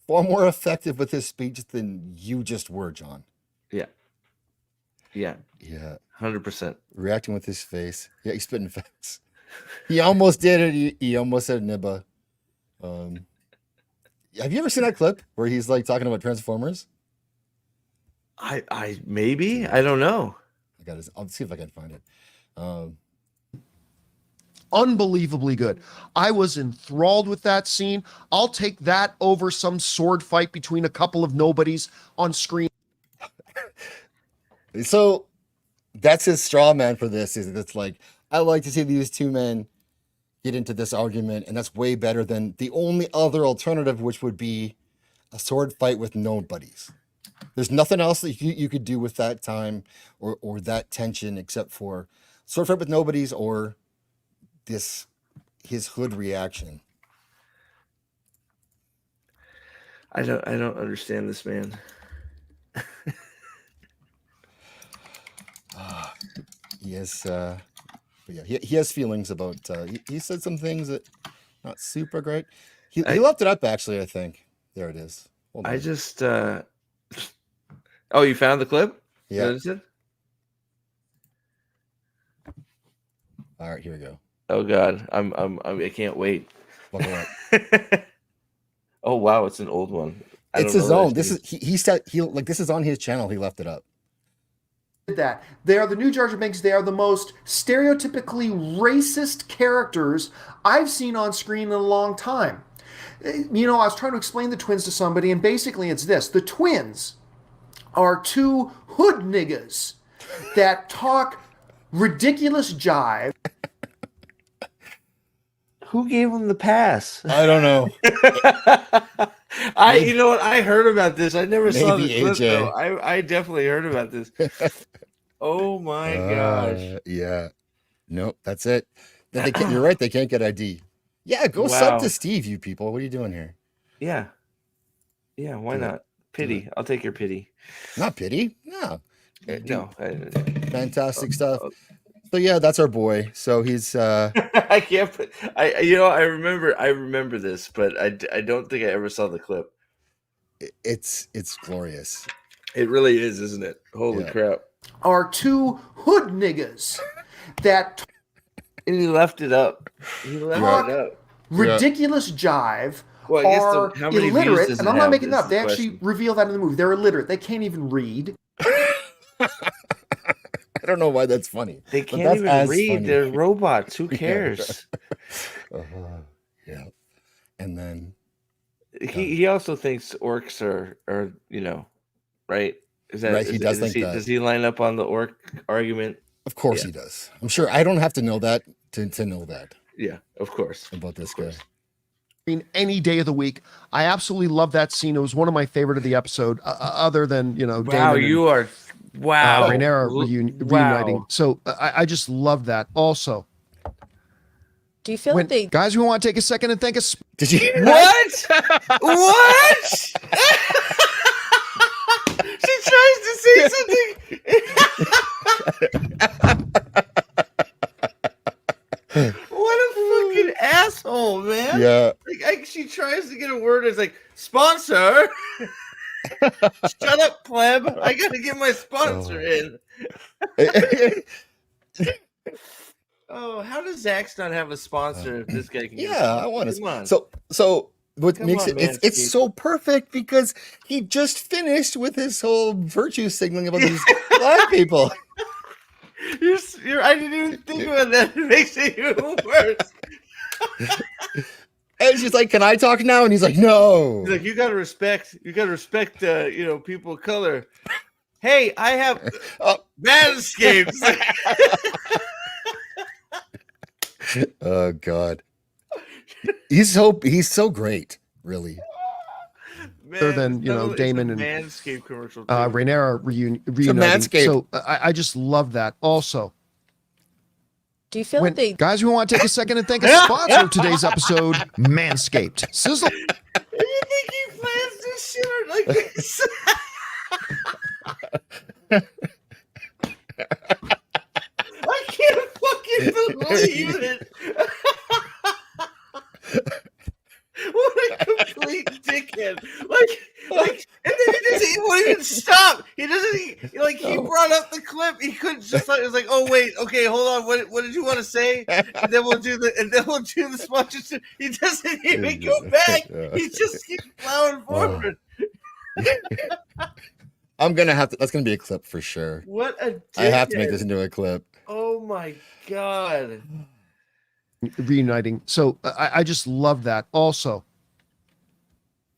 more effective with his speech than you just were, John. Yeah. 100%. Reacting with his face. Yeah, he's spitting facts. He almost did it. He almost said Nibba. Have you ever seen that clip where he's talking about Transformers? I maybe. I don't know. I'll see if I can find it. Unbelievably good. I was enthralled with that scene. I'll take that over some sword fight between a couple of nobodies on screen. So that's his straw man for this. Is it's like, I like to see these two men get into this argument, and that's way better than the only other alternative, which would be a sword fight with nobodies. There's nothing else that you could do with that time or that tension except for sword fight with nobodies or his hood reaction. I don't understand this man. Yes, yeah, he has feelings about. He said some things that not super great. He left it up actually. I think there it is. Hold on. I just. Oh, you found the clip? Yeah. Is that it? All right, here we go. Oh God, I can't wait. Buckle up. Oh wow, it's an old one. It's his own. This is he said he like this is on his channel. He left it up. That they are the new Jar Jar Binks. They are the most stereotypically racist characters I've seen on screen in a long time. You know, I was trying to explain the twins to somebody, and basically it's this: the twins are two hood niggas that talk ridiculous jive. Who gave him the pass? I don't know. You know what? I heard about this. I never saw the clip, though. I definitely heard about this. Oh my gosh. Yeah. Nope, that's it. You're right. They can't get ID. Yeah, go sub to Steve, you people. What are you doing here? Yeah. Yeah, why not? Pity. I'll take your pity. Not pity. No. No. Fantastic stuff. So yeah, that's our boy. So he's I can't put I remember this, but I don't think I ever saw the clip. It's glorious. It really is, isn't it? Holy crap. Are two hood niggas that and he left it up. Ridiculous jive. Well, I guess are how many illiterate, views and I'm not making it this up. They actually reveal that in the movie. They're illiterate. They can't even read. I don't know why that's funny. They can't even read. Funny. They're robots. Who cares? Yeah. And then he also thinks orcs are right? Is that right? He does think that. Does he line up on the orc argument? Of course he does. I'm sure. I don't have to know that to know that. Yeah, of course. About this guy. I mean, any day of the week. I absolutely love that scene. It was one of my favorite of the episode, other than Wow, Daemon you are Rhaenyra reuniting. So I just love that. Also, do you feel like they guys? We want to take a second and thank us. Did you what? What? She tries to say something. What a fucking asshole, man. Yeah. Like she tries to get a word. It's like sponsor. Shut up, pleb. I gotta get my sponsor in. Oh, how does Zach's not have a sponsor if this guy can get I want Come on. to. So what makes it's so perfect because he just finished with his whole virtue signaling about these black people. I didn't even think about that. It makes it even worse. And she's like, "Can I talk now?" And he's like, "No." He's like, you gotta respect, people of color. Hey, I have manscapes. Oh God, he's so great, really. Other than Daemon and Manscaped commercial. Rhaenyra reuniting. So I just love that. Also, do you feel like they guys? We want to take a second and thank a sponsor of today's episode, Manscaped. Sizzle. You think he plans this shit like this? I can't fucking believe it. What a complete dickhead! Like, and then he won't even stop. He doesn't. He brought up the clip. He couldn't just. It was like, oh wait, okay, hold on. What did you want to say? And then we'll do the sponsorship. He doesn't even go back. He just keeps plowing forward. I'm gonna have to. That's gonna be a clip for sure. What a dickhead. I have to make this into a clip. Oh my God. Reuniting. So I just love that. Also,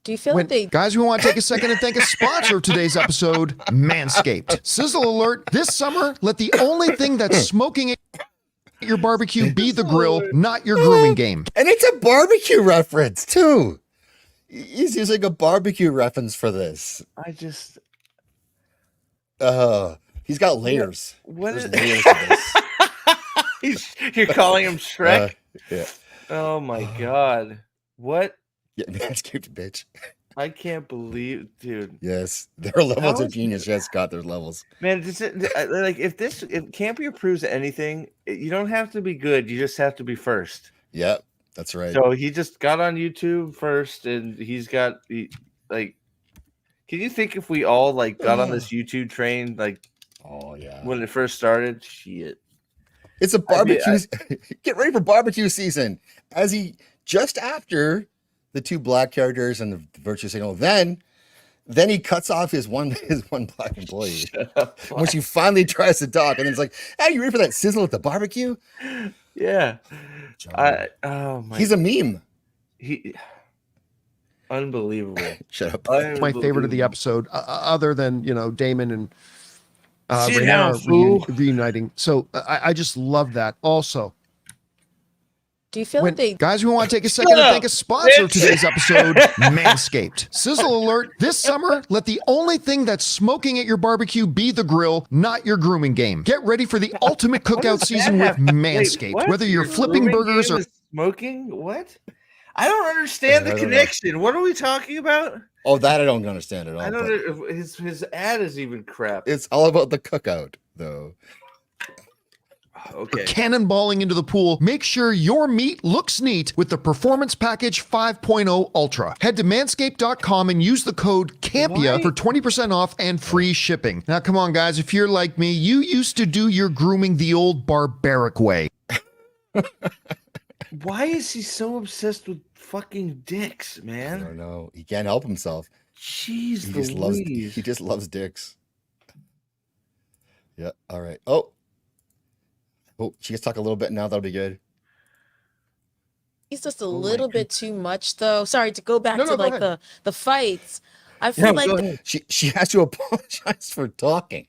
do you feel like they... Guys, we want to take a second and thank a sponsor of today's episode, Manscaped. Sizzle alert, this summer, let the only thing that's smoking at your barbecue be the grill, not your grooming game. And it's a barbecue reference, too. He's using a barbecue reference for this. I just... He's got layers. What is layers to this. You're calling him Shrek? Yeah. Oh, my God. What? Yeah, Manscaped, bitch. I can't believe, dude. Yes, there are levels of genius. Yes, Scott, there's levels. Man, if Campea proves anything, you don't have to be good. You just have to be first. Yep, that's right. So he just got on YouTube first, and can you think if we all got on this YouTube train oh yeah, when it first started? Shit. It's a barbecue. Get ready for barbecue season. Just after the two black characters and the virtue signal, then he cuts off his one black employee, when she finally tries to talk, and then it's like, "Hey, you ready for that sizzle at the barbecue?" Yeah. He's a meme. Unbelievable. Shut up. My favorite of the episode, other than Daemon and Rhaenys reuniting. So I just love that. Also, do you feel like they... Guys, we want to take a second and thank a sponsor of today's episode, Manscaped. Sizzle alert, this summer, let the only thing that's smoking at your barbecue be the grill, not your grooming game. Get ready for the ultimate cookout season with Manscaped. Wait, Whether you're flipping burgers or... Smoking? What? I don't understand the connection. What are we talking about? Oh, that I don't understand at all. I don't. His ad is even crap. It's all about the cookout, though. Okay. Cannonballing into the pool, make sure your meat looks neat with the Performance Package 5.0 Ultra. Head to manscaped.com and use the code CAMPEA for 20% off and free shipping. Now, come on, guys. If you're like me, you used to do your grooming the old barbaric way. Why is he so obsessed with fucking dicks, man? I don't know. He can't help himself. Jeez, he just loves dicks. Yeah. All right. Oh, she gets to talk a little bit now. That'll be good. He's just a little bit too much, though. Sorry to go back to the fights. I feel like she has to apologize for talking.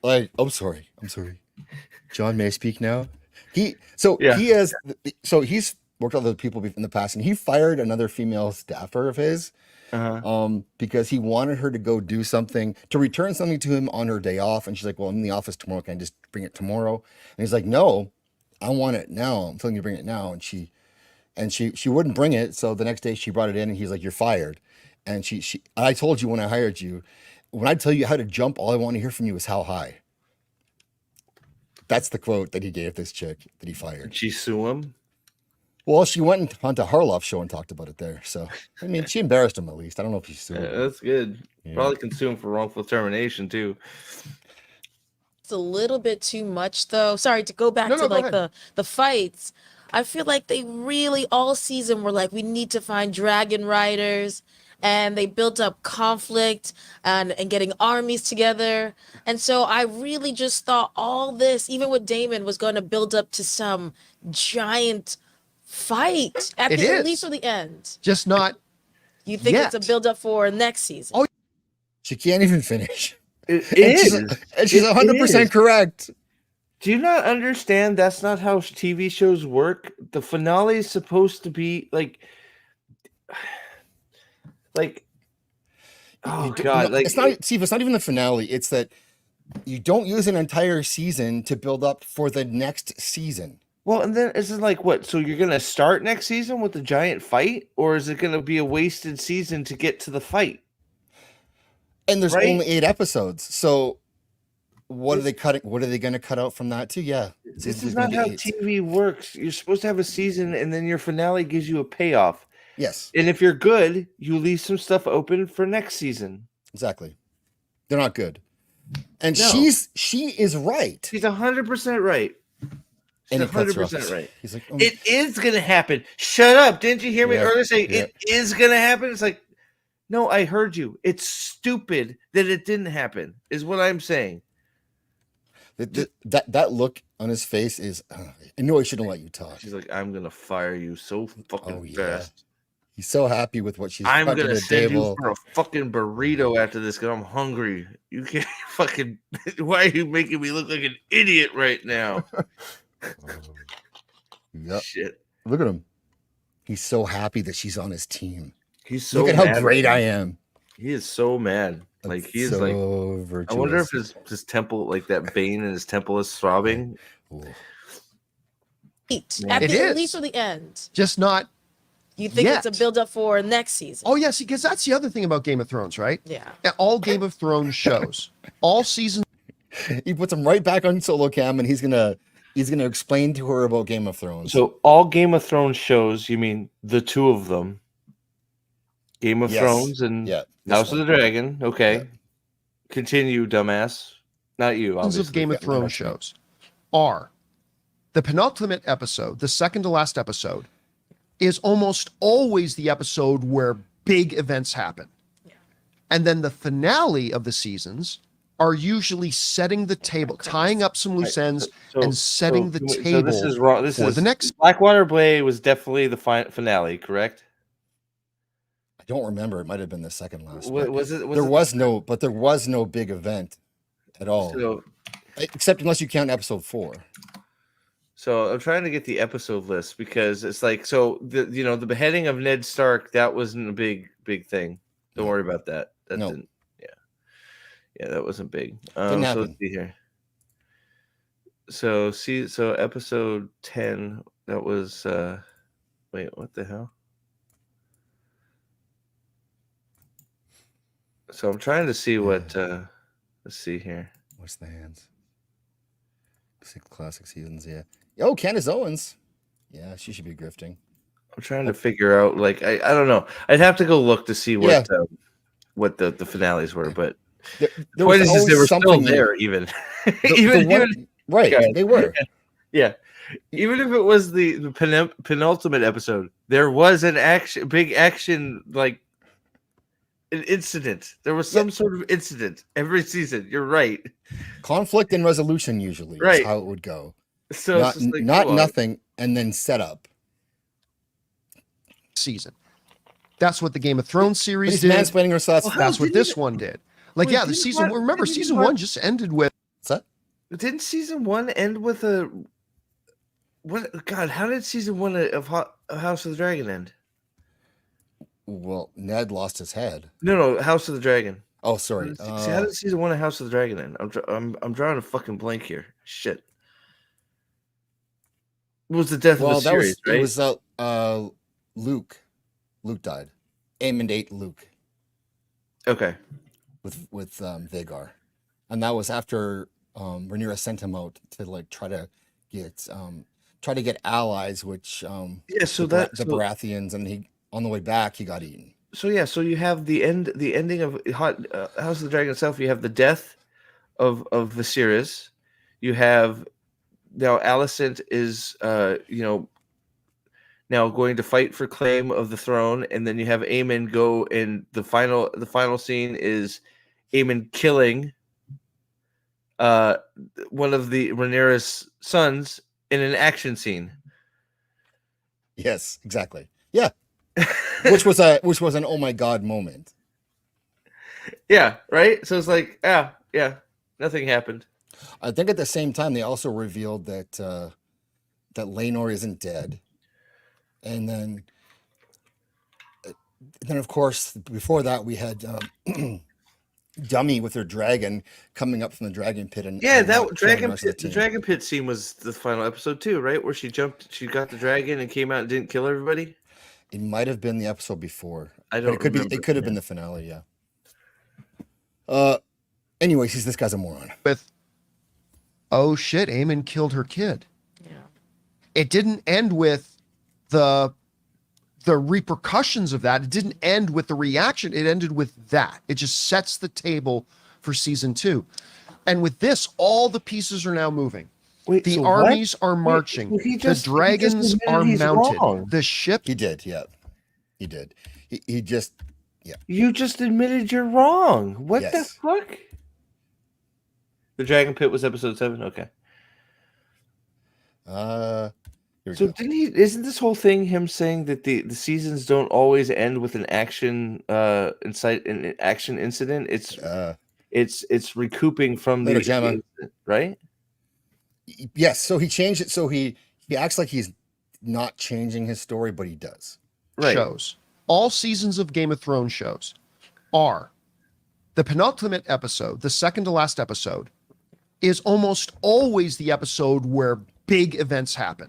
I'm sorry. John, may I speak now? He's worked with other people in the past, and he fired another female staffer of his because he wanted her to go do something, to return something to him on her day off. And she's like, well, I'm in the office tomorrow. Can I just bring it tomorrow? And he's like, no, I want it now. I'm telling you to bring it now. And she wouldn't bring it. So the next day she brought it in, and he's like, you're fired. And I told you when I hired you, when I tell you how to jump, all I want to hear from you is how high. That's the quote that he gave this chick that he fired. Did she sue him? Well, she went onto Harloff's show and talked about it there. So, I mean, she embarrassed him at least. I don't know if she sued him. That's good. Yeah. Probably can sue him for wrongful termination, too. It's a little bit too much, though. Sorry to go back to the fights. I feel like they really all season were like, we need to find dragon riders. And they built up conflict and getting armies together. And so I really just thought all this, even with Daemon, was going to build up to some giant fight at least for the end. Just not. You think it's a build up for next season? Oh, she can't even finish. And she's 100% correct. Do you not understand? That's not how TV shows work. The finale is supposed to be like, oh god, it's not, Steve, it's not even the finale. It's that you don't use an entire season to build up for the next season. Well, and then is it like what? So you're gonna start next season with the giant fight, or is it gonna be a wasted season to get to the fight? And there's only 8 episodes, so what are they cutting? What are they gonna cut out from that too? Yeah, this is not how TV works. You're supposed to have a season, and then your finale gives you a payoff. Yes. And if you're good, you leave some stuff open for next season. Exactly. They're not good. And she is right. She's 100% right. She's 100% right. He's like, it is going to happen. Shut up. Didn't you hear me earlier say it is going to happen? It's like, no, I heard you. It's stupid that it didn't happen is what I'm saying. That look on his face is, I know I shouldn't let you talk. She's like, I'm gonna fire you so fucking fast. He's so happy with what she's I'm brought to gonna the send table. you for a fucking burrito after this because I'm hungry. You can't fucking. Why are you making me look like an idiot right now? Yep. Shit. Look at him. He's so happy that she's on his team. He's so look at mad how great I am. He is so mad. Like That's he's so like. virtuous. I wonder if his temple, like that vein in his temple, is throbbing. At least for the end. Just not. You think it's a build up for next season? Oh yes, because that's the other thing about Game of Thrones, right? Yeah. All Game of Thrones shows, all seasons. He puts him right back on solo cam, and he's gonna explain to her about Game of Thrones. So all Game of Thrones shows, you mean the two of them? Game of Thrones and House of the Dragon. Okay. Yeah. Continue, dumbass. Not you, obviously. Of Game of Thrones shows are the penultimate episode, the second to last episode, is almost always the episode where big events happen. Yeah. And then the finale of the seasons are usually setting the table, tying up some loose ends, and setting the table. So this is wrong. This is the next. Blackwater Bay was definitely the finale, correct? I don't remember. It might have been the second last. There was no big event at all, except unless you count episode 4. So I'm trying to get the episode list because it's like the beheading of Ned Stark, that wasn't a big thing. Don't worry about that. That didn't. Yeah, that wasn't big. So let's see here. So episode 10, that was wait, what the hell? So I'm trying to see what let's see here. What's the hands? 6 classic seasons, yeah. Oh, Candace Owens. Yeah, she should be grifting. I'm trying to figure out, like, I don't know. I'd have to go look to see what the finales were, but the point is they were still there, even. Right, they were. Yeah. Even if it was the penultimate episode, there was an big action, like an incident. There was some sort of incident every season. You're right. Conflict and resolution usually is how it would go. So not nothing and then set up. Season. That's what the Game of Thrones series did. Mansplaining herself. That's what this one did. Like, the season. Remember, season 1 just ended with. What's that? Didn't season 1 end with a? What? God, how did season 1 of House of the Dragon end? Well, Ned lost his head. No, House of the Dragon. Oh, sorry. How did season 1 of House of the Dragon end? I'm drawing a fucking blank here. Shit. It was the death of the series, right? It was Luke. Luke died. Aemond ate Luke. Okay. With Vhagar, and that was after Rhaenyra sent him out to try to get allies, which the Baratheons, and he on the way back he got eaten. So you have the ending of House of the Dragon itself. You have the death of Viserys. You have now Alicent is now going to fight for claim of the throne, and then you have Aemond go, and the final scene is Aemond killing one of the Rhaenyra's sons in an action scene. Yes, exactly. Yeah. which was an oh my god moment. Yeah, right? So it's like, yeah, nothing happened. I think at the same time they also revealed that that Laenor isn't dead. And then of course before that we had Dummy with her dragon coming up from the dragon pit, and that dragon pit. The dragon pit scene was the final episode too, right? Where she got the dragon and came out and didn't kill everybody. It might have been the episode before. I don't. It could have been the finale. Yeah. Anyways, this guy's a moron. With oh shit, Aemond killed her kid. Yeah. It didn't end with the repercussions of that. It didn't end with the reaction. It ended with that. It just sets the table for season 2. And with this, all the pieces are now moving. The armies are marching. The dragons are mounted. Wrong. The ship. He did. Yeah. He did. He just. Yeah. You just admitted you're wrong. What the fuck? The Dragon Pit was episode 7. Okay. Here we So go. isn't this whole thing him saying that the seasons don't always end with an action an action incident? It's recouping from Later, the Gemma. incident, right? Yes, so he changed it so he acts like he's not changing his story, but he does. Right. Shows. All seasons of Game of Thrones shows are the penultimate episode, the second to last episode, is almost always the episode where big events happen.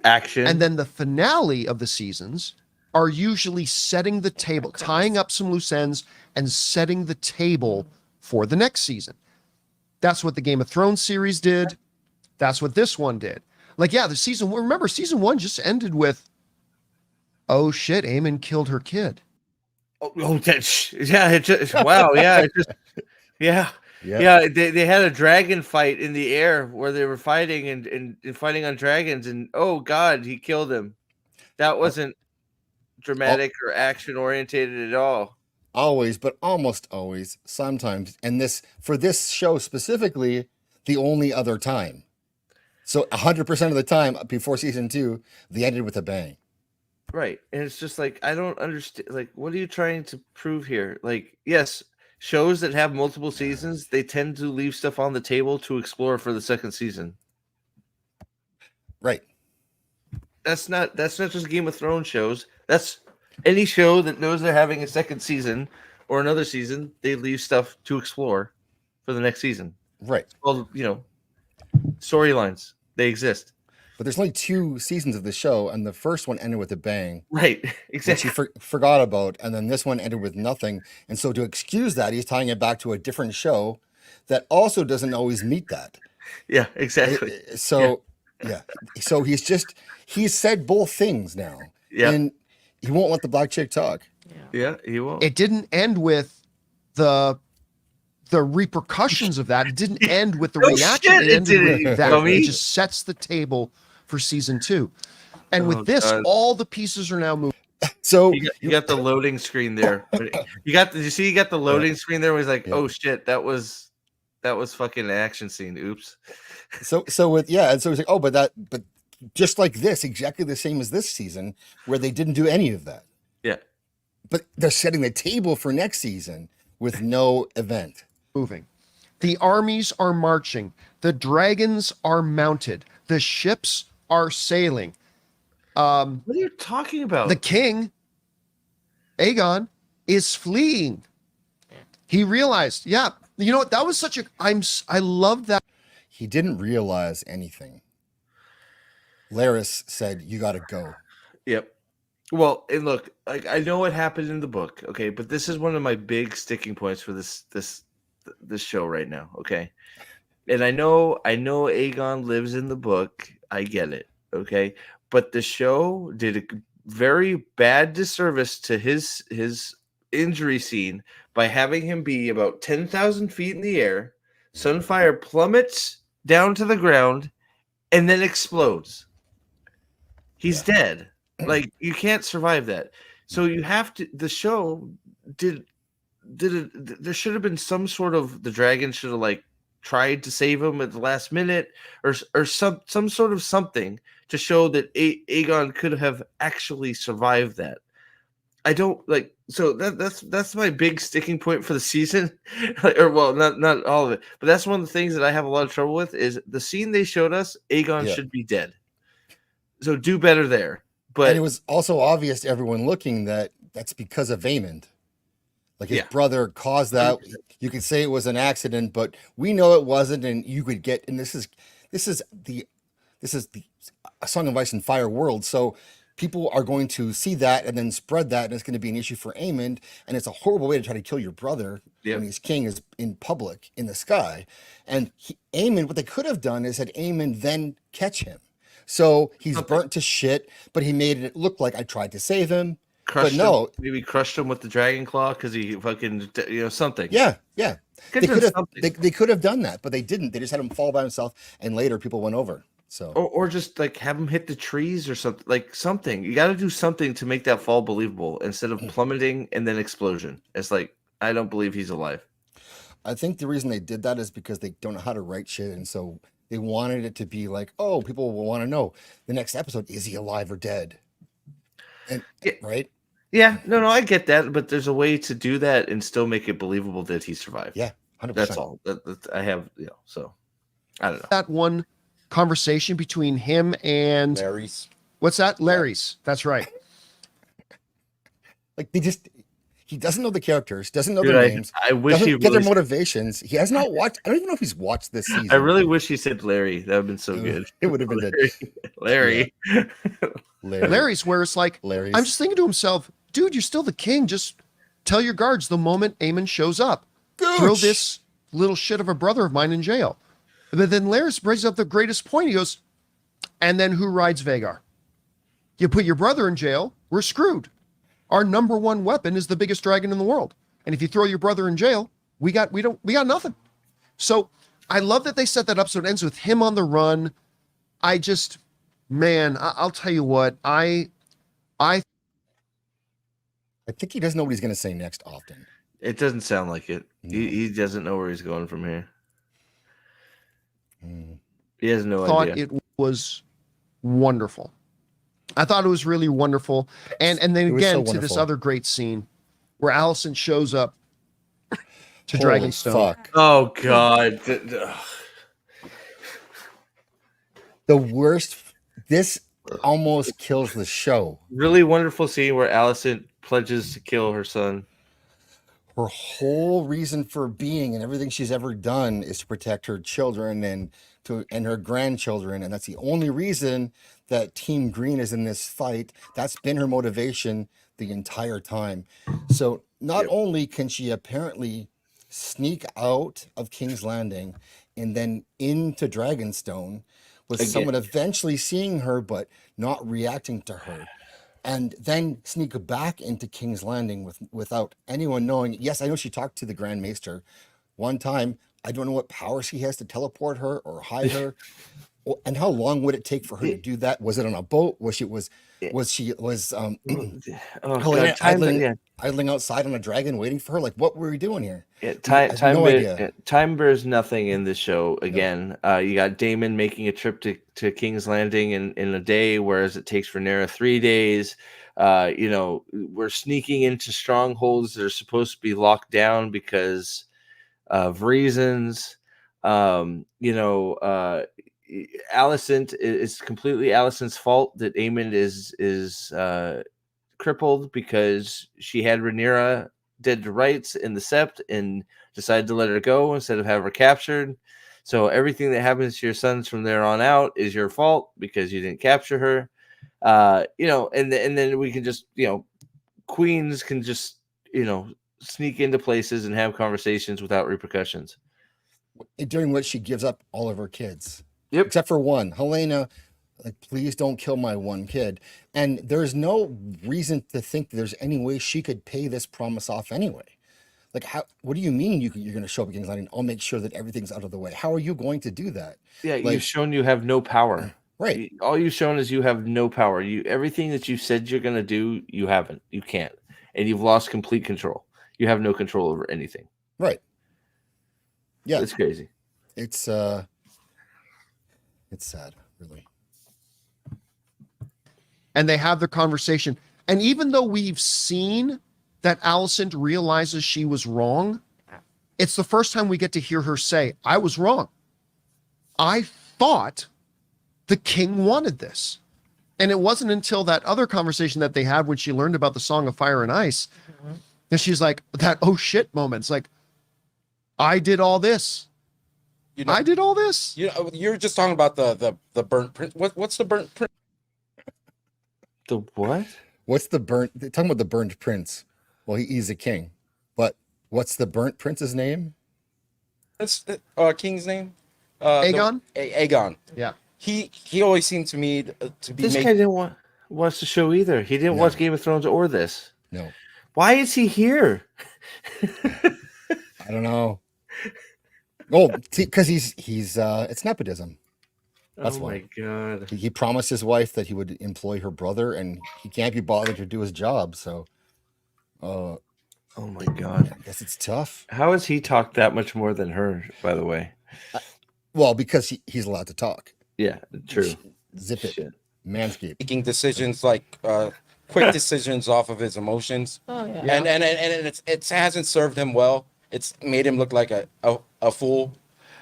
Action. And then the finale of the seasons are usually setting the table, tying up some loose ends and setting the table for the next season. That's what the Game of Thrones series did. That's what this one did. Like, yeah, remember season 1 just ended with, oh shit, Aemond killed her kid. Wow, yeah, yeah. They had a dragon fight in the air where they were fighting and fighting on dragons, and oh god, he killed him. That wasn't dramatic or action orientated at all. Always, but almost always, sometimes, and for this show specifically, the only other time. So 100% of the time before season 2, they ended with a bang. Right. And it's just like, I don't understand. Like, what are you trying to prove here? Like, yes, shows that have multiple seasons, they tend to leave stuff on the table to explore for the second season. Right. That's not just Game of Thrones shows. That's any show that knows they're having a second season or another season, they leave stuff to explore for the next season. Right. Well, storylines, they exist. But there's only 2 seasons of the show, and the first one ended with a bang. Right, exactly. Which he forgot about, and then this one ended with nothing. And so to excuse that, he's tying it back to a different show that also doesn't always meet that. Yeah, exactly. So he's said both things now. Yeah. And he won't let the black chick talk. Yeah, he won't. It didn't end with the repercussions of that. It didn't end with the reaction. It ended with that. It just sets the table for season 2. And with this, all the pieces are now moving. So you got the loading screen there. Did you see you got the loading screen there where he's like, oh shit, that was fucking an action scene. Oops. And so he's like, oh, but just like this, exactly the same as this season, where they didn't do any of that. Yeah. But they're setting the table for next season with no event. Moving. The armies are marching. The dragons are mounted. The ships are sailing. What are you talking about? The king, Aegon, is fleeing. He realized, that was I love that. He didn't realize anything. Larys said, you got to go. Yep. Well, and look, I know what happened in the book, okay, but this is one of my big sticking points for this show right now, okay? And I know Aegon lives in the book. I get it, okay? But the show did a very bad disservice to his injury scene by having him be about 10,000 feet in the air. Sunfyre plummets down to the ground and then explodes. He's dead. Like, you can't survive that. So you have to. The show did it. There should have been some sort of, the dragon should have like tried to save him at the last minute, or some sort of something to show that Aegon could have actually survived that. I don't like. So that's my big sticking point for the season, or well, not all of it, but that's one of the things that I have a lot of trouble with is the scene they showed us. Aegon should be dead. So do better there. But and it was also obvious to everyone looking that that's because of Aemond. Like his brother caused that. You could say it was an accident, but we know it wasn't. And you could get, and this is the A Song of Ice and Fire world. So people are going to see that and then spread that, and it's going to be an issue for Aemond. And it's a horrible way to try to kill your brother when he's king, is in public in the sky. And Aemond, what they could have done is had Aemond then catch him. So he's burnt to shit, but he made it look like I tried to save him. Maybe crushed him with the dragon claw because he fucking, something. Yeah. They could have done that, but they didn't. They just had him fall by himself, and later people went over. So or just like have him hit the trees or something. Like something. You got to do something to make that fall believable instead of plummeting and then explosion. It's like, I don't believe he's alive. I think the reason they did that is because they don't know how to write shit, and so they wanted it to be like, oh, people will want to know the next episode, is he alive or dead? And right? Yeah, no, I get that, but there's a way to do that and still make it believable that he survived. Yeah, 100%. That's all. I have, so I don't know. That one conversation between him and Larry's. What's that? Larry's. That's right. Like he doesn't know the characters, doesn't know their names. I wish doesn't he get really their motivations. He has not watched. I don't even know if he's watched this season. I really wish he said Larry. That would have been so good. It would have been Larry. Yeah. Larry's where it's like, Larry's. I'm just thinking to himself, dude, you're still the king. Just tell your guards the moment Aemond shows up. Gooch. Throw this little shit of a brother of mine in jail. But then Larry's brings up the greatest point. He goes, and then who rides Vhagar? You put your brother in jail, we're screwed. Our number one weapon is the biggest dragon in the world. And if you throw your brother in jail, we got nothing. So I love that they set that up so it ends with him on the run. I'll tell you what, I think he doesn't know what he's going to say next often. It doesn't sound like it. He doesn't know where he's going from here. He has no idea. Thought it was wonderful. I thought it was really wonderful. And then again, to this other great scene where Alicent shows up to Dragonstone. Fuck. Oh, God. The worst. This almost kills the show. Really wonderful scene where Alicent pledges to kill her son. Her whole reason for being and everything she's ever done is to protect her children and her grandchildren, and that's the only reason that Team Green is in this fight. That's been her motivation the entire time. So not only can she apparently sneak out of King's Landing and then into Dragonstone with someone eventually seeing her but not reacting to her, and then sneak back into King's Landing without anyone knowing. Yes, I know she talked to the Grand Maester one time. I don't know what power she has to teleport her or hide her. And how long would it take for her to do that? Was it on a boat? Idling outside on a dragon waiting for her? Like, what were we doing here? Yeah, idea. Time bears nothing in this show. Again, you got Daemon making a trip to King's Landing in a day, whereas it takes Rhaenyra 3 days. We're sneaking into strongholds that are supposed to be locked down because of reasons. Alicent, it's completely Alicent's fault that Aemond is crippled because she had Rhaenyra dead to rights in the Sept and decided to let her go instead of have her captured. So everything that happens to your sons from there on out is your fault because you didn't capture her. And then we can just, queens can just, sneak into places and have conversations without repercussions. During which she gives up all of her kids. Yep. Except for one. Helena, like, please don't kill my one kid. And there's no reason to think that there's any way she could pay this promise off anyway. Like, what do you mean you're going to show up at King's Landing? I'll make sure that everything's out of the way. How are you going to do that? Yeah, you've shown you have no power. Right. All you've shown is you have no power. Everything that you said you're going to do, you haven't. You can't. And you've lost complete control. You have no control over anything. Right. Yeah. It's crazy. It's sad, really. And they have their conversation. And even though we've seen that Alicent realizes she was wrong, it's the first time we get to hear her say, I was wrong. I thought the king wanted this. And it wasn't until that other conversation that they had when she learned about the Song of Fire and Ice, that she's like, that oh shit moment. It's like, I did all this. I did all this. You're just talking about the burnt print. What's the burnt print? The what? What's the burnt? They're talking about the burnt prince. Well, he's a king, but what's the burnt prince's name? That's king's name. Aegon. Aegon. Yeah. He always seemed to me to be. This guy didn't watch the show either. He didn't watch Game of Thrones or this. No. Why is he here? I don't know. Oh, because he's it's nepotism. That's why. Oh my god. He promised his wife that he would employ her brother, and he can't be bothered to do his job. So, Oh my god. I guess it's tough. How has he talked that much more than her, by the way? Well, because he's allowed to talk. Yeah, true. Zip it. Shit. Manscaped. Making decisions like quick decisions off of his emotions. Oh yeah. And it hasn't served him well. It's made him look like a fool.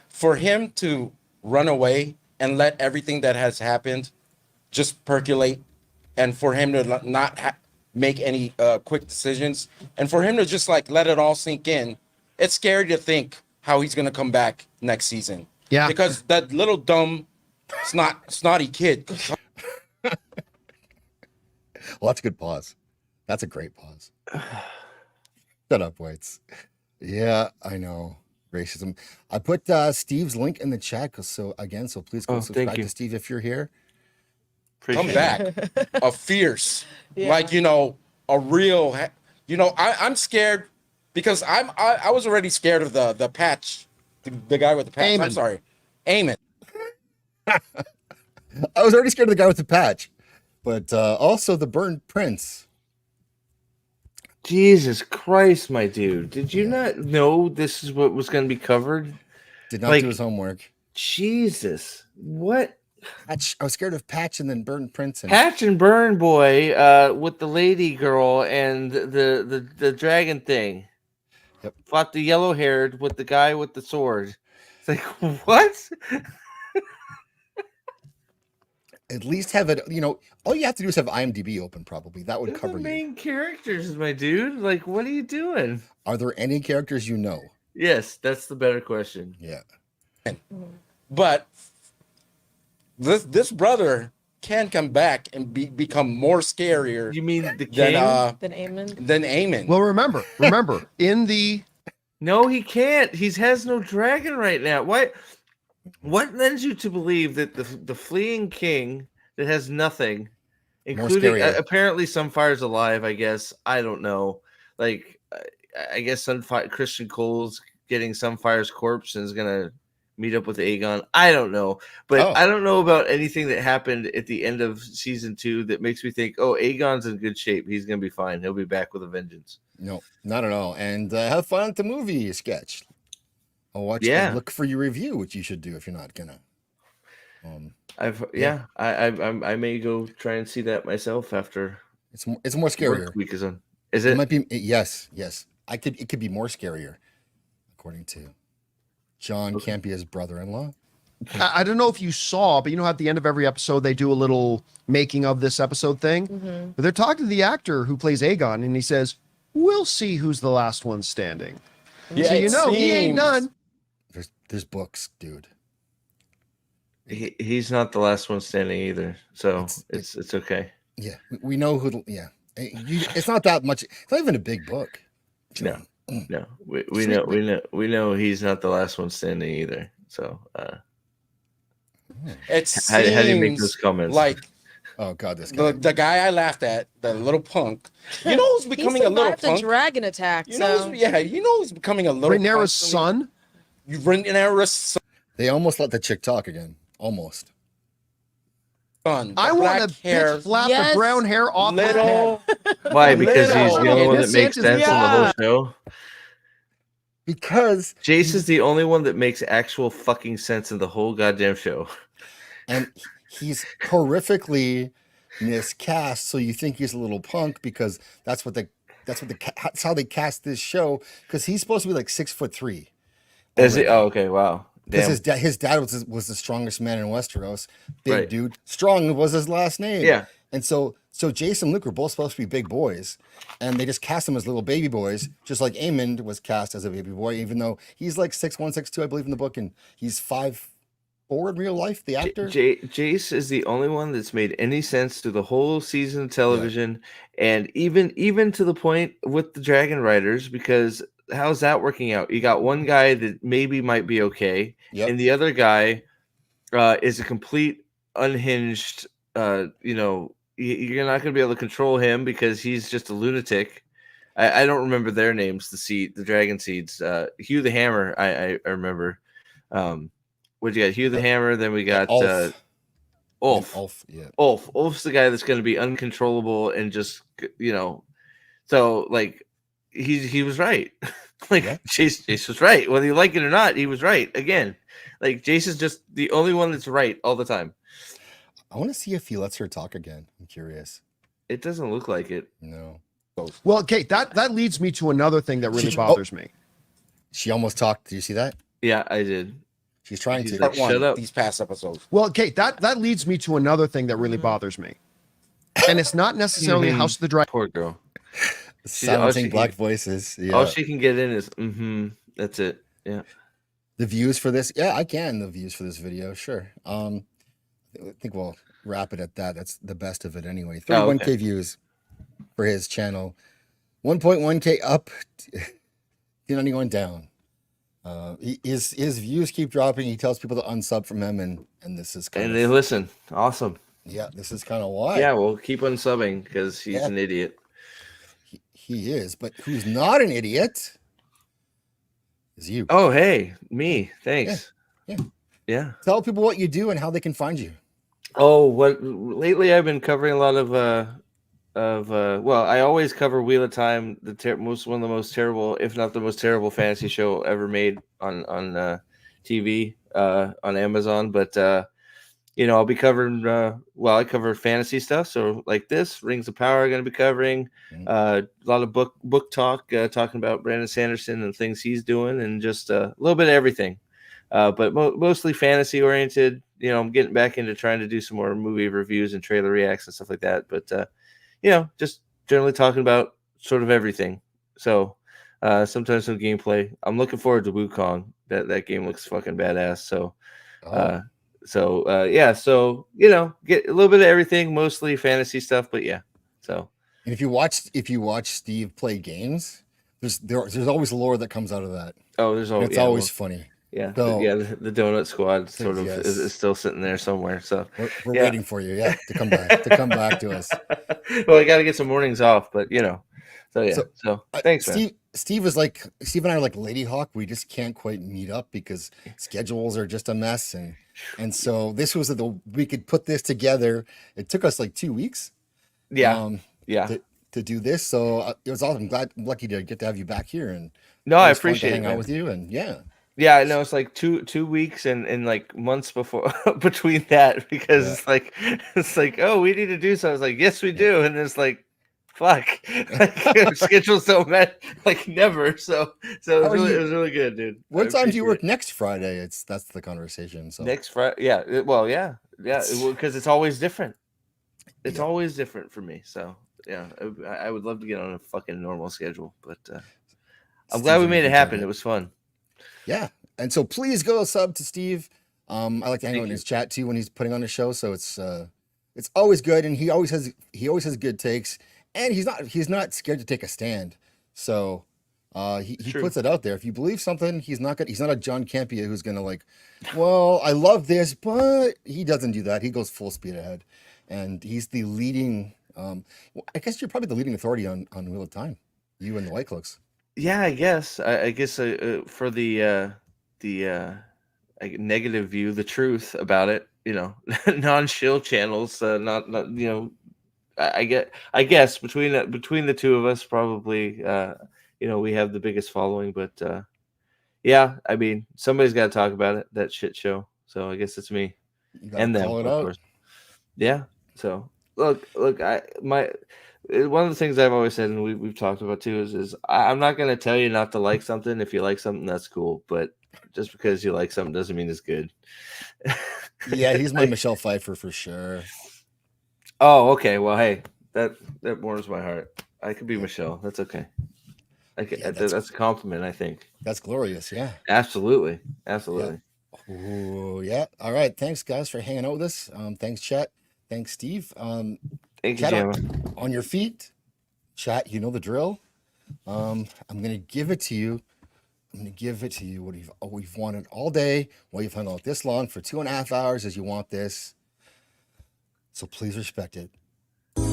For him to run away and let everything that has happened just percolate, and for him to not make any quick decisions, and for him to just like let it all sink in, it's scary to think how he's gonna come back next season. Yeah, because that little dumb, snotty kid. Well, that's a good pause. That's a great pause. Shut up, Whites. Yeah, I know. Racism. I put Steve's link in the chat, so please go subscribe to Steve if you're here. Come back, a fierce, like a real. I'm scared because I was already scared of the patch, the guy with the patch. Aemond. I'm sorry, Aemond. I was already scared of the guy with the patch, but also the burnt prince. Jesus Christ, my dude. Did you not know this is what was going to be covered? Did not do his homework. Jesus. What? Patch, I was scared of Patch and then Burn Prince. Patch and Burn Boy with the lady girl and the dragon thing. Yep. Fought the yellow haired with the guy with the sword. It's like, what? At least have it, all you have to do is have IMDb open, probably. That would cover the you. main characters, my dude. Like, what are you doing? Are there any characters you know? Yes, that's the better question. Yeah. But this brother can come back and become more scarier. You mean the king? Than Aemond? Than Aemond. Well, remember, in the... No, he can't. He has no dragon right now. What lends you to believe that the fleeing king that has nothing, including apparently Sunfyre's alive, I guess. I don't know. Like, I guess Christian Cole's getting Sunfyre's corpse and is going to meet up with Aegon. I don't know. But I don't know about anything that happened at the end of season 2 that makes me think, oh, Aegon's in good shape. He's going to be fine. He'll be back with a vengeance. No, not at all. And have fun at the movie sketch. I'll watch. Look for your review, which you should do if you're not gonna. I may go try and see that myself after. It's more scarier. Week is on. Is it? It might be. Yes. It could be more scarier, according to John Campea's brother-in-law. I don't know if you saw, but at the end of every episode they do a little making of this episode thing. Mm-hmm. But they're talking to the actor who plays Aegon, and he says, "We'll see who's the last one standing." Yeah, so he ain't done. There's books, dude. He's not the last one standing either, so it's okay. Yeah, we know who. Yeah, it's not that much. It's not even a big book. No. We know he's not the last one standing either. So, how do you make those comments? Like, oh god, this guy. The guy I laughed at, the little punk. Who's becoming a little punk? The dragon attack. Who's becoming a little. Rhaenyra's son. Rhaenyra's son. They almost let the chick talk again. Almost. I want to bitch flap the brown hair off the head. Why? Because he's the only one that makes sense in the whole show. Because Jace is the only one that makes actual fucking sense in the whole goddamn show. And he's horrifically miscast, so you think he's a little punk because that's how they cast this show. Because he's supposed to be like 6'3". Is he? Oh, okay, wow. Because his dad was the strongest man in Westeros, big dude. Strong was his last name. Yeah, and so Jace and Luke were both supposed to be big boys, and they just cast them as little baby boys, just like Aemond was cast as a baby boy, even though he's like 6'1", 6'2", I believe in the book, and he's 5'4" in real life. The actor Jace is the only one that's made any sense through the whole season of television, and even to the point with the Dragon Riders, because how's that working out? You got one guy that maybe might be okay, and the other guy is a complete unhinged. You're not going to be able to control him because he's just a lunatic. I don't remember their names. The Dragon Seeds. Hugh the Hammer. I remember. What you got? Hugh the Hammer. Then we got Ulf. Ulf. Yeah. Ulf's the guy that's going to be uncontrollable and just So like. he was right. Like Jace was right. Whether you like it or not, he was right. Again, like Jace is just the only one that's right all the time. I want to see if he lets her talk again. I'm curious. It doesn't look like it. No. Well, okay, that leads me to another thing that really bothers me. She almost talked. Did you see that? Yeah, I did. She's trying to. Like, shut up. These past episodes. Well, okay, that leads me to another thing that really bothers me. And it's not necessarily House of the Dragon. Poor girl. Silencing black voices. Yeah. All she can get in is that's it. Yeah. The views for this. Yeah, I can. The views for this video. Sure. I think we'll wrap it at that. That's the best of it anyway. 31K views for his channel. 1.1K up. Not going down. His views keep dropping. He tells people to unsub from him, and this is kind and they listen. Awesome. Yeah, this is kind of why. Yeah, we'll keep unsubbing because he's an idiot. He is, but who's not an idiot is you. Oh, hey, me. Thanks. Yeah. Tell people what you do and how they can find you. Oh, lately I've been covering a lot of well, I always cover Wheel of Time, one of the most terrible, if not the most terrible fantasy show ever made on TV on Amazon. But I'll be covering. I cover fantasy stuff, so like this Rings of Power, I'm going to be covering a lot of book talk, talking about Brandon Sanderson and things he's doing, and just a little bit of everything. But mostly fantasy oriented. I'm getting back into trying to do some more movie reviews and trailer reacts and stuff like that. But just generally talking about sort of everything. So sometimes some gameplay. I'm looking forward to Wukong. That game looks fucking badass. So get a little bit of everything, mostly fantasy stuff, but yeah. So and if you watch Steve play games, there's always lore that comes out of that. Oh, there's always always funny. Yeah, the Donut Squad sort of is still sitting there somewhere. So we're waiting for you, to come back to us. Well, I got to get some mornings off, but So thanks, Steve. man. Steve and I are like Lady Hawk. We just can't quite meet up because schedules are just a mess, and so this was we could put this together. It took us like 2 weeks. To do this, so it was awesome. I'm lucky to get to have you back here, and I appreciate hanging out with you, and Yeah, I know it's like two weeks and like months before between that because it's like oh, we need to do so. I was like, yes, we do, and it's like fuck, like schedules don't match like never. So it was really good, dude. What time do you work next Friday? That's the conversation. So next Friday, because it's always different. It's always different for me. So yeah, I would love to get on a fucking normal schedule, but I'm glad we made it happen. It was fun. Yeah, and so please go sub to Steve. I like to hang out in his chat too when he's putting on a show, so it's always good, and he always has good takes, and he's not scared to take a stand. So he puts it out there. If you believe something, he's not a John Campea who's gonna like, well, I love this, but he doesn't do that. He goes full speed ahead, and he's the leading. I guess you're probably the leading authority on Wheel of Time. You and the White Cloaks. Yeah, I guess. I guess for the negative view, the truth about it, non-shill channels, I guess between the two of us, probably, we have the biggest following. But I mean, somebody's got to talk about it. That shit show. So I guess it's me and them, of course. Yeah. So look, one of the things I've always said, and we've talked about too, is I'm not going to tell you not to like something. If you like something, that's cool. But just because you like something doesn't mean it's good. Yeah, he's my Michelle Pfeiffer for sure. Oh, okay. Well, hey, that warms my heart. I could be Michelle. That's okay. That's a compliment, I think. That's glorious. Yeah. Absolutely. Yeah. Ooh, yeah. All right. Thanks, guys, for hanging out with us. Thanks, chat. Thanks, Steve. Thank you, Gemma. On your feet, chat. You know the drill. I'm gonna give it to you. What you've wanted all day. Well, you've hung out this long for 2.5 hours, as you want this. So please respect it. Yeah.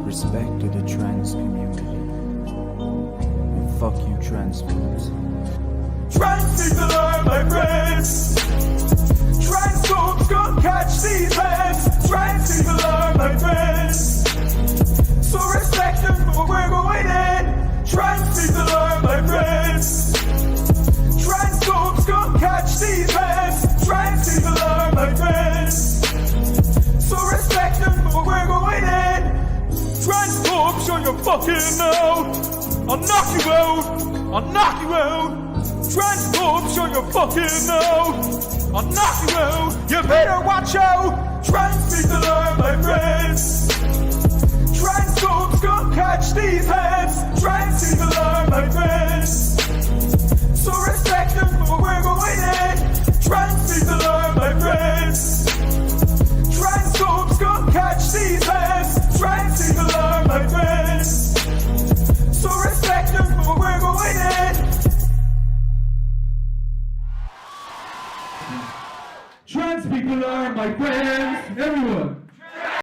Respect to the trans community. And fuck you, transphobes. Trans people are my friends. Transphobes gon' catch these hands. Trans people are my my friends. So respect them, but we're going in. Trans people are my friends. Trans folks come catch these hands. Trans people are my friends. So respect them, but we're going in. Trans folks, show your fucking out. I'll knock you out. I'll knock you out. Trans folks, show your fucking out. I'll knock you out. You better watch out. Trans people are my friends. Trans folks come catch these hands. Trans people are my friends. So respect them, but we're going in. Trans people are my friends. Trans folks come catch these hands. Trans people are my friends. So respect them, but we're going in. Trans people are my friends. Everyone.